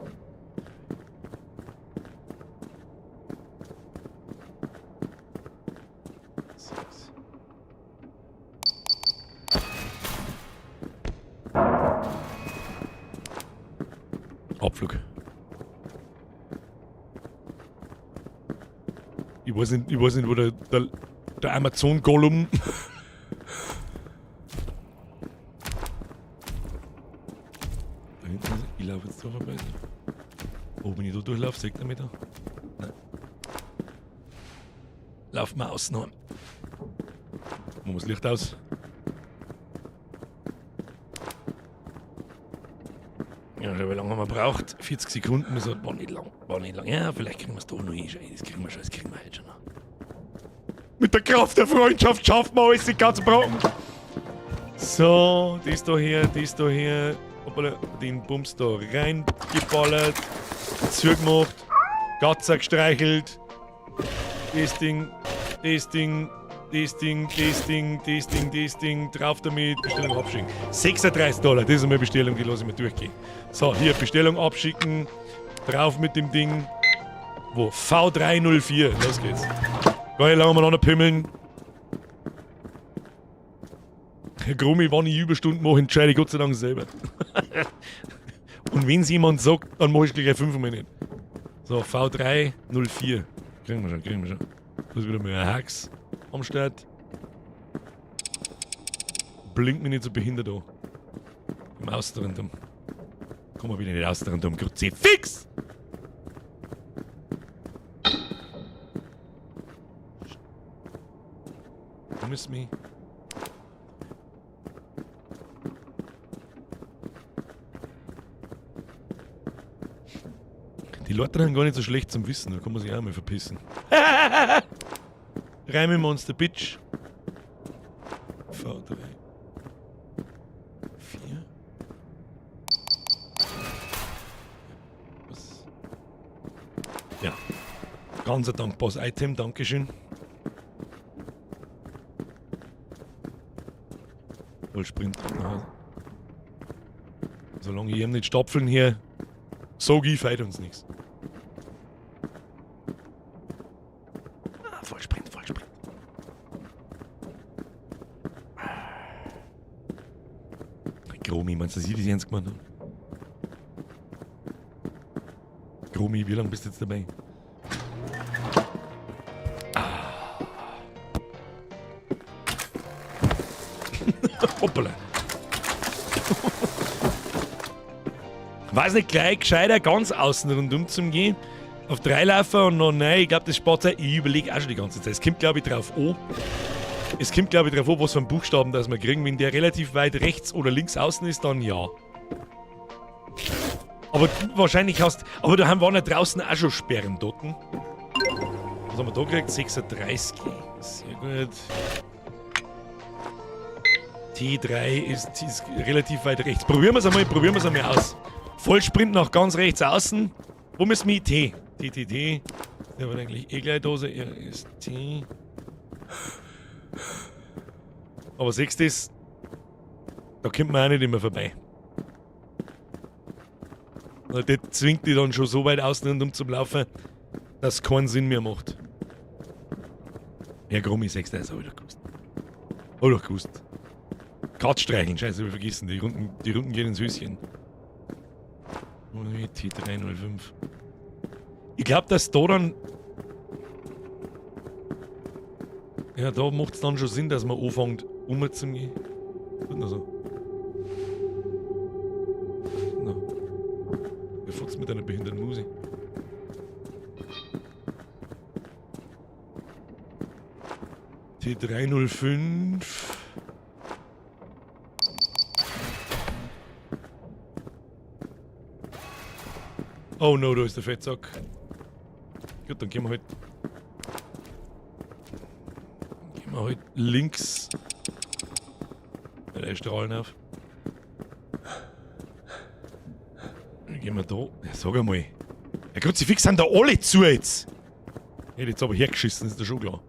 Abflug. Ich weiß nicht, wo der Amazon-Gollum. Da hinten, ich laufe jetzt da vorbei. Wenn ich da durchlaufe, sagt er mich da? Nein. Lauf mal außen an. Machen wir das Licht aus. Ja, wie lange haben wir braucht? 40 Sekunden, das war nicht lang. Ja, vielleicht kriegen wir es doch noch hin. Das kriegen wir heute schon noch. Mit der Kraft der Freundschaft schaffen wir alles, die ganzen Brocken. So, das da hier. Hoppala, den Bums da reingeballert. Zugemacht. Gatzer gestreichelt. Das Ding. Drauf damit. Bestellung abschicken. $36, das ist einmal Bestellung, die lasse ich mir durchgehen. So, hier Bestellung abschicken. Drauf mit dem Ding. Wo? V304. Los geht's. Gar nicht lange miteinander pimmeln. Herr Grummi, wann ich Überstunden mache, entscheide ich Gott sei Dank selber. Und wenn es jemand sagt, dann mache ich gleich 5 Minuten. So, V304. Kriegen wir schon. Das ist wieder mal ein Hacks am Start. Blinkt mich nicht so behindert an. Im Austerendum. Komm mal wieder in den Austerendum. Grüezi. Fix! Du müsst mich. Die Leute haben gar nicht so schlecht zum Wissen, da kann man sich auch mal verpissen. Reime Monster Bitch. V3. 4. Was? Ja. Ganz ein dankbares Item, dankeschön. Vollsprint. Aha. Solange ich ihm nicht stapfeln hier, sag ich, feit uns nichts. Vollsprint, Vollsprint. Gromi, meinst du, dass ich das jetzt gemacht habe? Gromi, wie lange bist du jetzt dabei? Hoppala. Weiß nicht, gleich gescheiter ganz außen rundum zum Gehen. Auf 3 laufen und noch nein, ich glaube, das spart Zeit. Ich überlege auch schon die ganze Zeit. Es kommt, glaube ich, drauf an. Es kommt, glaube ich, drauf an, was für einen Buchstaben das wir kriegen. Wenn der relativ weit rechts oder links außen ist, dann ja. Aber wahrscheinlich hast. Aber da waren ja draußen auch schon Sperren dort. Was haben wir da gekriegt? 36. Sehr gut. T3 ist relativ weit rechts. Probieren wir es einmal aus. Vollsprint nach ganz rechts außen. Wo müssen wir T? T. Der war eigentlich eh gleich Dose. Er ist T. Aber siehst du das? Da kommt man auch nicht immer vorbei. Also das zwingt die dann schon so weit außen rundum zum Laufen, dass es keinen Sinn mehr macht. Ja, Grummi 6, das hab ich doch gewusst. Hab ich doch gewusst. Kart streicheln, scheiße, hab ich vergessen. Die Runden gehen ins Höschen. T305. Ich glaube, dass da dann. Ja, da macht es dann schon Sinn, dass man anfängt, umzugehen. So. Na. Wer futzt mit einer behinderten Muse? T305. Oh no, da ist der Fettsack. Gut, dann gehen wir halt links. Ja, der Strahlen auf. Dann gehen wir da. Ja, sag einmal. Ja, Kruzifix sind da alle zu jetzt. Hätte jetzt aber hergeschissen, ist ja schon klar.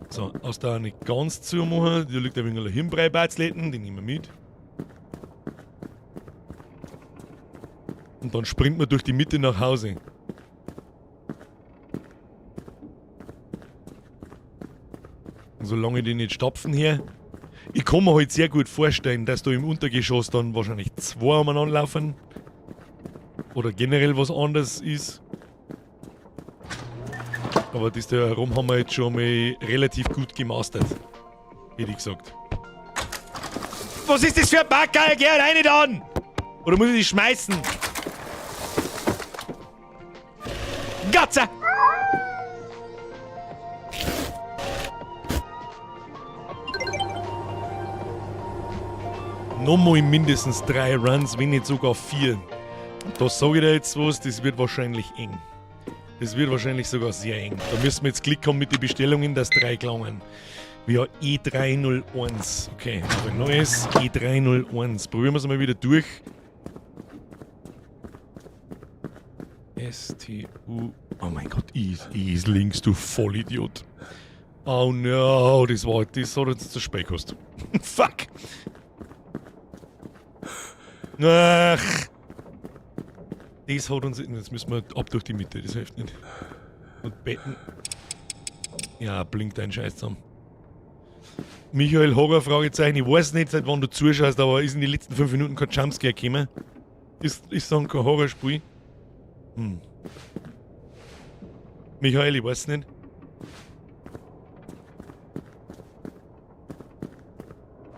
So, aus da nicht ganz zu machen. Da liegt ein wenig Himbrei-Batzletten, den nehmen wir mit. Und dann springt man durch die Mitte nach Hause. Und solange die nicht stapfen hier. Ich kann mir halt sehr gut vorstellen, dass da im Untergeschoss dann wahrscheinlich 2 umeinander laufen. Oder generell was anderes ist. Aber das da herum haben wir jetzt schon mal relativ gut gemastert. Hätte ich gesagt. Was ist das für ein Backer? Geh rein dann! Oder muss ich die schmeißen? Gatze! Nochmal mindestens 3 Runs, wenn nicht sogar 4. Da sage ich dir jetzt was, das wird wahrscheinlich eng. Das wird wahrscheinlich sogar sehr eng. Da müssen wir jetzt Glück haben mit den Bestellungen, dass 3 gelangen. Wir haben E301. Okay, ein neues E301. Probieren wir es mal wieder durch. STU. Oh mein Gott, I ist links, du Vollidiot. Oh no, das hat jetzt zu spät gekostet. Fuck. Ach. Das hat uns. Jetzt müssen wir ab durch die Mitte, das hilft nicht. Und betten. Ja, blinkt ein Scheiß zusammen. Michael Hager, Fragezeichen. Ich weiß nicht, seit wann du zuschaust, aber ist in den letzten 5 Minuten kein Jumpscare gekommen? Ist dann kein Horrorspiel? Michael, ich weiß nicht.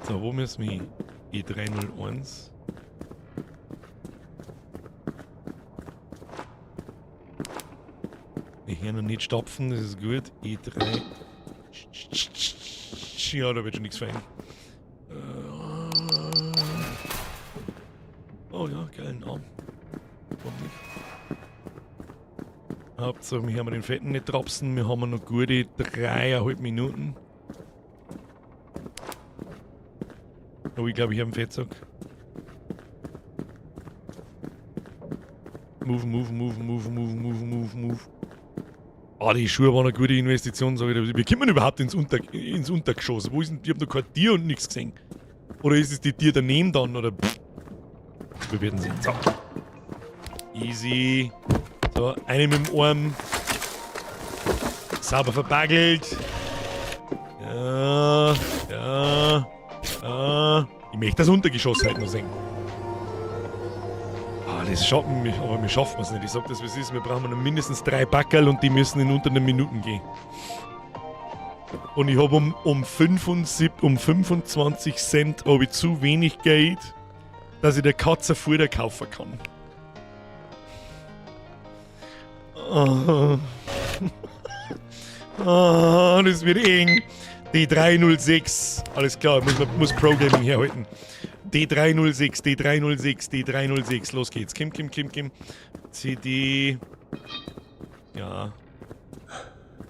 So, wo müssen wir hin? E301. Wir hören noch nicht stapfen, das ist gut. E3. Ja, da wird schon nichts fein. Oh ja, geilen Namen. Warum nicht? Hauptsache, wir haben den Fetten nicht trapsen, wir haben noch gute 3,5 Minuten. Oh, ich glaube, ich habe einen Fettsack. Move. Ah, die Schuhe waren eine gute Investition, sag ich dir. Wie kommt man überhaupt ins Untergeschoss? Wo ist denn, ich hab noch kein Tier und nichts gesehen. Oder ist es die Tier daneben dann, oder pff. Wir werden sehen. So. Easy. So, eine mit dem Arm. Sauber verbaggelt. Ja. Ich möchte das Untergeschoss halt noch sehen. Ah, das schaffen wir, aber wir schaffen es nicht. Ich sag das, wie es ist. Wir brauchen noch mindestens 3 Backerl und die müssen in unter einer Minute gehen. Und ich habe um 25 Cent habe ich zu wenig Geld, dass ich der Katze Futter kaufen kann. Das wird eng. D306. Alles klar, muss Pro-Gaming herhalten. D306. Los geht's. Kim. CD. Ja.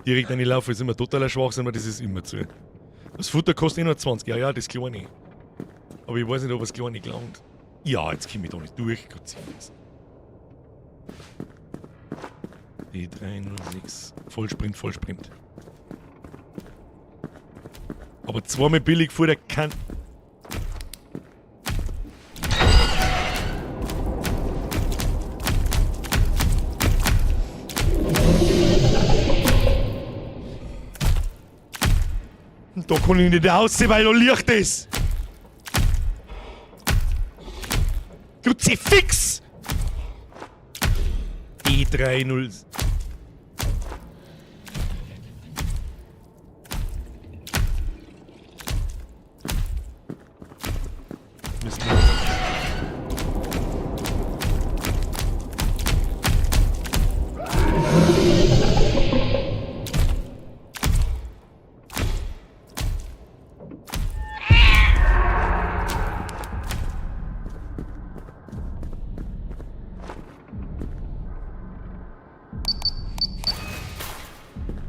Direkt an die Laufe ist immer totaler Schwachsinn, aber das ist immer zu. Das Futter kostet 21. Ja, das Kleine. Aber ich weiß nicht, ob das Kleine gelangt. Ja, jetzt komme ich da nicht durch. Gott sei Dank. D306. Vollsprint. Aber zweimal billig Futter kann. Da kann ich nicht aussehen, weil da Licht ist. Kruzifix! D30.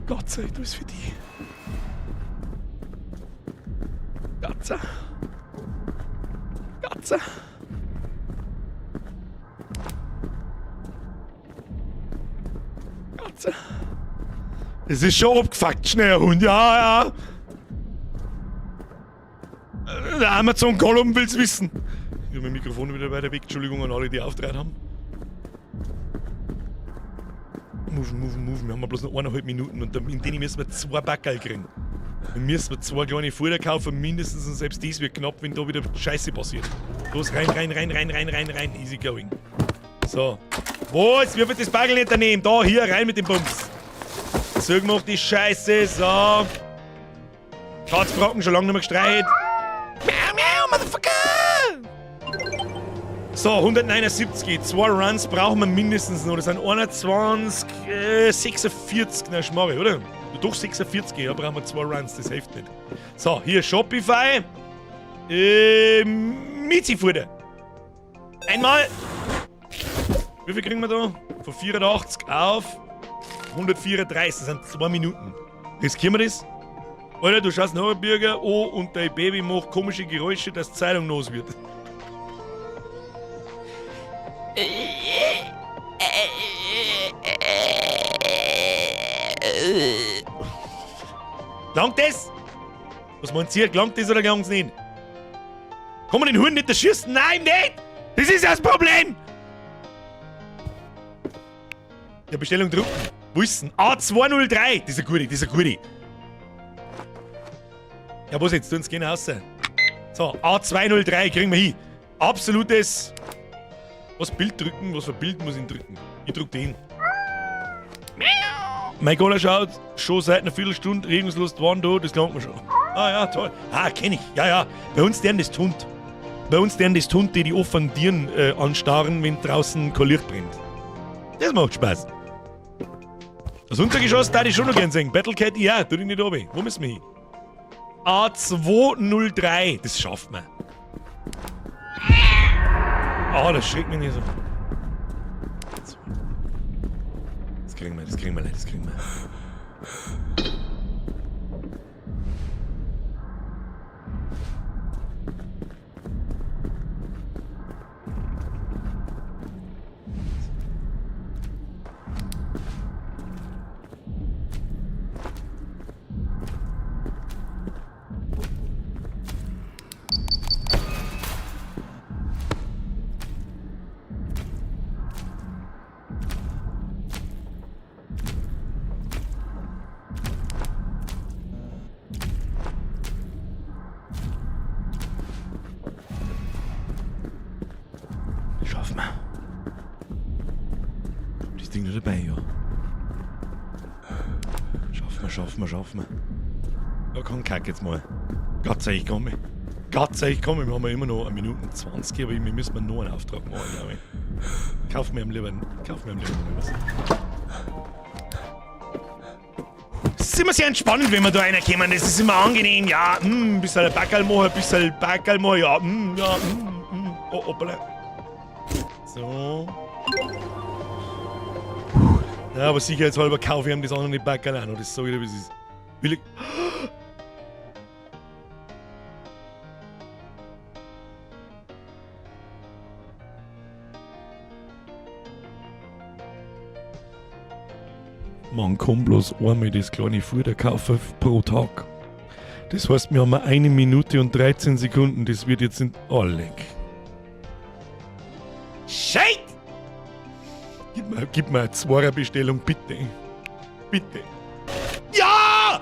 Gott sei Dank, für die. Gatze. Es ist schon abgefuckt, schnell, Hund. Ja. Der Amazon Gollum will's wissen. Ich habe mein Mikrofon wieder weiter weg. Entschuldigung an alle, die aufgetragen haben. Move. Wir haben bloß noch 1,5 Minuten und in denen müssen wir 2 Backerl kriegen. Dann müssen wir 2 kleine Futter kaufen, mindestens, und selbst das wird knapp, wenn da wieder Scheiße passiert. Los, rein. Easy going. So. Was? Wie wird das Backerl nicht daneben? Da, hier, rein mit dem Bums. So gemacht die Scheiße, so. Katzbrocken, schon lange nicht mehr gestreicht. Miau, Motherfucker! So, 179, 2 Runs brauchen wir mindestens noch. Das sind 21, 46, na Schmarre, oder? Doch 46, ja, brauchen wir 2 Runs, das hilft nicht. So, hier Shopify. Mietzifutter. Einmal. Wie viel kriegen wir da? Von 84 auf 134, das sind 2 Minuten. Riskieren wir das? Alter, du schaust nach, Bürger, oh, und dein Baby macht komische Geräusche, dass die Zeitung los wird. Langt das? Was meinst du? Langt das oder langt's nicht? Kann man den Hund nicht erschießen? Nein, nicht! Das ist ja das Problem! Ja, Bestellung drucken. Wo ist denn? A203! Das ist ein Gute. Ja, was jetzt? Tu uns gerne raus. So, A203 kriegen wir hin. Absolutes. Was Bild drücken? Was für Bild muss ich drücken? Ich drück den. Mein Gola schaut schon seit einer Viertelstunde regungslos waren da, das glaubt man schon. Ah ja, toll. Ah, kenn ich. Ja. Bei uns deren das Hund. Die offendieren anstarren, wenn draußen kein Licht brennt. Das macht Spaß. Das Untergeschoss darf ich schon noch gern sehen. Battlecat, ja, tu dich nicht oben. Wo müssen wir hin? A203. Das schafft man. Ah, das schreckt mich nicht so. Das kriegen wir. Ding noch dabei, ja. Schaffen wir. Ja, komm, kack jetzt mal. Gott sei Dank komme. Wir haben ja immer noch 1 Minute 20, aber wir müssen noch einen Auftrag machen, glaube ich. Kauf mir am lieber noch was. Es ist immer sehr entspannend, wenn wir da reinkommen. Das ist immer angenehm. Ja, bisschen Backerl machen, ja, Oh, hoppala. So. Ja, aber sicherheitshalber kaufe ich ihm das andere nicht Backerl an. Das ist so wieder, wie es ist. Will ich... Man kann bloß einmal das kleine Futter kaufen pro Tag. Das heißt, wir haben 1 Minute und 13 Sekunden. Das wird jetzt nicht alle. Shit! Gib mir eine Zweierbestellung, bitte. Bitte. Ja!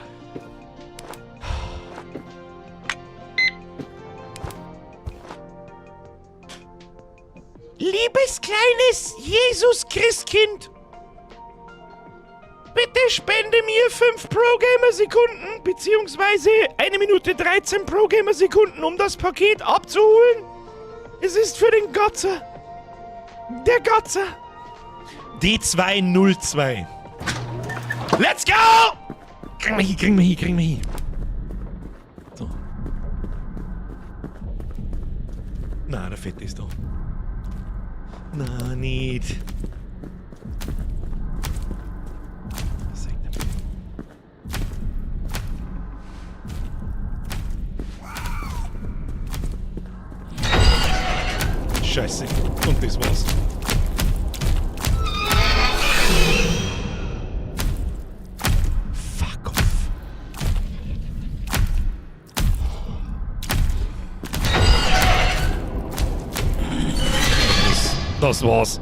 Liebes kleines Jesus-Christkind! Bitte spende mir 5 Pro-Gamer-Sekunden beziehungsweise 1 Minute 13 Pro-Gamer-Sekunden, um das Paket abzuholen. Es ist für den Gotzer. Der Gotzer. D202. Let's go! Kriegen wir hin. So. Na, der Fette ist da. Na, nicht. Scheiße. Und das war's. Fuck off. Das war's.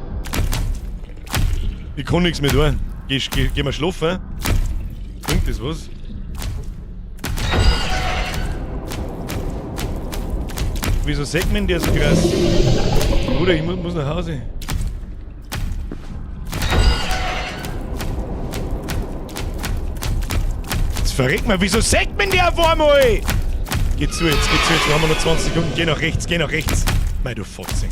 Ich kann nichts mehr tun. Geh mal schlafen. Bringt das was? Wieso sagt man der so krass? Bruder, ich muss nach Hause. Jetzt verreckt mal, wieso sagt man der auf einmal? Geh zu jetzt, wir haben noch 20 Sekunden. Geh nach rechts. Mei, du Fotze.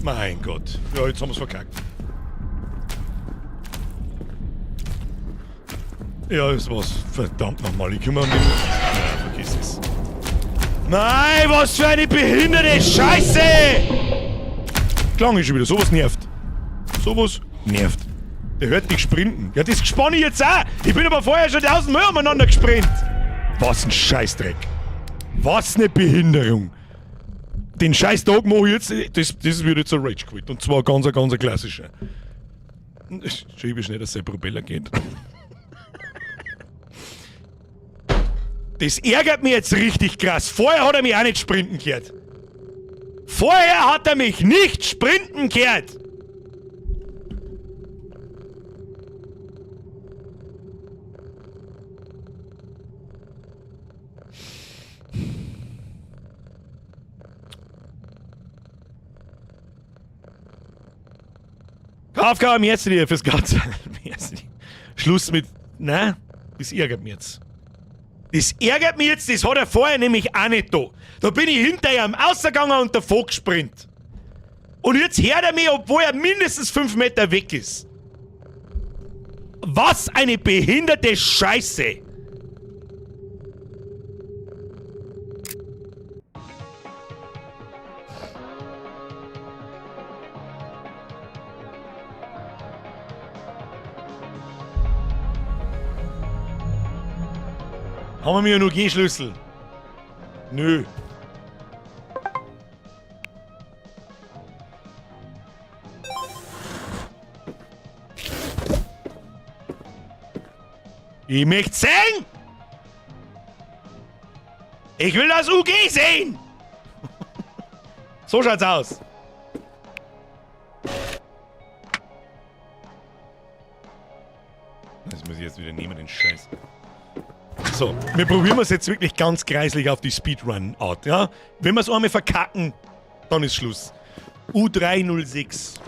Mein Gott. Ja, jetzt haben wir's verkackt. Ja, das war's. Verdammt nochmal, ich kümmere mich. Ja, vergiss es. Nein, was für eine behinderte Scheiße! Klang ist schon wieder, sowas nervt. Der hört dich sprinten. Ja, das spanne ich jetzt auch. Ich bin aber vorher schon 1000 Mal umeinander gesprintet. Was ein Scheißdreck. Was eine Behinderung. Den Scheißtag mache ich jetzt, das wird jetzt ein Rage Quit. Und zwar ganz klassischer. Schiebe schnell, dass sein Propeller geht. Das ärgert mich jetzt richtig krass. Vorher hat er mich auch nicht sprinten gehört. Vorher hat er mich nicht sprinten gehört. KFK, merci dir fürs Ganze. Schluss mit... Nein, das ärgert mich jetzt. Das hat er vorher nämlich auch nicht da. Da bin ich hinter ihm ausgegangen und davor gesprintet. Und jetzt hört er mich, obwohl er mindestens 5 Meter weg ist. Was eine behinderte Scheiße. Haben wir noch G-Schlüssel? Nö. Ich möchte sehen! Ich will das UG sehen! So schaut's aus. Das muss ich jetzt wieder nehmen, den Scheiß. So, wir probieren es jetzt wirklich ganz kreislich auf die Speedrun-Art, ja? Wenn wir es einmal verkacken, dann ist Schluss. U306.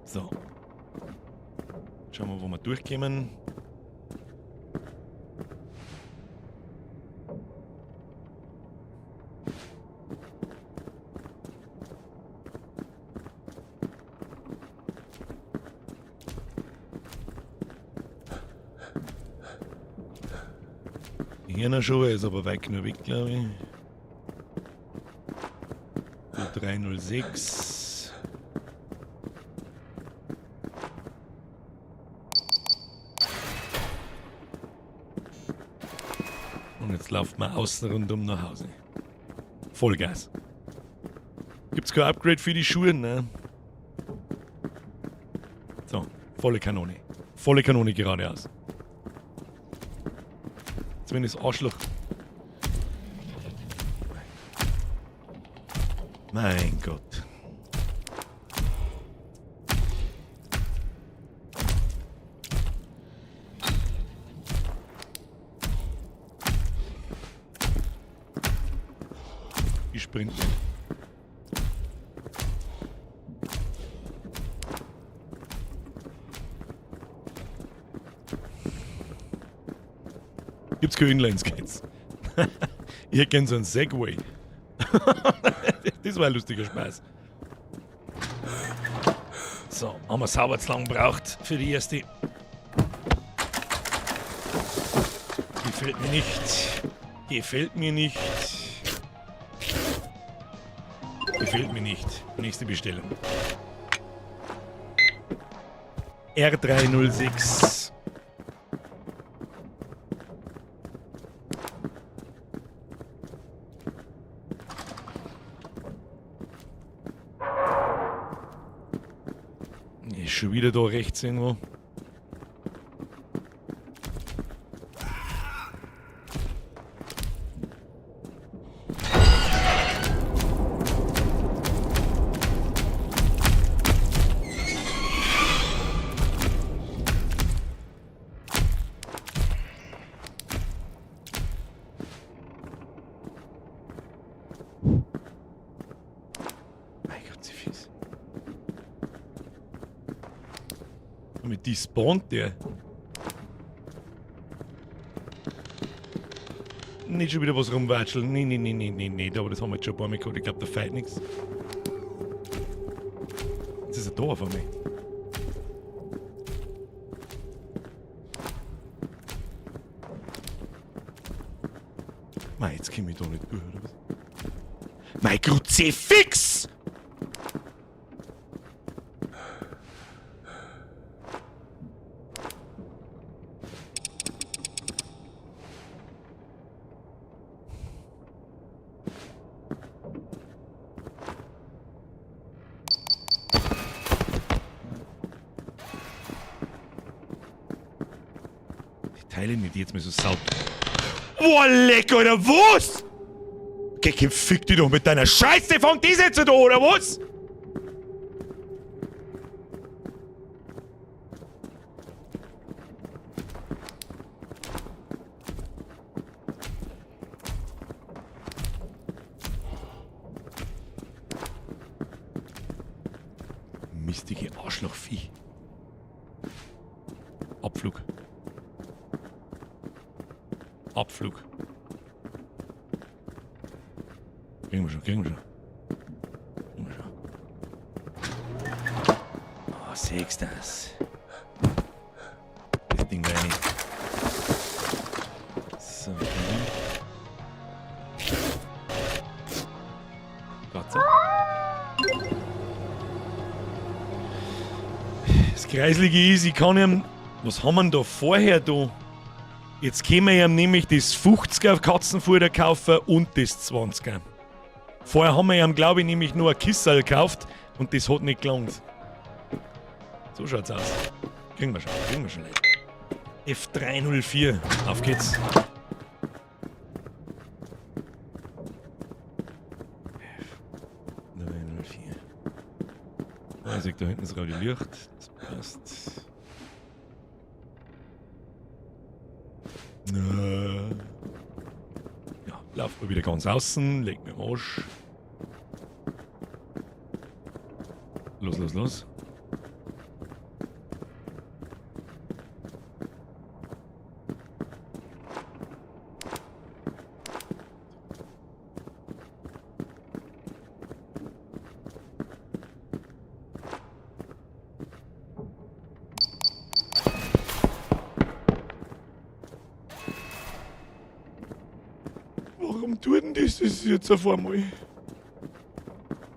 So. Schauen wir, wo wir durchkommen. Hier noch schon, ist aber weit genug weg, glaube ich. U306. Und jetzt laufen wir außen rundum nach Hause. Vollgas. Gibt's kein Upgrade für die Schuhe? Ne? So, volle Kanone. Volle Kanone geradeaus. Jetzt wenn das Arschloch. Mein Gott. Ich sprinte. Gibt's keine Inline-Skates? Ihr kennt so einen Segway. Das war ein lustiger Spaß. So, haben wir sauber zu lang gebraucht für die erste. Gefällt mir nicht. Gefällt mir nicht. Gefällt mir nicht. Nächste Bestellung. R306. Ist schon wieder da rechts irgendwo. Mein Gott, sie fies. Mit die spawnt der. Nicht schon wieder was rumwatscheln. Nee. Aber das haben wir jetzt schon ein paar Mal gehabt. Ich glaube, da fällt nichts. Jetzt ist er da auf einmal. Mei, jetzt komme ich da nicht durch, oder was? Mein Kruzifix! Die Teile nicht jetzt mal so saut. Boah, leck, oder was? Geh, fick dich doch mit deiner Scheiße, fängt diese jetzt da, oder was? Mistige Arschlochvieh. Abflug. Abflug. Kriegen wir schon. Kriegen wir schon. Oh, siehst du das? Das Ding rein. So. Gott sei Dank. Das Kreislige ist, ich kann ihm. Was haben wir denn da vorher da? Jetzt können wir ihm nämlich das 50er Katzenfutter kaufen und das 20er. Vorher haben wir ihm, glaube ich, nämlich nur ein Kissel gekauft und das hat nicht gelangt. So schaut's aus. Kriegen wir schon. F304. Auf geht's. F304. Ich sehe, da hinten ist gerade Licht. Das passt. Ja, lauf mal wieder ganz außen, leg mir am Arsch. Los, los, los. Warum tut denn das jetzt auf einmal?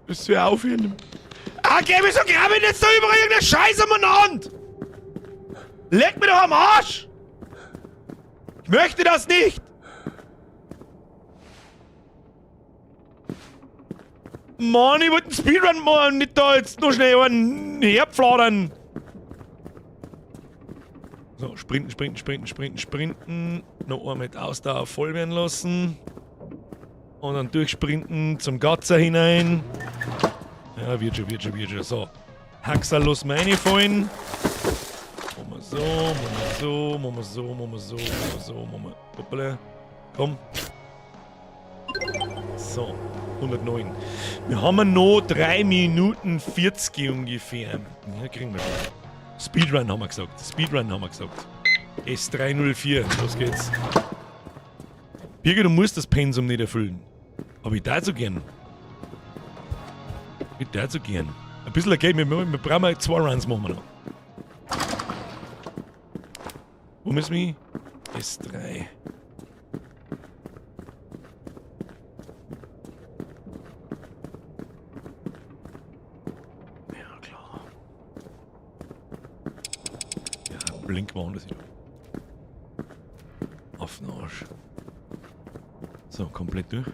Das soll aufhören. Ah, geh mir so graben jetzt da überall irgendeine Scheiße umeinander! Leg mir doch am Arsch! Ich möchte das nicht! Mann, ich wollte einen Speedrun machen, nicht da jetzt noch schnell einen herpfladern! So, sprinten, sprinten, sprinten, sprinten, sprinten. Noch einmal mit Ausdauer voll werden lassen. Und dann durchsprinten zum Gatzer hinein. Ja, wird schon, wird schon, wird schon. So. Haxer los mal reinfallen. Machen wir so, machen wir so, machen wir so, machen wir so, machen wir so, machen wir. Hoppala. Komm. So. 109. Wir haben noch 3 Minuten 40 ungefähr. Ja, kriegen wir schon. Speedrun haben wir gesagt. Speedrun haben wir gesagt. S304. Los geht's. Birgit, du musst das Pensum nicht erfüllen. Aber ich darf so gern. Ich darf so gern. Ein bisschen okay, wir brauchen 2 Runs machen wir noch. Wo müssen wir? S3. Ja, klar. Ja, blink mal das wieder. Auf den Arsch. So, komplett durch.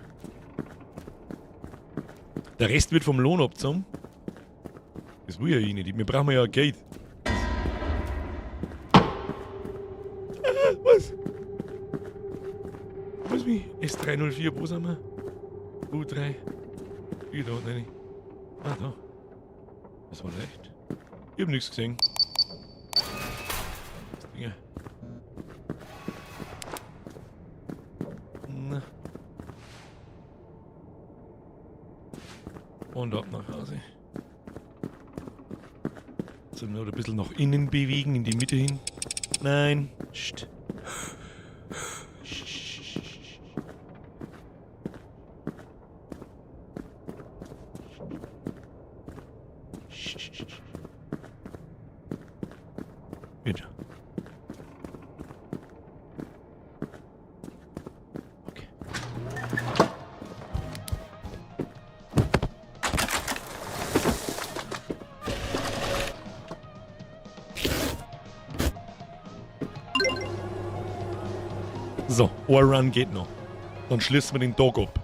Der Rest wird vom Lohn abgezogen. Das will ja ich nicht. Wir brauchen ja Geld. Was? Was wie? S304, wo sind wir? U3. Hier da unten. Ah, da. Das war leicht. Ich hab nichts gesehen. Das Ding. Na. Und ab nach Hause. Sollen wir noch ein bisschen nach innen bewegen, in die Mitte hin? Nein. Psst. Bitte. Okay. So, ein Run geht noch. Dann schließen wir den Tag ab.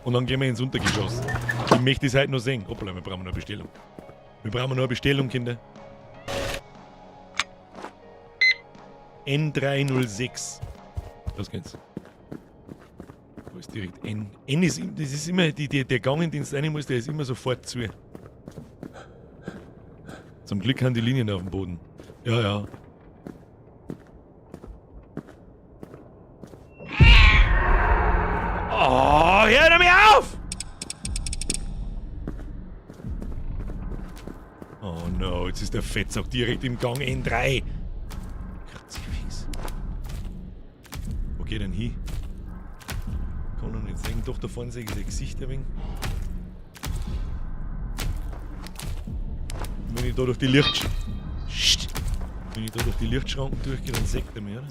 Und dann gehen wir ins Untergeschoss. Ich möchte es heute noch sehen. Hoppla, wir brauchen noch eine Bestellung. Wir brauchen noch eine Bestellung, Kinder. N306. Los geht's. Wo ist direkt N? N ist, das ist immer, der Gang, in den du rein musst, der ist immer sofort zu. Zum Glück haben die Linien auf dem Boden. Ja, ja. Oh, hör doch mir auf! Oh no, jetzt ist der Fettsack direkt im Gang N3. Kruzifix. Wo geht denn hin? Kann ich nicht sehen. Doch, da vorne sehe ich das Gesicht ein wenig. Wenn ich da durch die Wenn ich da durch die Lichtschranken durchgehe, dann sägt er mir, oder?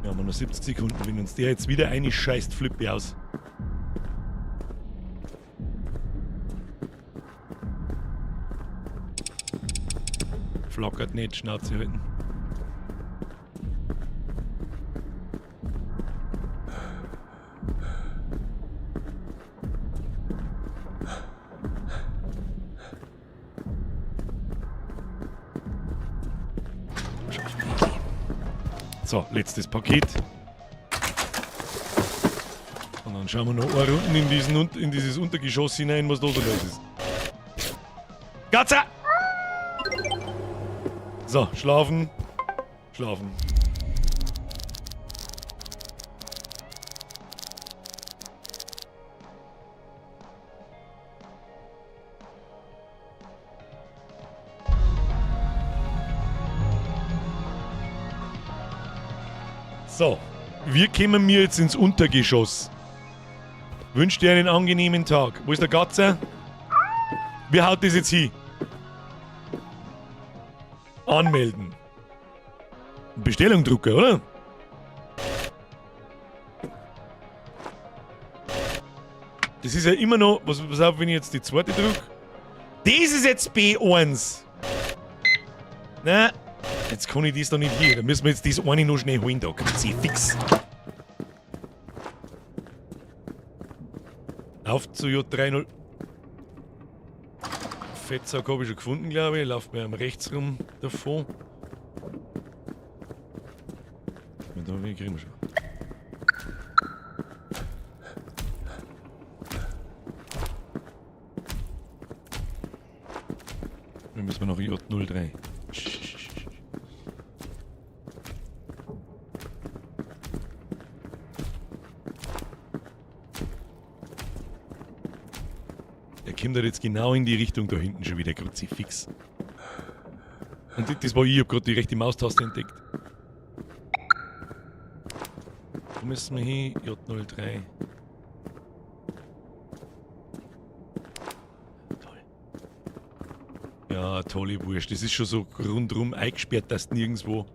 Wir haben noch 70 Sekunden. Wenn uns der jetzt wieder einscheißt, flippe ich aus. Flackert nicht, Schnauze halten. So, letztes Paket. Und dann schauen wir noch eine Runde in dieses Untergeschoss hinein, was da so los ist. Katze! So, schlafen. Schlafen. So, wir kommen mir jetzt ins Untergeschoss. Wünsch dir einen angenehmen Tag. Wo ist der Katze? Wer haut das jetzt hin? Anmelden. Bestellung drucken, oder? Das ist ja immer noch... Pass auf, wenn ich jetzt die zweite drücke. Das ist jetzt B1. Na, jetzt kann ich das da nicht hier. Da müssen wir jetzt das eine noch schnell holen, da. Sie fix. Lauf zu J30. Fettsack habe ich schon gefunden, glaube ich. Lauft mir am rechts rum davon. Und da kriegen wir schon. Dann müssen wir noch J03. Kommt halt jetzt genau in die Richtung da hinten schon wieder, Kruzifix. Und das war ich hab gerade die rechte Maustaste entdeckt. Wo müssen wir hin? J03. Toll. Ja, tolle Wurst. Das ist schon so rundrum eingesperrt, dass nirgendwo.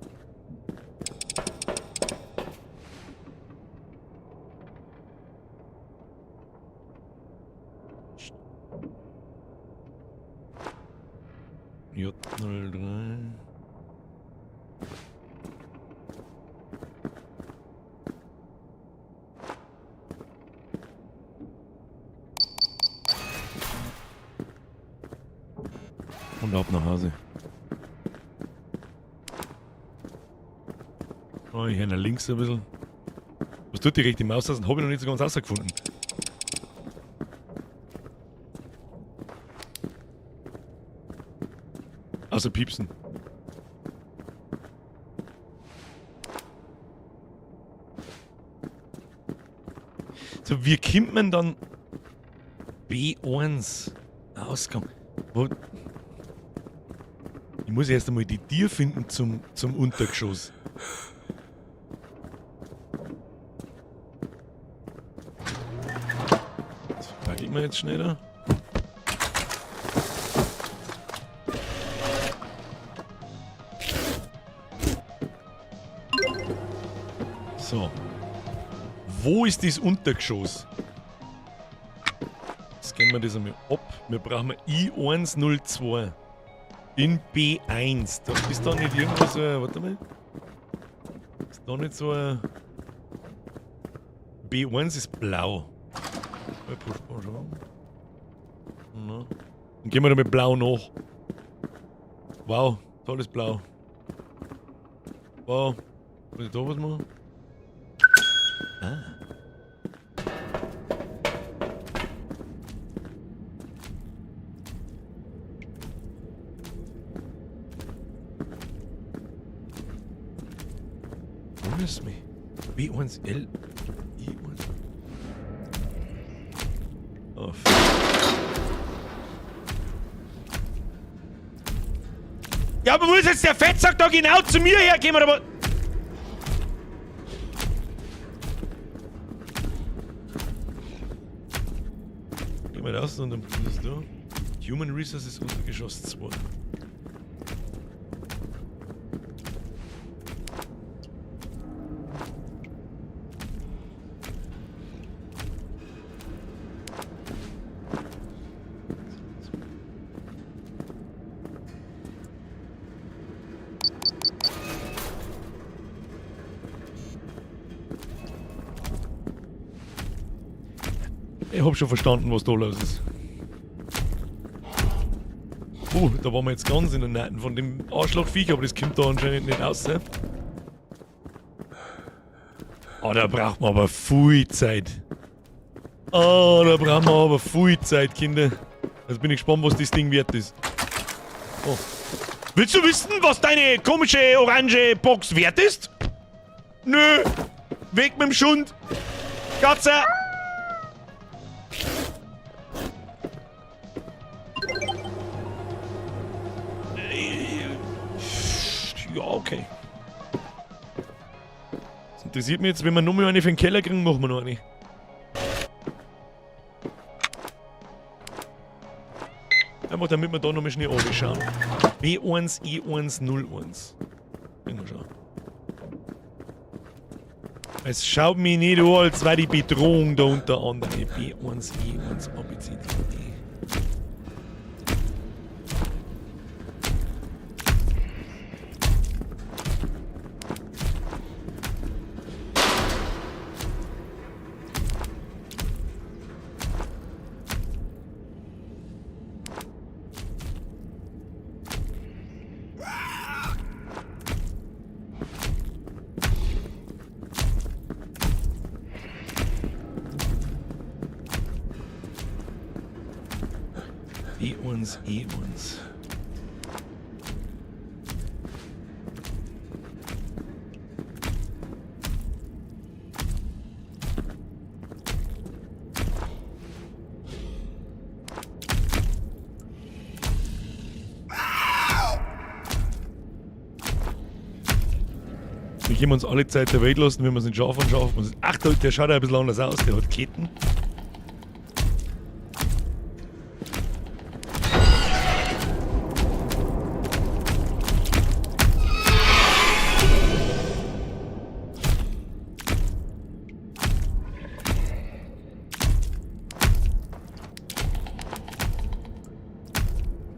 J03. Und ab nach Hause. Oh, ich nach links ein bisschen. Was tut die rechte Maus? Das habe ich noch nicht so ganz rausgefunden. Also piepsen. So, wie kommt man dann B1 Ausgang? Wo? Ich muss erst einmal die Tür finden zum Untergeschoss. So, packe ich mir jetzt schneller. So. Wo ist das Untergeschoss? Scannen wir das einmal ab. Wir brauchen I102. In B1. Da ist da nicht irgendwo so ein... Warte mal. Ist da nicht so ein... B1 ist blau. Dann gehen wir da mit blau nach. Wow, tolles Blau. Wow. Muss ich da was machen? Ah. Wo ist mich? B1L. I1. Oh, fuck. Ja, aber wo ist jetzt der Fettsack da genau zu mir herkommen, aber... Gehen wir raus und dann ist da. Human Resources Untergeschoss 2. Ich hab schon verstanden, was da los ist. Da waren wir jetzt ganz in der Nähe von dem Arschlochviech, aber das kommt da anscheinend nicht raus. Da braucht man aber viel Zeit. Da brauchen wir aber viel Zeit, Kinder. Jetzt bin ich gespannt, was das Ding wert ist. Willst du wissen, was deine komische orange Box wert ist? Nö. Weg mit dem Schund. Katze. Ja, okay. Das interessiert mich jetzt, wenn wir noch mal eine für den Keller kriegen, machen wir noch eine. Einfach damit wir da noch mal schnell anschauen. B1, E101. Mal schauen. Es schaut mich nicht an, als wäre die Bedrohung da unter anderem. B1, E1, ABC. E1. Wir geben uns alle Zeit der Welt lassen, wenn wir es nicht schaffen, schaffen wir es. Ach, der schaut ja ein bisschen anders aus, der hat Ketten.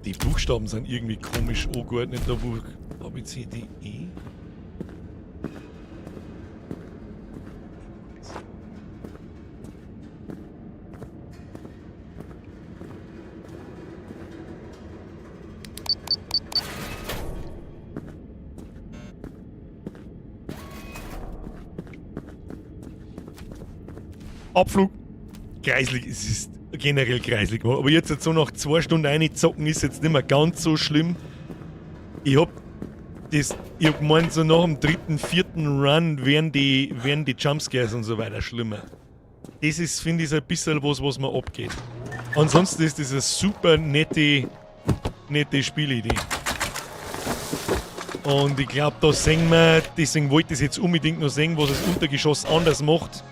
Die Buchstaben sind irgendwie komisch angeordnet, da wo A, B, C, D, E. Abflug. Kreislig, es ist generell kreislig. Aber jetzt so nach 2 Stunden reinzocken ist jetzt nicht mehr ganz so schlimm. Ich hab gemeint, so nach dem 3., 4. Run werden die Jumpscares und so weiter schlimmer. Das ist, finde ich, so ein bisschen was mir abgeht. Ansonsten ist das eine super nette Spielidee. Und ich glaube, da sehen wir, deswegen wollte ich es jetzt unbedingt noch sehen, was das Untergeschoss anders macht.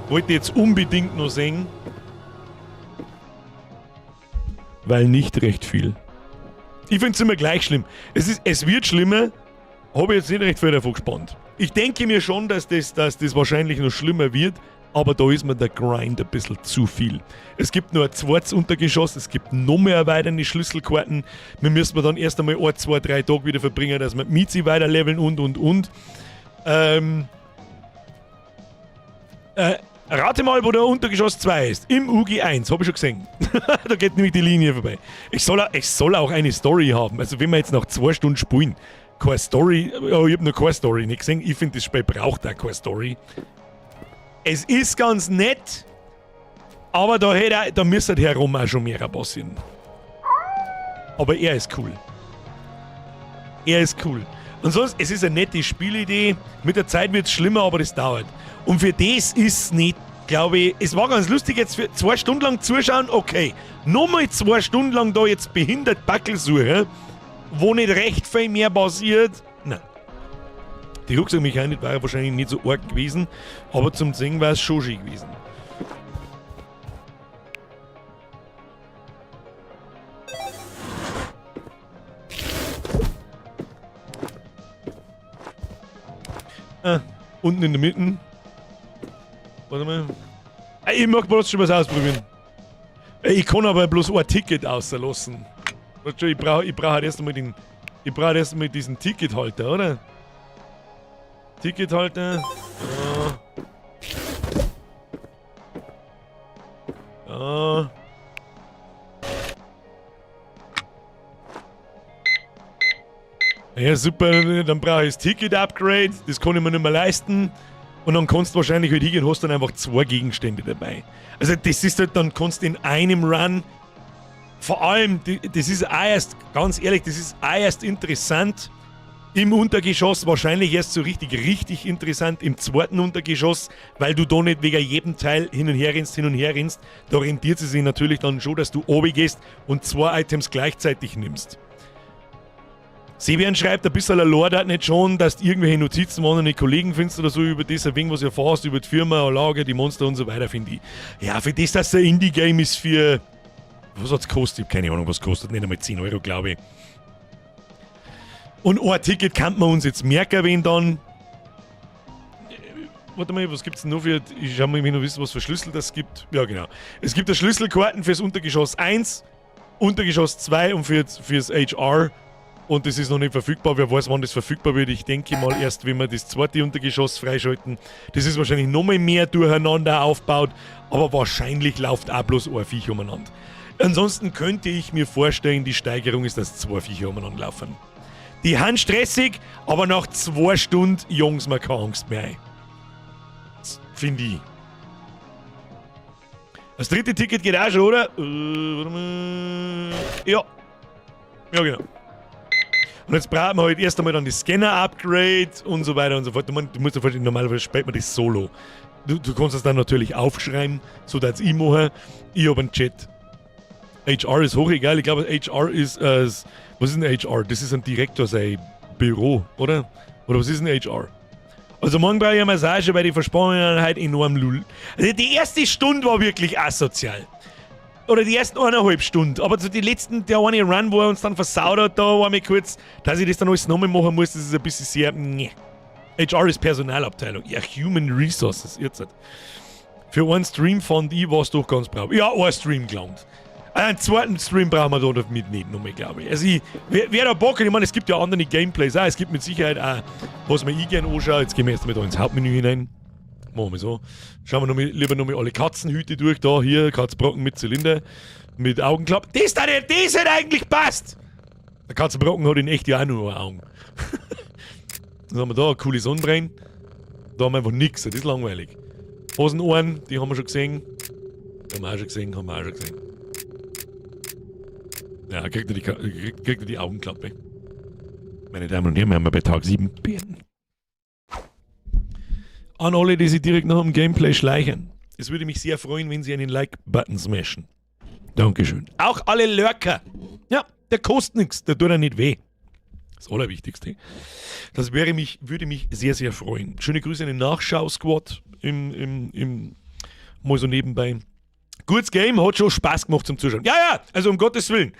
Wollte jetzt unbedingt noch sehen. Weil nicht recht viel. Ich finde es immer gleich schlimm. Es wird schlimmer, habe ich jetzt nicht recht viel davon gespannt. Ich denke mir schon, dass das wahrscheinlich noch schlimmer wird, aber da ist mir der Grind ein bisschen zu viel. Es gibt nur ein zweites Untergeschoss, es gibt noch mehr erweiternde Schlüsselkarten. Wir müssen dann erst einmal 1, 2, 3 Tage wieder verbringen, dass wir Mizi weiterleveln und. Rate mal, wo der Untergeschoss 2 ist. Im UG1, habe ich schon gesehen. Da geht nämlich die Linie vorbei. Ich soll auch eine Story haben. Also wenn wir jetzt nach 2 Stunden spielen, keine Story, ich habe noch keine Story nicht gesehen. Ich finde, das Spiel braucht auch keine Story. Es ist ganz nett, aber da müsste herum auch schon mehr passieren. Aber er ist cool. Und sonst, es ist eine nette Spielidee. Mit der Zeit wird es schlimmer, aber das dauert. Und für das ist nicht, glaube ich, es war ganz lustig, jetzt für 2 Stunden lang zuschauen, okay. Nochmal 2 Stunden lang da jetzt behindert Backel suchen, wo nicht recht viel mehr passiert. Nein. Die Rucksackmechanik war ja wahrscheinlich nicht so arg gewesen, aber zum Singen war es schon schön gewesen. Unten in der Mitte. Warte mal. Ich mag bloß schon was ausprobieren. Ich kann aber bloß ein Ticket auslassen. Ich brauche halt erst einmal diesen Tickethalter, oder? Tickethalter. Ja. Ja. Ja, super, dann brauche ich das Ticket-Upgrade, das kann ich mir nicht mehr leisten. Und dann kannst du wahrscheinlich halt hingehen und hast dann einfach 2 Gegenstände dabei. Also das ist halt, dann kannst du in einem Run, vor allem, das ist auch erst, ganz ehrlich, das ist auch erst interessant im Untergeschoss, wahrscheinlich erst so richtig interessant im 2. Untergeschoss, weil du da nicht wegen jedem Teil hin und her rennst. Da rentiert es sich natürlich dann schon, dass du oben gehst und 2 Items gleichzeitig nimmst. Sebian schreibt, ein bisschen ein Lore nicht schon, dass du irgendwelche Notizen von anderen Kollegen findest oder so über das, ein wenig was erfährst, über die Firma, eine Lage, die Monster und so weiter, finde ich. Ja, für das, dass es ein Indie-Game ist für... Was hat es gekostet? Ich habe keine Ahnung, was es kostet. Nicht einmal 10 Euro, glaube ich. Und ein Ticket kann man uns jetzt merken, wenn dann... Warte mal, was gibt es denn noch für... Ich schau mal, wenn du wissen, was für Schlüssel das gibt. Ja, genau. Es gibt eine Schlüsselkarten fürs Untergeschoss 1, Untergeschoss 2 und fürs HR. Und das ist noch nicht verfügbar. Wer weiß, wann das verfügbar wird. Ich denke mal erst, wenn wir das 2. Untergeschoss freischalten. Das ist wahrscheinlich noch mal mehr durcheinander aufgebaut. Aber wahrscheinlich läuft auch bloß ein Viech umeinander. Ansonsten könnte ich mir vorstellen, die Steigerung ist, dass 2 Viecher umeinander laufen. Die haben stressig, aber nach 2 Stunden, Jungs, man keine Angst mehr ein. Finde ich. Das 3. Ticket geht auch schon, oder? Warte mal. Ja. Ja, genau. Und jetzt brauchen wir halt erst einmal dann die Scanner-Upgrade und so weiter und so fort. Du musst dir vorstellen, normalerweise spielt man das solo. Du kannst es dann natürlich aufschreiben, so dass ich mache. Ich habe einen Chat. HR ist hoch egal. Ich glaube, HR ist... was ist ein HR? Das ist ein Direktor, sein Büro, oder? Oder was ist ein HR? Also morgen brauche ich eine Massage, weil die Versprechungen halt enorm lull. Also die erste Stunde war wirklich asozial. Oder die ersten 1,5 Stunden. Aber so die letzten, der eine Run, wo er uns dann versaut hat, da war mir kurz, dass ich das dann alles nochmal machen muss, das ist ein bisschen sehr... Nee. HR ist Personalabteilung. Ja, Human Resources. Jetzt. Für einen Stream fand ich, war es doch ganz brav. Ja, ein Stream gelangt. Einen 2. Stream brauchen wir da mit nicht nochmal, glaube ich. Also wer da Bock hat, ich meine, es gibt ja andere Gameplays auch. Es gibt mit Sicherheit auch, was man gerne anschaut. Jetzt gehen wir erstmal da ins Hauptmenü hinein. Machen wir so. Schauen wir lieber nochmal alle Katzenhüte durch. Da, hier, Katzenbrocken mit Zylinder, mit Augenklapp. Das hat eigentlich passt! Der Katzenbrocken hat in echt ja auch nur Augen. Dann haben wir da eine coole Sonnenbrille. Da haben wir einfach nichts, das ist langweilig. Hosenohren, die haben wir schon gesehen. Haben wir auch schon gesehen. Ja, kriegt er die Augenklappe. Meine Damen und Herren, wir haben bei Tag 7 beenden. An alle, die sich direkt nach dem Gameplay schleichen. Es würde mich sehr freuen, wenn Sie einen Like-Button smashen. Dankeschön. Auch alle Lurker. Ja, der kostet nichts, der tut ja nicht weh. Das Allerwichtigste. Das würde mich sehr, sehr freuen. Schöne Grüße an den Nachschau-Squad mal so nebenbei. Gutes Game, hat schon Spaß gemacht zum Zuschauen. Ja, also um Gottes Willen.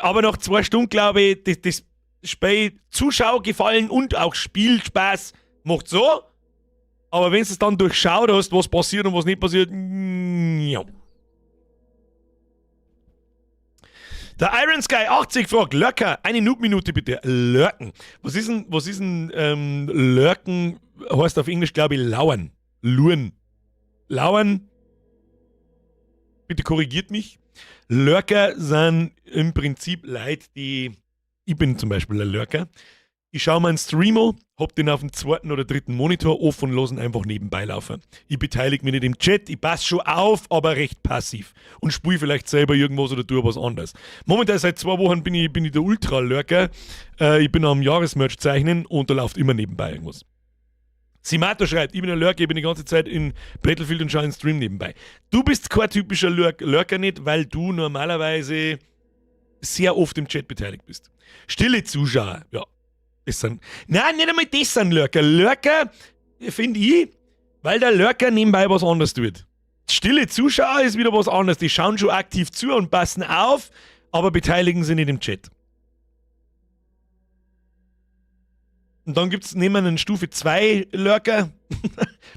Aber nach 2 Stunden, glaube ich, das Spiel Zuschauergefallen und auch Spielspaß macht so. Aber wenn du es dann durchschaut hast, was passiert und was nicht passiert, ja. Der Iron Sky 80 fragt, Lurker, eine Noob-Minute bitte. Lurken. Was ist denn Lurken? Heißt auf Englisch, glaube ich, lauern. Luren. Lauern. Bitte korrigiert mich. Lurker sind im Prinzip Leute, die... Ich bin zum Beispiel ein Lurker. Ich schaue meinen Streamer, hab den auf dem 2. oder 3. Monitor offen und lasse einfach nebenbei laufen. Ich beteilige mich nicht im Chat, ich passe schon auf, aber recht passiv. Und spiele vielleicht selber irgendwas oder tue was anderes. Momentan seit 2 Wochen bin ich der Ultra-Lurker. Ich bin am Jahresmerch zeichnen und da läuft immer nebenbei irgendwas. Simato schreibt, ich bin ein Lurker, ich bin die ganze Zeit in Battlefield und schaue einen Stream nebenbei. Du bist kein typischer Lurker nicht, weil du normalerweise sehr oft im Chat beteiligt bist. Stille Zuschauer, ja. Nein, nicht einmal das sind Lurker. Lurker, finde ich, weil der Lurker nebenbei was anderes tut. Stille Zuschauer ist wieder was anderes. Die schauen schon aktiv zu und passen auf, aber beteiligen sich nicht im Chat. Und dann gibt es neben einen Stufe 2 Lurker.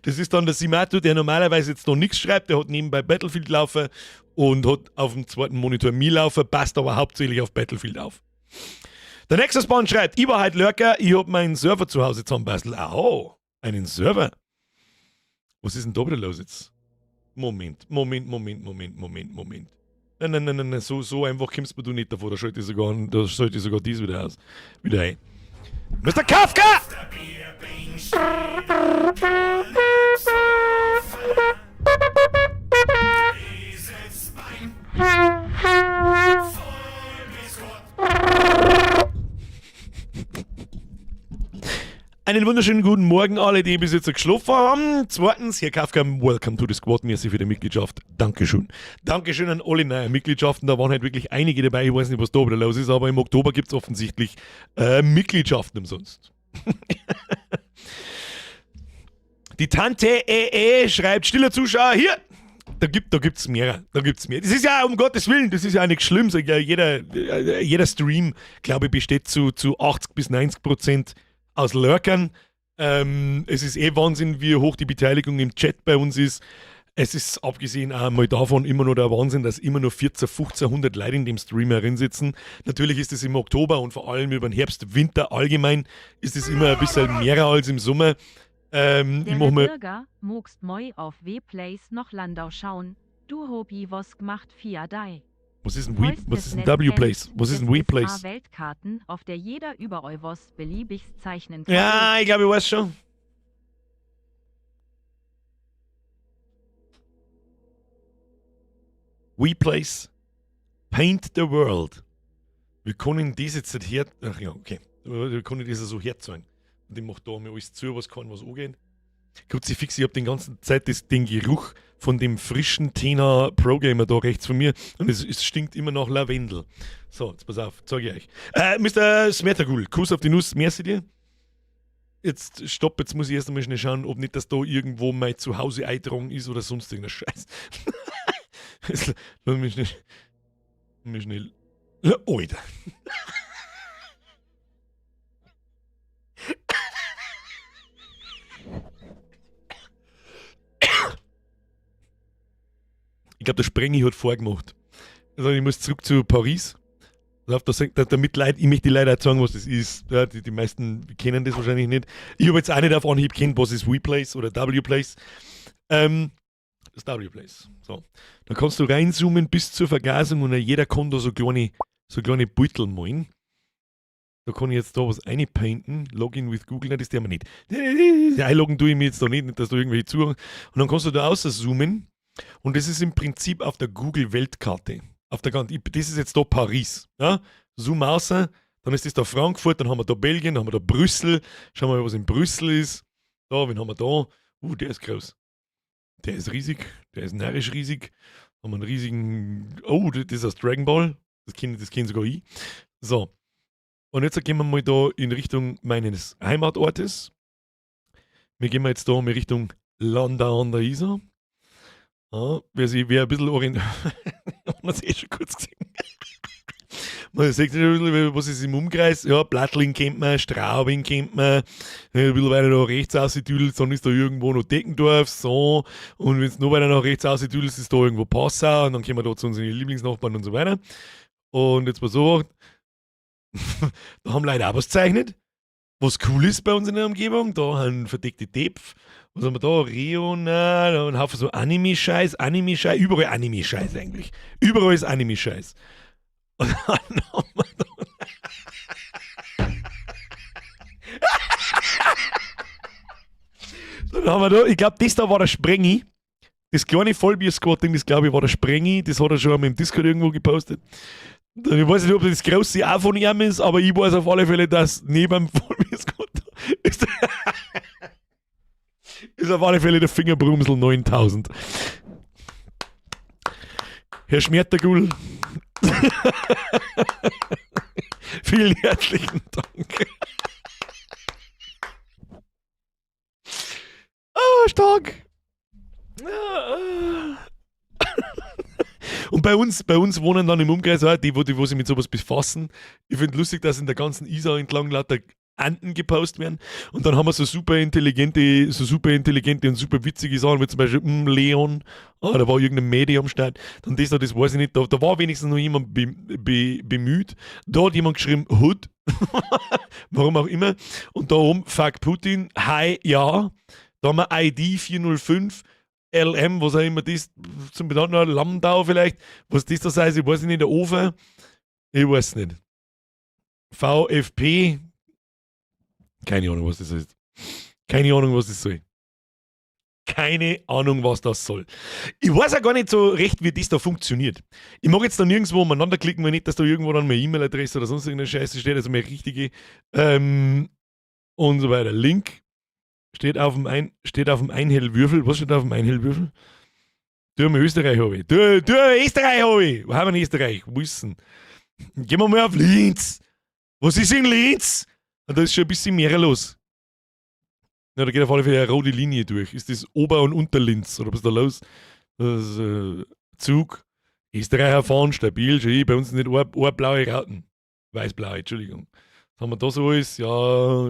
Das ist dann der Simato, der normalerweise jetzt noch nichts schreibt. Der hat nebenbei Battlefield laufen und hat auf dem 2. Monitor Mi laufen, passt aber hauptsächlich auf Battlefield auf. Der nächste Spawn schreibt, ich war halt Lurker, ich hab meinen Server zu Hause zusammenbastelt. Oh, einen Server? Was ist denn da wieder los jetzt? Moment. Nein, so einfach kommst du nicht davor, da sollte ich sogar dies wieder ein. Mr. Kafka! Der Bierbing steht der Eselsbein voll bis Gott. Einen wunderschönen guten Morgen alle, die bis jetzt geschlafen haben. Zweitens, Herr Kafka, welcome to the squad. Merci für die Mitgliedschaft. Dankeschön. Dankeschön an alle neuen Mitgliedschaften. Da waren halt wirklich einige dabei. Ich weiß nicht, was da wieder los ist, aber im Oktober gibt es offensichtlich Mitgliedschaften umsonst. Die Tante schreibt, stiller Zuschauer, hier. Da gibt's mehr. Das ist ja, um Gottes Willen, das ist ja nichts Schlimmes. Jeder Stream, glaube ich, besteht zu 80 bis 90% aus Lurkern. Es ist Wahnsinn, wie hoch die Beteiligung im Chat bei uns ist. Es ist abgesehen auch mal davon immer noch der Wahnsinn, dass immer nur 1500 Leute in dem Stream herin-sitzen. Natürlich ist es im Oktober und vor allem über den Herbst, Winter allgemein ist es immer ein bisschen mehr als im Sommer. Ich Der mach mal, Bürger mogst moi auf W-Place noch Landau schauen. Du hobi was gemacht via dei. was ist ein W-Place? Was ist ein W-Place? Weltkarten, auf der jeder über eu was beliebig zeichnen kann. Ja, ich glaube, ich weiß schon. WePlace. Paint the World. Wir können das jetzt hier. Ach ja, okay. Wir können das so herzeigen. Und ich mache da mir alles zu, was kann, was angehen. Kruzifix, ich habe die ganze Zeit den Geruch von dem frischen Tena Pro Gamer da rechts von mir und es stinkt immer nach Lavendel. So, jetzt pass auf, zeige ich euch. Mr. Smetagul, Kuss auf die Nuss, merci dir. Jetzt stopp, jetzt muss ich erst einmal schnell schauen, ob nicht das da irgendwo mein Zuhause eintragen ist oder sonst irgendein Scheiß. Jetzt, lass mich schnell. Alter. Ich glaube, der Sprengi hat vorgemacht. Also ich muss zurück zu Paris. Damit ich möchte die Leute auch sagen, was das ist. Ja, die meisten kennen das wahrscheinlich nicht. Ich habe jetzt auch nicht auf Anhieb kennt, was ist WePlace oder WPlace. Das WPlace. So. Dann kannst du reinzoomen bis zur Vergasung und jeder kann da so kleine Beutel malen. Da kann ich jetzt da was einpainten. Login with Google, nein, das der mir nicht. Einloggen tue ich mir jetzt da nicht, dass da irgendwie zu. Und dann kannst du da auszoomen. Und das ist im Prinzip auf der Google-Weltkarte. Das ist jetzt da Paris. Ja? Zoom aus, dann ist das da Frankfurt, dann haben wir da Belgien, dann haben wir da Brüssel. Schauen wir mal, was in Brüssel ist. Da, wen haben wir da? Der ist groß. Der ist riesig, der ist närrisch riesig. Haben wir einen riesigen. Oh, das ist das Dragon Ball. Das kennt sogar ich. So. Und jetzt gehen wir mal da in Richtung meines Heimatortes. Wir gehen jetzt da in Richtung Landau an der Isar. Ja, wer ein bisschen orientiert. Haben wir es schon kurz gesehen. Man sieht ein bisschen, was ist im Umkreis. Ja, Plattling kennt man, Straubing kennt man. Ein bisschen weiter nach rechts ausgetüdelt, dann ist da irgendwo noch Deckendorf, so. Und wenn es noch weiter nach rechts ausgetüdelt ist da irgendwo Passau. Und dann kommen wir da zu unseren Lieblingsnachbarn und so weiter. Und jetzt mal so. Da haben Leute auch was gezeichnet. Was cool ist bei uns in der Umgebung. Da haben verdeckte Tepf. Was haben wir da? Reona, da ein Haufen so Anime-Scheiß, überall Anime-Scheiß eigentlich. Überall ist Anime-Scheiß. Und dann haben wir da, ich glaube, das da war der Sprengi. Das kleine Vollbier-Squad-Ding, das glaube ich war der Sprengi. Das hat er schon einmal im Discord irgendwo gepostet. Ich weiß nicht, ob das große auch von ihm ist, aber ich weiß auf alle Fälle, dass neben dem Vollbier-Squad ist auf alle Fälle der Fingerbrumsel 9000. Herr Schmettergull. Vielen herzlichen Dank. Stark. Und bei uns wohnen dann im Umkreis auch die, wo sich mit sowas befassen. Ich finde lustig, dass in der ganzen Isar entlang lauter Anden gepostet werden. Und dann haben wir so super intelligente und super witzige Sachen, wie zum Beispiel Leon, da war irgendein Medium am Start. Dann das weiß ich nicht, da war wenigstens noch jemand bemüht. Da hat jemand geschrieben, Hood. Warum auch immer. Und da oben, fuck Putin, hi, ja. Da haben wir ID 405. LM, was auch immer das zum Bedeuten hat, Landau vielleicht, was das da sei, ich weiß nicht, der Ofen, ich weiß nicht. VfP, keine Ahnung, was das ist. Keine Ahnung, was das soll. Keine Ahnung, was das soll. Ich weiß auch gar nicht so recht, wie das da funktioniert. Ich mag jetzt da nirgendwo umeinander klicken, wenn nicht, dass da irgendwo dann meine E-Mail-Adresse oder sonst irgendeine Scheiße steht, also meine richtige und so weiter. Link steht auf dem Einhellwürfel. Was steht auf dem Einhellwürfel? Du, Österreich habe ich. Du, Österreich habe ich. Wo haben wir in Österreich? Wo ist denn? Gehen wir mal auf Linz. Was ist in Linz? Und da ist schon ein bisschen mehr los. Ja, da geht auf alle Fälle eine rote Linie durch. Ist das Ober- und Unterlinz? Oder was ist da los? Das Zug. Österreicher fahren stabil. Schon bei uns nicht eine blaue Rauten. Weiß-blaue, Entschuldigung. Was haben wir da so alles? Ja.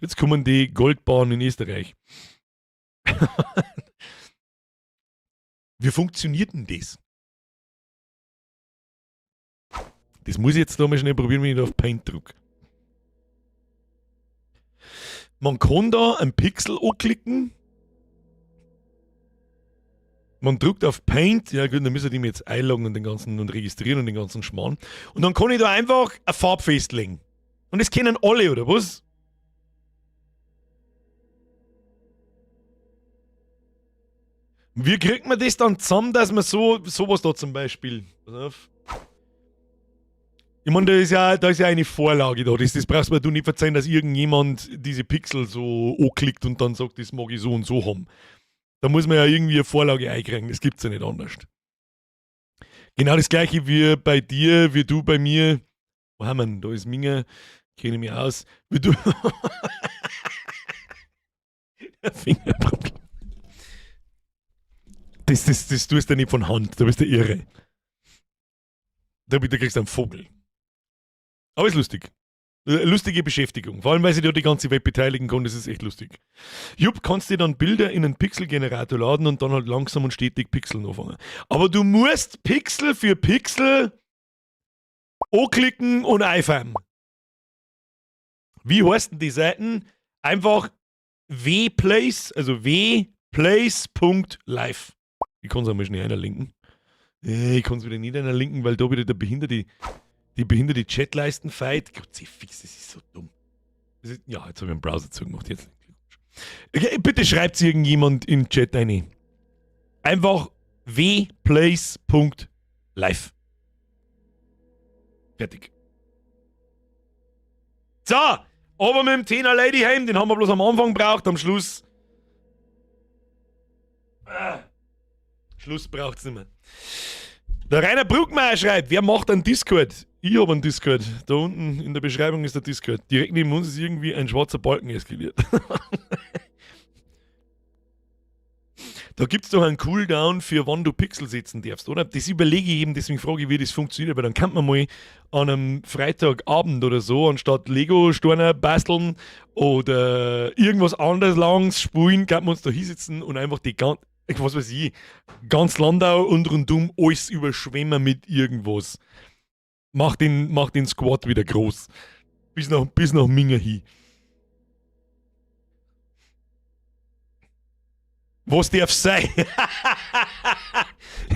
Jetzt kommen die Goldbahnen in Österreich. Wie funktioniert denn das? Das muss ich jetzt da mal schnell probieren, wenn ich da auf Paint drücke. Man kann da einen Pixel anklicken. Man drückt auf Paint. Ja gut, dann müssen die mir jetzt einloggen und den ganzen und registrieren und den ganzen Schmarrn. Und dann kann ich da einfach eine Farbe festlegen. Und das kennen alle, oder was? Wie kriegt man das dann zusammen, dass man sowas da zum Beispiel. Pass auf. Ich meine, da ist ja eine Vorlage da. Das brauchst du nicht verzeihen, dass irgendjemand diese Pixel so anklickt und dann sagt, das mag ich so und so haben. Da muss man ja irgendwie eine Vorlage einkriegen. Das gibt's ja nicht anders. Genau das gleiche wie bei dir, wie du bei mir. Wo haben wir denn? Da ist Minge. Kenne ich mich aus. Wie du. Fingerproblem. Das tust du nicht von Hand. Da bist du irre. Da kriegst du einen Vogel. Aber ist lustig. Lustige Beschäftigung. Vor allem, weil sich da die ganze Welt beteiligen kann, das ist echt lustig. Jupp, kannst dir dann Bilder in einen Pixelgenerator laden und dann halt langsam und stetig Pixeln anfangen. Aber du musst Pixel für Pixel anklicken und einfangen. Wie heißen die Seiten? Einfach wplace, also wplace.live. Ich kann es einmal schnell einlinken. Ich kann es wieder nicht einlinken, weil da wieder die behinderte Chatleisten fight. Gott sei fix, das ist so dumm. Ja, jetzt habe ich einen Browser zugemacht. Jetzt. Okay, bitte schreibt irgendjemand in den Chat rein. Einfach wplace.live. Fertig. So, aber mit dem Tena Ladyheim, den haben wir bloß am Anfang braucht, am Schluss. Schluss braucht's nicht mehr. Der Rainer Bruckmeier schreibt, wer macht einen Discord? Ich habe einen Discord. Da unten in der Beschreibung ist der Discord. Direkt neben uns ist irgendwie ein schwarzer Balken eskaliert. Da gibt es doch einen Cooldown für wann du Pixel setzen darfst, oder? Das überlege ich eben, deswegen frage ich, wie das funktioniert, weil dann kann man mal an einem Freitagabend oder so, anstatt Lego-Steine basteln oder irgendwas anderes langs spielen, kann man uns da hinsetzen und einfach die ganze, was weiß ich, ganz Landau und rundum alles überschwemmen mit irgendwas. Mach den Squad wieder groß. Bis nach Minga hin. Was darf sein?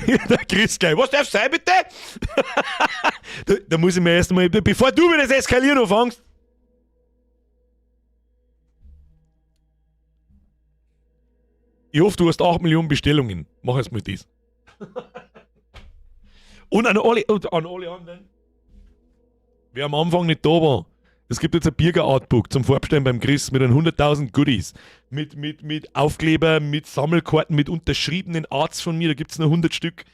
Der Chris gleich. Was darf sein, bitte? da muss ich mir erst mal, bevor du wieder das Eskalieren anfängst. Ich hoffe, du hast 8 Millionen Bestellungen. Mach erst mal das. Und an alle anderen, wer am Anfang nicht da war. Es gibt jetzt ein Bierger-Artbook zum Vorbestellen beim Chris mit 100.000 Goodies. Mit Aufkleber, mit Sammelkarten, mit unterschriebenen Arts von mir, da gibt es noch 100 Stück.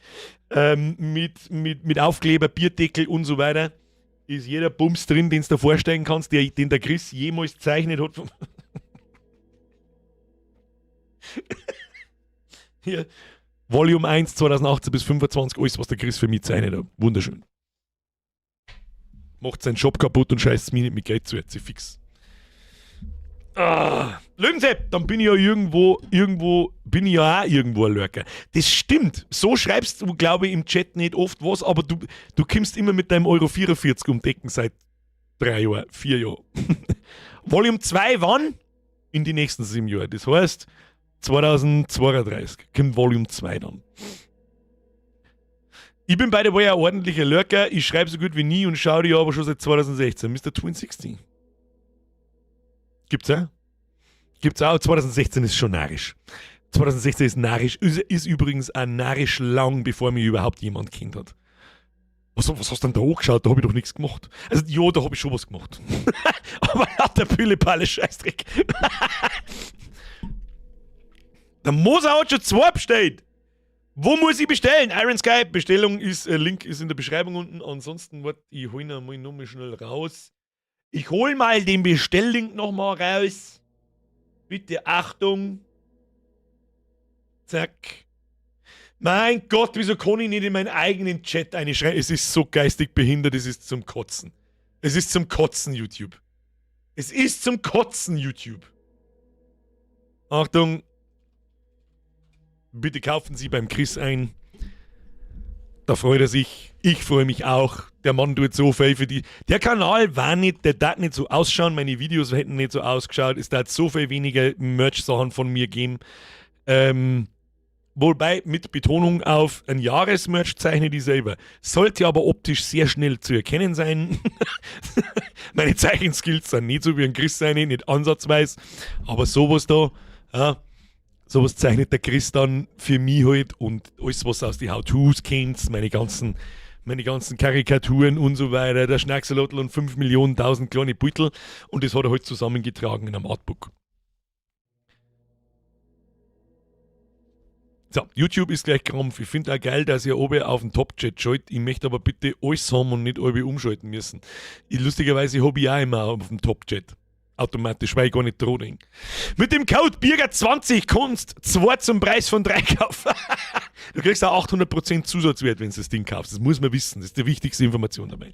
Mit Aufkleber, Bierdeckel und so weiter. Ist jeder Bums drin, den du dir vorstellen kannst, den der Chris jemals gezeichnet hat. Hier, Volume 1, 2018 bis 25, alles, was der Chris für mich gezeichnet hat. Wunderschön. Macht seinen Shop kaputt und scheißt mir nicht mit Geld zu, jetzt fix. Löwensepp, dann bin ich ja irgendwo bin ich ja auch irgendwo ein Lurker. Das stimmt. So schreibst du, glaube ich, im Chat nicht oft was, aber du kommst immer mit deinem Euro 44 um Decken seit 3 Jahren, 4 Jahren. Volume 2 wann? In die nächsten 7 Jahre. Das heißt, 2032. Kommt Volume 2 dann. Ich bin bei der Way ein ordentlicher Lurker. Ich schreibe so gut wie nie und schaue die aber schon seit 2016. Mr. Twin 16. Gibt's auch? Gibt's auch. 2016 ist schon narrisch. 2016 ist narrisch. Ist übrigens auch narrisch lang, bevor mich überhaupt jemand kennt hat. Was hast du denn da angeschaut? Da habe ich doch nichts gemacht. Also, ja, da habe ich schon was gemacht. Aber hat der Pille-Palle Scheißdreck. Der Moser hat schon 2 bestellt. Wo muss ich bestellen? Iron Sky, Bestellung ist, Link ist in der Beschreibung unten. Ansonsten, warte, ich hole ihn mal nochmal schnell raus. Ich hole mal den Bestelllink nochmal raus. Bitte Achtung. Zack. Mein Gott, wieso kann ich nicht in meinen eigenen Chat eine schreiben? Es ist so geistig behindert, es ist zum Kotzen. Es ist zum Kotzen, YouTube. Es ist zum Kotzen, YouTube. Achtung. Bitte kaufen Sie beim Chris ein. Da freut er sich. Ich freue mich auch. Der Mann tut so viel für die. Der Kanal war nicht, der darf nicht so ausschauen. Meine Videos hätten nicht so ausgeschaut. Es darf so viel weniger Merch-Sachen von mir geben. Wobei mit Betonung auf ein Jahresmerch zeichne ich selber. Sollte aber optisch sehr schnell zu erkennen sein. Meine Zeichenskills sind nicht so wie ein Chris seine, nicht ansatzweise. Aber sowas da, ja. Sowas zeichnet der Chris dann für mich halt und alles, was aus die How-Tos kennt, meine ganzen Karikaturen und so weiter, der Schnacksalotl und 5 Millionen, 1000 kleine Beutel und das hat er halt zusammengetragen in einem Artbook. So, YouTube ist gleich Krampf. Ich finde auch geil, dass ihr oben auf den Top-Chat schaltet. Ich möchte aber bitte alles haben und nicht alle umschalten müssen. Lustigerweise habe ich auch immer auf dem Top-Chat. Automatisch, weil ich gar nicht dran denke. Mit dem Code BIRGER20 kannst 2 zum Preis von 3 kaufen. Du kriegst auch 800% Zusatzwert, wenn du das Ding kaufst. Das muss man wissen. Das ist die wichtigste Information dabei.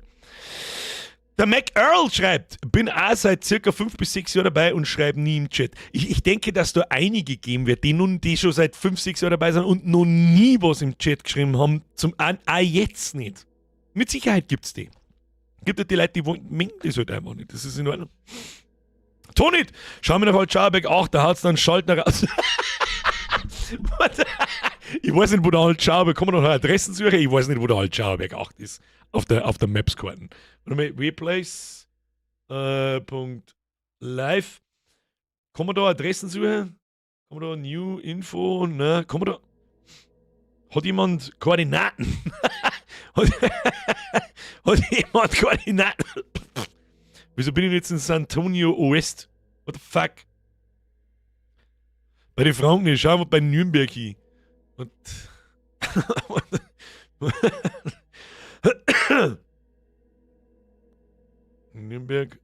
Der Mac Earl schreibt, bin auch seit circa 5 bis 6 Jahren dabei und schreibe nie im Chat. Ich denke, dass da einige geben wird, die schon seit 5, 6 Jahren dabei sind und noch nie was im Chat geschrieben haben. Auch jetzt nicht. Mit Sicherheit gibt es die. Gibt es die Leute, die wollen, mengen das halt einfach nicht. Das ist in Ordnung. Tonit, schau mir nach Altschauerberg 8, da hat's dann Schalter raus. Ich weiß nicht, wo der Altschauerberg, kann man noch eine Adressensuche? Ich weiß nicht, wo der Altschauerberg 8 ist. Auf der Maps-Karten. Replace .live. Kann man da Adressensuche? Kann man da New Info? Ne? Kann man da. Hat jemand Koordinaten? Hat jemand Koordinaten? Wieso bin ich jetzt in San Antonio Oest? What the fuck? Bei den Franken nicht. Schauen wir bei Nürnberg hin. Und Nürnberg.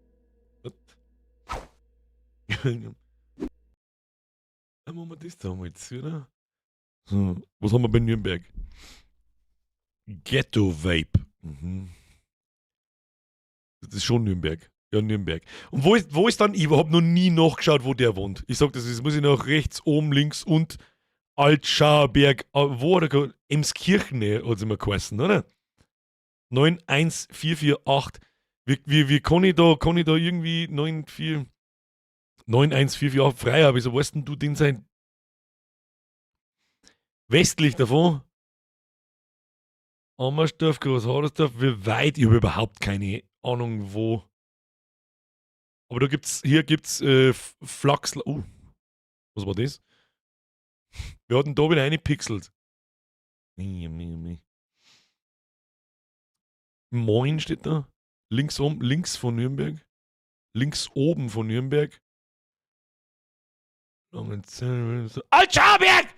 Dann machen wir das da mal jetzt, oder? So, was haben wir bei Nürnberg? Ghetto Vape. Mhm. Das ist schon Nürnberg. Ja, Nürnberg. Und wo ist dann, ich habe noch nie nachgeschaut, wo der wohnt. Ich sag das muss ich nach rechts, oben, links und Altschauerberg. Wo hat er Emskirchen hat es immer geheißen, oder? 91448. Wie kann ich da irgendwie 91448 frei haben? Wieso weißt denn du den sein? Westlich davon? Ammersdorf, Großhadersdorf, wie weit? Ich habe überhaupt keine Ahnung, wo. Aber hier gibt's Flachsl. Was war das? Wir hatten da wieder eine pixelt. Moin steht da. Links oben, links von Nürnberg. Links oben von Nürnberg. Altschauerberg!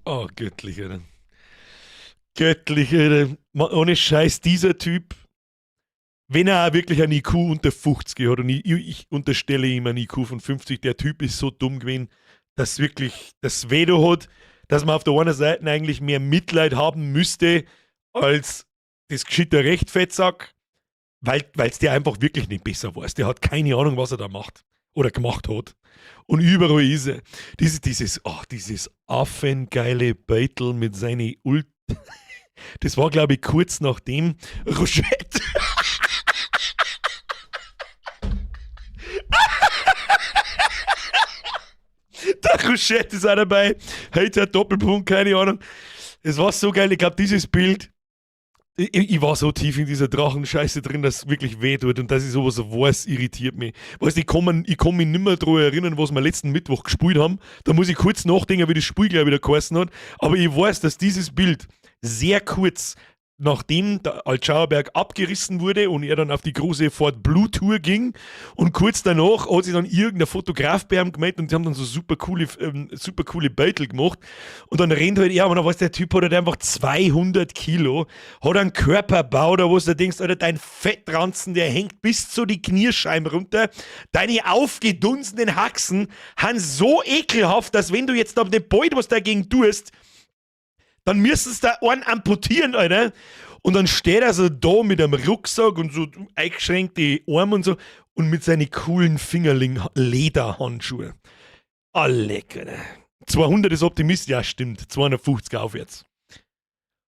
Oh, göttlich, Alter. Göttlich, Alter. Ohne Scheiß, dieser Typ, wenn er auch wirklich ein IQ unter 50 hat, und ich unterstelle ihm ein IQ von 50, der Typ ist so dumm gewesen, dass wirklich das Veto hat, dass man auf der einen Seite eigentlich mehr Mitleid haben müsste, als das gescheite Rechtfettsack, weil es der einfach wirklich nicht besser weiß. Der hat keine Ahnung, was er da macht. Oder gemacht hat. Und überall ist er. Dieses affengeile Beitel mit seinen Das war, glaube ich, kurz nachdem Rochette Superchat ist auch dabei. Hater, Doppelpunkt, keine Ahnung. Es war so geil, ich glaube, dieses Bild, ich war so tief in dieser Drachenscheiße drin, dass es wirklich weh tut und dass ich sowas weiß, irritiert mich. Weißt du, ich kann mich nicht mehr daran erinnern, was wir letzten Mittwoch gespielt haben. Da muss ich kurz nachdenken, wie das Spiel gleich wieder geheißen hat. Aber ich weiß, dass dieses Bild sehr kurz nachdem der Altschauerberg abgerissen wurde und er dann auf die große Ford Blue Tour ging und kurz danach hat sich dann irgendein Fotograf bei ihm gemeldet und die haben dann so super coole Beutel gemacht und dann rennt halt er, aber dann weiß der Typ hat halt einfach 200 Kilo, hat einen Körperbau, da wo du denkst, Alter, dein Fettranzen, der hängt bis zu die Knierscheiben runter, deine aufgedunsenen Haxen haben so ekelhaft, dass wenn du jetzt auf den Beut was dagegen tust, dann müsstest du da einen amputieren, Alter. Und dann steht er so da mit einem Rucksack und so eingeschränkte Arme und so und mit seinen coolen Fingerling-Lederhandschuhe. Ah, lecker, ne? 200 ist Optimist, ja stimmt. 250 aufwärts.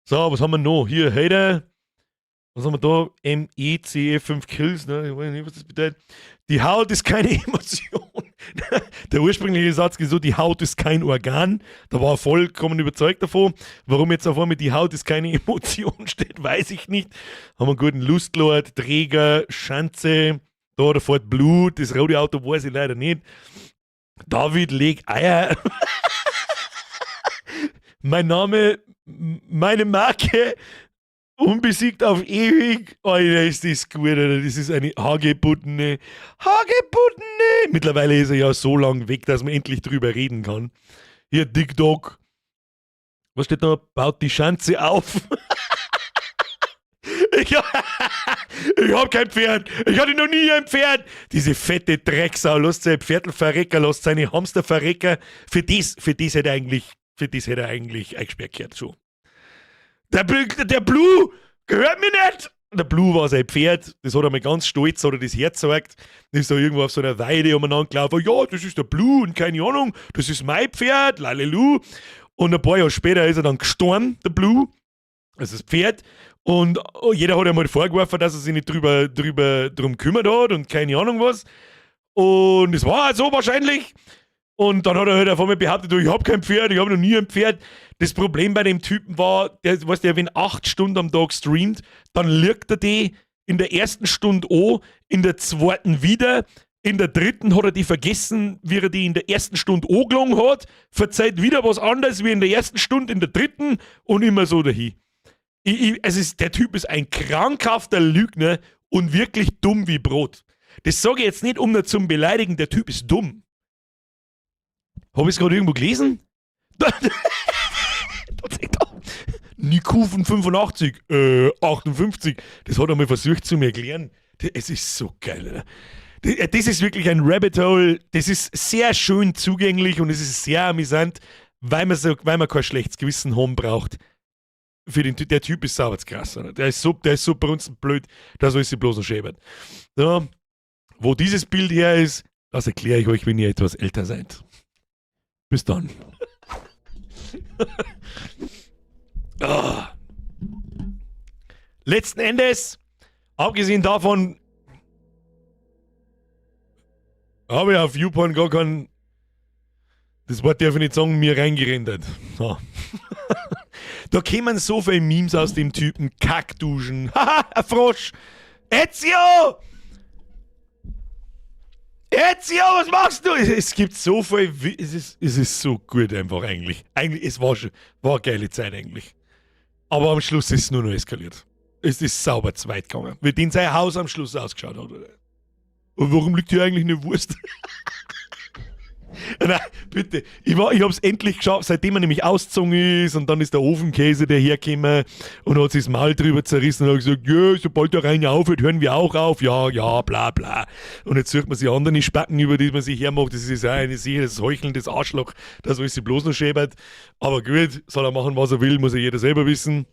So, was haben wir noch? Hier, Hater. Was haben wir da? MECE 5 Kills, ne? Ich weiß nicht, was das bedeutet. Die Haut ist keine Emotion. Der ursprüngliche Satz ist so, die Haut ist kein Organ. Da war er vollkommen überzeugt davon. Warum jetzt auf einmal die Haut ist keine Emotion steht, weiß ich nicht. Haben wir einen guten Lustlord, Träger, Schanze. Da fährt Blut. Das rote Auto weiß ich leider nicht. David legt Eier. Mein Name, meine Marke. Unbesiegt auf ewig. Alter, ist das gut, Alter. Das ist eine Hagebuttene. Hagebuttene! Mittlerweile ist er ja so lang weg, dass man endlich drüber reden kann. Hier, Dick Dog. Was steht da? Baut die Schanze auf. Ich hab kein Pferd. Ich hatte noch nie ein Pferd. Diese fette Drecksau. Lasst sein Pferdl verrecken, lasst seine Hamster verrecken. Für das hätte er eigentlich eingesperrt gehört. So. Der Blue gehört mir nicht. Der Blue war sein Pferd, das hat er mal ganz stolz, hat er das Herz gesagt. Das ist da irgendwo auf so einer Weide umeinander gelaufen. Ja, das ist der Blue und keine Ahnung, das ist mein Pferd, lalelu. Und ein paar Jahre später ist er dann gestorben, der Blue, also das Pferd. Und jeder hat ihm mal vorgeworfen, dass er sich nicht drum kümmert hat und keine Ahnung was. Und es war so wahrscheinlich. Und dann hat er halt auf einmal behauptet, ich habe kein Pferd, ich habe noch nie ein Pferd. Das Problem bei dem Typen war, wenn 8 Stunden am Tag streamt, dann lügt er die in der ersten Stunde an, in der zweiten wieder, in der dritten hat er die vergessen, wie er die in der ersten Stunde angelangt hat, verzeiht wieder was anderes wie in der ersten Stunde, in der dritten und immer so dahin. Der Typ ist ein krankhafter Lügner und wirklich dumm wie Brot. Das sage ich jetzt nicht, um ihn zum Beleidigen, der Typ ist dumm. Habe ich es gerade irgendwo gelesen? Nikufen 85, 58. Das hat er mal versucht zu mir erklären. Es ist so geil, Alter. Das ist wirklich ein Rabbit Hole. Das ist sehr schön zugänglich und es ist sehr amüsant, weil man kein schlechtes Gewissen haben braucht. Der Typ ist sauber krass, Alter. Der ist so blöd, dass er sich bloß noch schäbert. So, wo dieses Bild her ist, das erkläre ich euch, wenn ihr etwas älter seid. Bis dann. Letzten Endes, abgesehen davon, habe ich auf YouPorn gar keinen, das Wort darf ich nicht sagen, mir reingerendert. So. Da kämen so viele Memes aus dem Typen, Kackduschen, haha, ein Frosch, Ezio! Ezio, was machst du? Es gibt so viel, es ist so gut einfach eigentlich. Es war eine geile Zeit eigentlich. Aber am Schluss ist es nur noch eskaliert. Es ist sauber zu weit gegangen. Wie den sein Haus am Schluss ausgeschaut hat. Und warum liegt hier eigentlich eine Wurst? Nein, bitte. Ich hab's endlich geschafft, seitdem er nämlich ausgezogen ist und dann ist der Ofenkäse dahergekommen und hat sich das Maul drüber zerrissen und hat gesagt, ja, sobald der Rein aufhört, hören wir auch auf. Ja, bla bla. Und jetzt sucht man sich andere Spacken, über die man sich hermacht. Das ist ja ein sicheres heuchelndes Arschloch, das alles sich bloß noch schäbert. Aber gut, soll er machen, was er will, muss ja jeder selber wissen.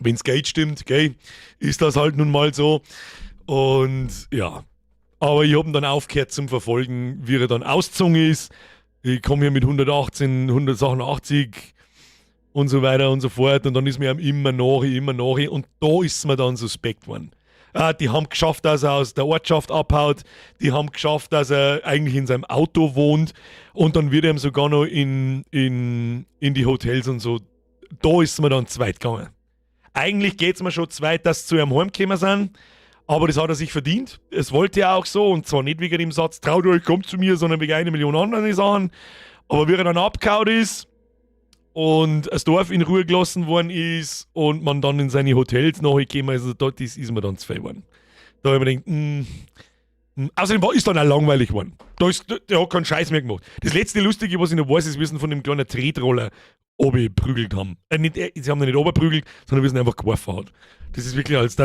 Wenn's Geld stimmt, gell, ist das halt nun mal so. Und ja. Aber ich habe ihn dann aufgehört zum Verfolgen, wie er dann ausgezogen ist. Ich komme hier mit 118, 180 und so weiter und so fort. Und dann ist mir immer nach. Und da ist es mir dann suspekt geworden. Die haben geschafft, dass er aus der Ortschaft abhaut. Die haben geschafft, dass er eigentlich in seinem Auto wohnt. Und dann wird er ihm sogar noch in die Hotels und so. Da ist es mir dann zweit gegangen. Eigentlich geht es mir schon zweit, dass sie zu ihrem Heimgekommen sind. Aber das hat er sich verdient. Es wollte er auch so. Und zwar nicht wegen dem Satz, traut euch, kommt zu mir, sondern wegen 1 Million anderen Sachen. Aber wie er dann abgehauen ist und das Dorf in Ruhe gelassen worden ist und man dann in seine Hotels nachgekommen ist, also dort ist mir dann zu viel geworden. Da habe ich mir gedacht, außerdem ist dann auch langweilig geworden. Der hat keinen Scheiß mehr gemacht. Das letzte Lustige, was ich noch weiß, ist, wie sie von dem kleinen Tretroller prügelt haben. Sie haben ihn nicht oberprügelt, sondern wie sie ihn einfach geworfen hat. Das ist wirklich, als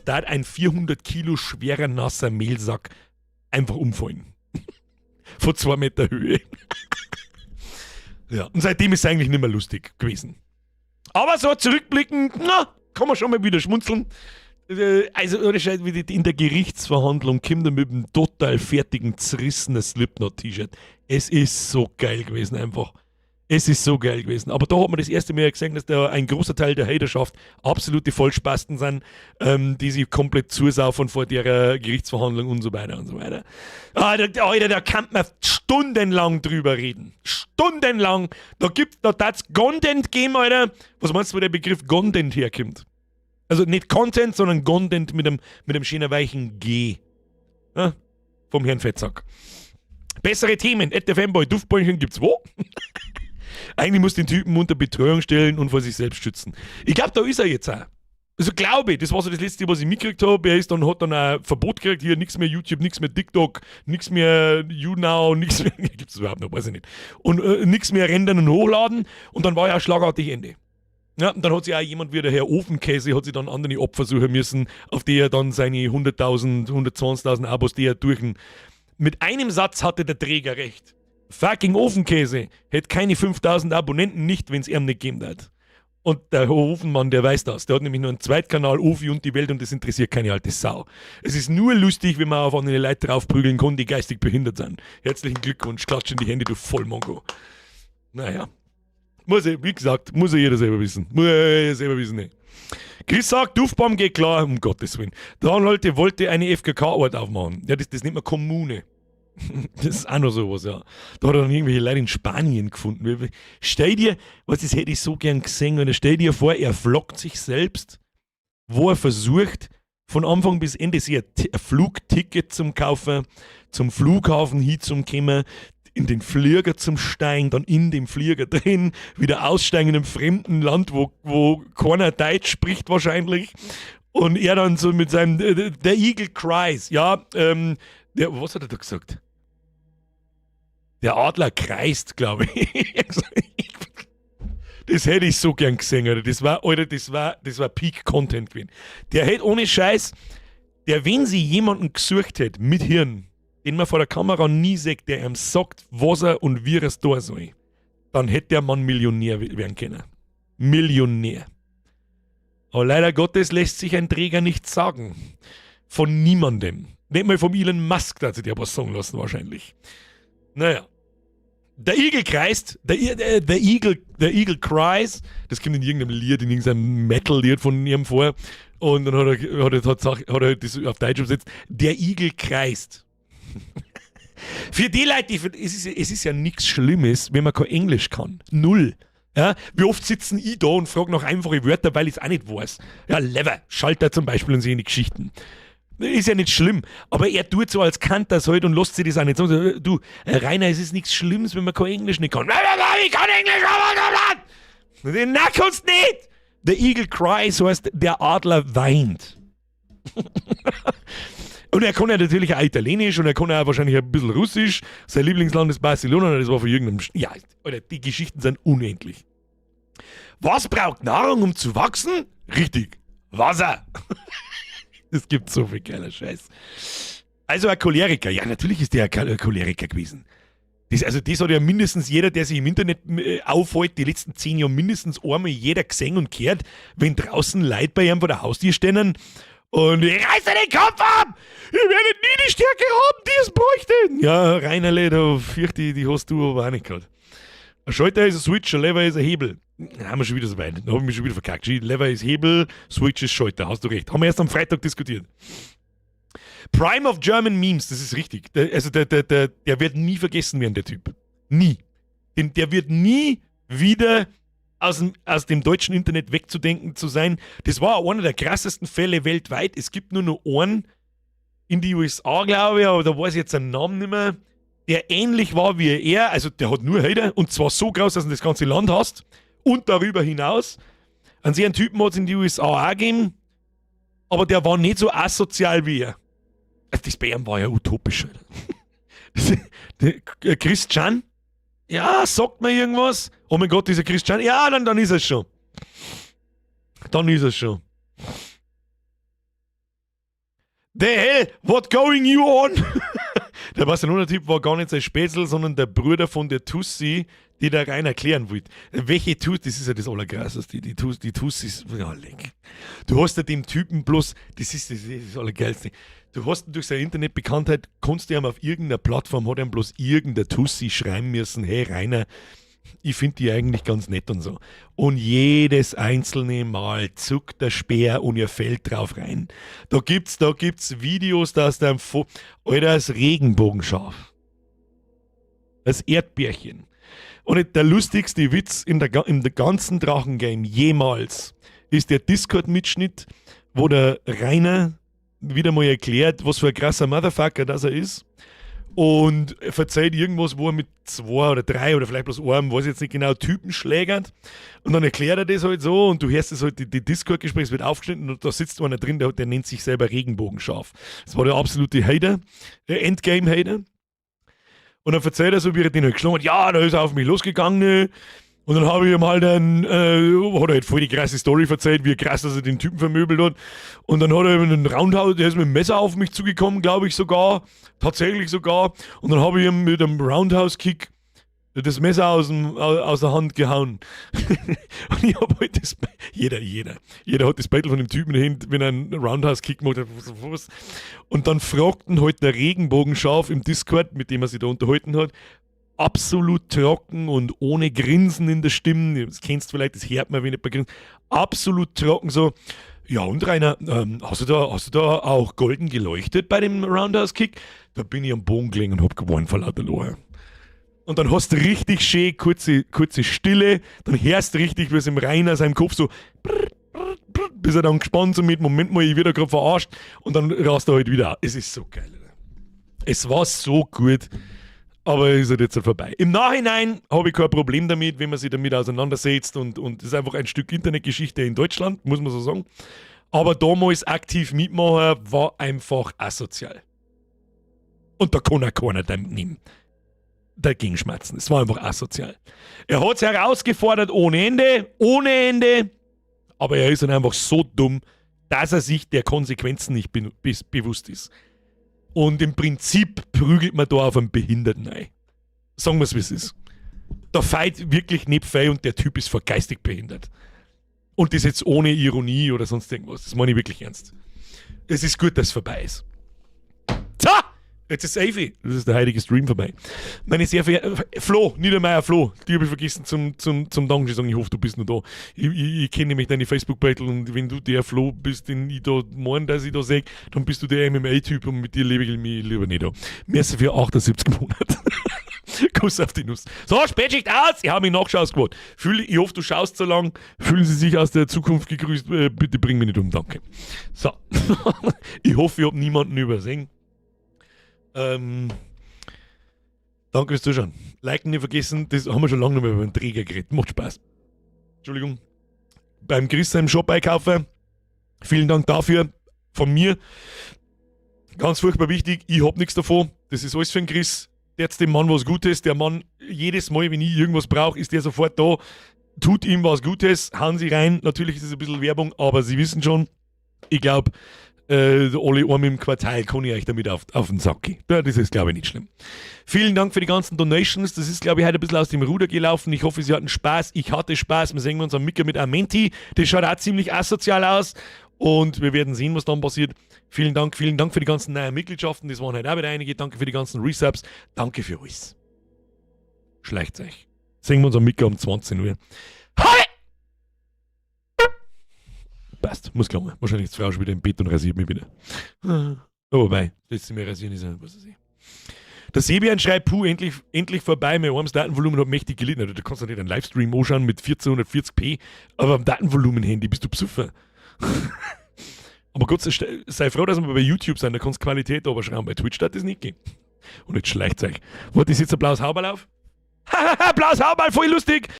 da ein 400 Kilo schwerer, nasser Mehlsack einfach umfallen. Von 2 Meter Höhe. Ja, und seitdem ist es eigentlich nicht mehr lustig gewesen. Aber so zurückblickend, kann man schon mal wieder schmunzeln. Also, wie in der Gerichtsverhandlung kommt er mit einem total fertigen, zerrissenen Slipknot-T-Shirt. Es ist so geil gewesen, einfach. Es ist so geil gewesen. Aber da hat man das erste Mal gesehen, dass da ein großer Teil der Haterschaft absolute Vollspasten sind, die sich komplett zusaufen vor der Gerichtsverhandlung und so weiter und so weiter. Alter, da kann man stundenlang drüber reden. Stundenlang. Da darf es Content geben, Alter. Was meinst du, wo der Begriff Content herkommt? Also nicht Content, sondern Content mit dem schönen weichen G. Ja? Vom Herrn Fettsack. Bessere Themen. Fanboy, Duftbäumchen gibt's wo? Eigentlich muss den Typen unter Betreuung stellen und vor sich selbst schützen. Ich glaube, da ist er jetzt auch. Also glaube ich, das war so das Letzte, was ich mitgekriegt habe. Er hat dann ein Verbot gekriegt, hier nichts mehr YouTube, nichts mehr TikTok, nichts mehr YouNow, nichts mehr, gibt es überhaupt noch, weiß ich nicht. Und nichts mehr rendern und hochladen und dann war ja schlagartig Ende. Ja, und dann hat sich auch jemand wie der Herr Ofenkäse, hat sich dann andere Opfer suchen müssen, auf die er dann seine 100.000, 120.000 Abos, die er Mit einem Satz hatte der Träger recht. Fucking Ofenkäse hätte keine 5.000 Abonnenten nicht, wenn es ihm nicht gegeben hat. Und der Ofenmann, der weiß das. Der hat nämlich nur einen Zweitkanal, Ofi und die Welt, und das interessiert keine alte Sau. Es ist nur lustig, wenn man auf andere Leute draufprügeln kann, die geistig behindert sind. Herzlichen Glückwunsch, klatscht in die Hände, du Vollmongo. Naja. Wie gesagt, muss ja jeder selber wissen. Muss ja selber wissen, ne. Chris sagt, Duftbaum geht klar, um Gottes Willen. Der Anhalte wollte eine FKK-Ort aufmachen. Ja, das nennt man Kommune. Das ist auch noch sowas, ja. Da hat er dann irgendwelche Leute in Spanien gefunden. Stell dir, das hätte ich so gern gesehen, und stell dir vor, er vloggt sich selbst, wo er versucht, von Anfang bis Ende sich ein Flugticket zum Kaufen, zum Flughafen hinzukommen, in den Flieger zum Steigen, dann in dem Flieger drin, wieder aussteigen in einem fremden Land, wo keiner Deutsch spricht wahrscheinlich. Und er dann so mit seinem, der Eagle Cries, ja, was hat er da gesagt? Der Adler kreist, glaube ich. Das hätte ich so gern gesehen, Alter. Das war Peak-Content gewesen. Der hätte ohne Scheiß, wenn sie jemanden gesucht hätte mit Hirn, den man vor der Kamera nie sieht, der ihm sagt, was er und wie er es tun soll, dann hätte der Mann Millionär werden können. Millionär. Aber leider Gottes lässt sich ein Träger nichts sagen. Von niemandem. Nicht mal vom Elon Musk, dass sich der was sagen lassen wahrscheinlich. Naja. Der Igel kreist, der Eagle cries, das kommt in irgendeinem Lied, in irgendeinem Metal-Lied von ihm vor. Und dann hat er das auf Deutsch übersetzt. Der Igel kreist. Für die Leute, es ist ja nichts Schlimmes, wenn man kein Englisch kann. Null. Ja, wie oft sitzen ich da und frage nach einfache Wörter, weil ich es auch nicht weiß. Ja, Lever, Schalter zum Beispiel und so eine Geschichten. Ist ja nicht schlimm, aber er tut so als Kant das halt und lässt sich das auch nicht sagen. Du, Rainer, es ist nichts Schlimmes, wenn man kein Englisch nicht kann. Ich kann Englisch, aber den kannst nicht! Der Eagle cries, heißt, der Adler weint. Und er kann ja natürlich auch Italienisch und er kann ja auch wahrscheinlich ein bisschen Russisch. Sein Lieblingsland ist Barcelona, das war von irgendeinem... Ja, Alter, die Geschichten sind unendlich. Was braucht Nahrung, um zu wachsen? Richtig, Wasser. Es gibt so viel geiler Scheiß. Also ein Choleriker. Ja, natürlich ist der ein Choleriker gewesen. Das hat ja mindestens jeder, der sich im Internet aufhält, die letzten 10 Jahre mindestens einmal jeder gesehen und gehört, wenn draußen Leute bei ihm vor der Haustür stehen und ich reiß dir den Kopf ab! Ihr werdet nie die Stärke haben, die es bräuchten! Ja, Reinerle, da fürchte ich, die hast du aber auch nicht gehabt. Ein Schalter ist ein Switch, ein Lever ist ein Hebel. Haben wir schon wieder so weit. Da habe ich mich schon wieder verkackt. Lever ist Hebel, Switch ist Schalter. Hast du recht. Haben wir erst am Freitag diskutiert. Prime of German Memes, das ist richtig. Der wird nie vergessen werden, der Typ. Nie. Der wird nie wieder aus dem deutschen Internet wegzudenken zu sein. Das war einer der krassesten Fälle weltweit. Es gibt nur noch einen in die USA, glaube ich, aber da weiß ich jetzt seinen Namen nicht mehr, der ähnlich war wie er. Also der hat nur Hater und zwar so groß, dass du das ganze Land hast und darüber hinaus. An so einen Typen hat es in die USA auch gegeben, aber der war nicht so asozial wie er. Das bei ihm war ja utopisch. Der Christian? Ja, sagt mir irgendwas? Oh mein Gott, dieser Christian? Ja, dann ist es schon. Dann ist es schon. The hell, what going you on? Der Barcelona-Typ war gar nicht sein Spätzl, sondern der Bruder von der Tussi, die der rein erklären wollte. Welche Tussi? Das ist ja das Allerkrasseste. Die Tussis, ja, leck. Du hast ja dem Typen bloß, das ist das Allergeilste. Du hast durch seine Internetbekanntheit, kannst du ihm auf irgendeiner Plattform, hat ihm bloß irgendein Tussi schreiben müssen, hey Rainer, ich finde die eigentlich ganz nett und so. Und jedes einzelne Mal zuckt der Speer und ihr fällt drauf rein. Da gibt's Videos, da ist Alter, das Regenbogenschaf. Das Erdbärchen. Und der lustigste Witz in der ganzen Drachengame jemals ist der Discord-Mitschnitt, wo der Rainer wieder mal erklärt, was für ein krasser Motherfucker das er ist. Und er verzeiht irgendwas, wo er mit 2 oder 3 oder vielleicht bloß einem, weiß ich jetzt nicht genau, Typen schlägert. Und dann erklärt er das halt so und du hörst das halt, die Discord-Gespräche wird aufgeschnitten und da sitzt einer drin, der nennt sich selber Regenbogenschaf. Das war der absolute Hater, der Endgame-Hater. Und dann verzeiht er so, wie er den halt geschlagen hat, ja, da ist er auf mich losgegangen. Ne? Und dann habe ich ihm halt hat er halt voll die krasse Story erzählt, wie krass, dass er den Typen vermöbelt hat. Und dann hat er einen Roundhouse, der ist mit dem Messer auf mich zugekommen, glaube ich sogar. Tatsächlich sogar. Und dann habe ich ihm mit einem Roundhouse-Kick das Messer aus der Hand gehauen. Und ich habe halt das, jeder hat das Battle von dem Typen in der Hand, wenn er einen Roundhouse-Kick macht. Und dann fragten halt der Regenbogenschaf im Discord, mit dem er sich da unterhalten hat, absolut trocken und ohne Grinsen in der Stimme. Das kennst du vielleicht, das hört man, wenn nicht bei Grinsen. Absolut trocken so. Ja, und Rainer, hast du da auch golden geleuchtet bei dem Roundhouse-Kick? Da bin ich am Boden gelegen und hab gewonnen vor lauter Lachen. Und dann hast du richtig schön kurze Stille, dann hörst du richtig, wie es im Rainer seinem Kopf so bis er dann gespannt so mit, Moment mal, ich werde gerade verarscht und dann rast er halt wieder. Es ist so geil. Es war so gut. Aber ist halt jetzt vorbei. Im Nachhinein habe ich kein Problem damit, wenn man sich damit auseinandersetzt und das ist einfach ein Stück Internetgeschichte in Deutschland, muss man so sagen. Aber damals aktiv mitmachen war einfach asozial. Und da kann auch keiner dagegen schmerzen. Es war einfach asozial. Er hat es herausgefordert ohne Ende, aber er ist dann einfach so dumm, dass er sich der Konsequenzen nicht bewusst ist. Und im Prinzip prügelt man da auf einen Behinderten ein. Sagen wir es, wie es ist. Der Fight wirklich nicht fein und der Typ ist geistig behindert. Und das jetzt ohne Ironie oder sonst irgendwas. Das meine ich wirklich ernst. Es ist gut, dass es vorbei ist. So! Jetzt ist Evi. Das ist der heilige Stream vorbei. Meine sehr verehrten... Flo, Niedermeier Flo. Die habe ich vergessen zum Dankeschön sagen. Ich hoffe, du bist noch da. Ich kenne nämlich deine Facebook-Battle und wenn du der Flo bist, den ich da morgen, dass ich da sehe, dann bist du der MMA-Typ und mit dir lebe ich mich lieber nicht da. Merci für 78 Monate. Kuss auf die Nuss. So, Spätschicht aus. Ich habe mich nachgeschaut. Ich hoffe, du schaust so lang. Fühlen Sie sich aus der Zukunft gegrüßt. Bitte bring mich nicht um. Danke. So. Ich hoffe, ich habe niemanden übersehen. Danke fürs Zuschauen. Liken nicht vergessen, das haben wir schon lange nicht mehr über den Träger geredet. Macht Spaß. Entschuldigung. Beim Chris seinem Shop einkaufen. Vielen Dank dafür. Von mir. Ganz furchtbar wichtig. Ich hab nichts davon. Das ist alles für den Chris. Der jetzt dem Mann was Gutes. Der Mann, jedes Mal, wenn ich irgendwas brauche, ist der sofort da. Tut ihm was Gutes. Hauen Sie rein. Natürlich ist es ein bisschen Werbung, aber Sie wissen schon, ich glaube, alle einmal im Quartal kann ich euch damit auf den Sack gehen. Ja, das ist, glaube ich, nicht schlimm. Vielen Dank für die ganzen Donations. Das ist, glaube ich, heute ein bisschen aus dem Ruder gelaufen. Ich hoffe, Sie hatten Spaß. Ich hatte Spaß. Wir sehen uns am Mittwoch mit Amenti. Das schaut auch ziemlich asozial aus. Und wir werden sehen, was dann passiert. Vielen Dank für die ganzen neuen Mitgliedschaften. Das waren halt auch wieder einige. Danke für die ganzen Resubs. Danke für alles. Schleicht euch. Sehen wir uns am Mittwoch um 20 Uhr. Hi! Passt, muss klar. Wahrscheinlich ist die Frau schon wieder im Bett und rasiert mich wieder. Oh, wobei, letztes Mal rasieren ist ja, was weiß ich. Der Sebian schreibt, puh, endlich vorbei, mein armes Datenvolumen hat mächtig gelitten. Also, du kannst ja nicht einen Livestream anschauen mit 1440p, aber am Datenvolumen-Handy bist du psuffer. Aber Gott sei froh, dass wir bei YouTube sind, da kannst du Qualität runterschrauben. Bei Twitch darf das nicht gehen. Und jetzt schleicht euch. Warte, ist jetzt ein blaues Hauberl auf? Hahaha, blaues Hauberl, voll lustig!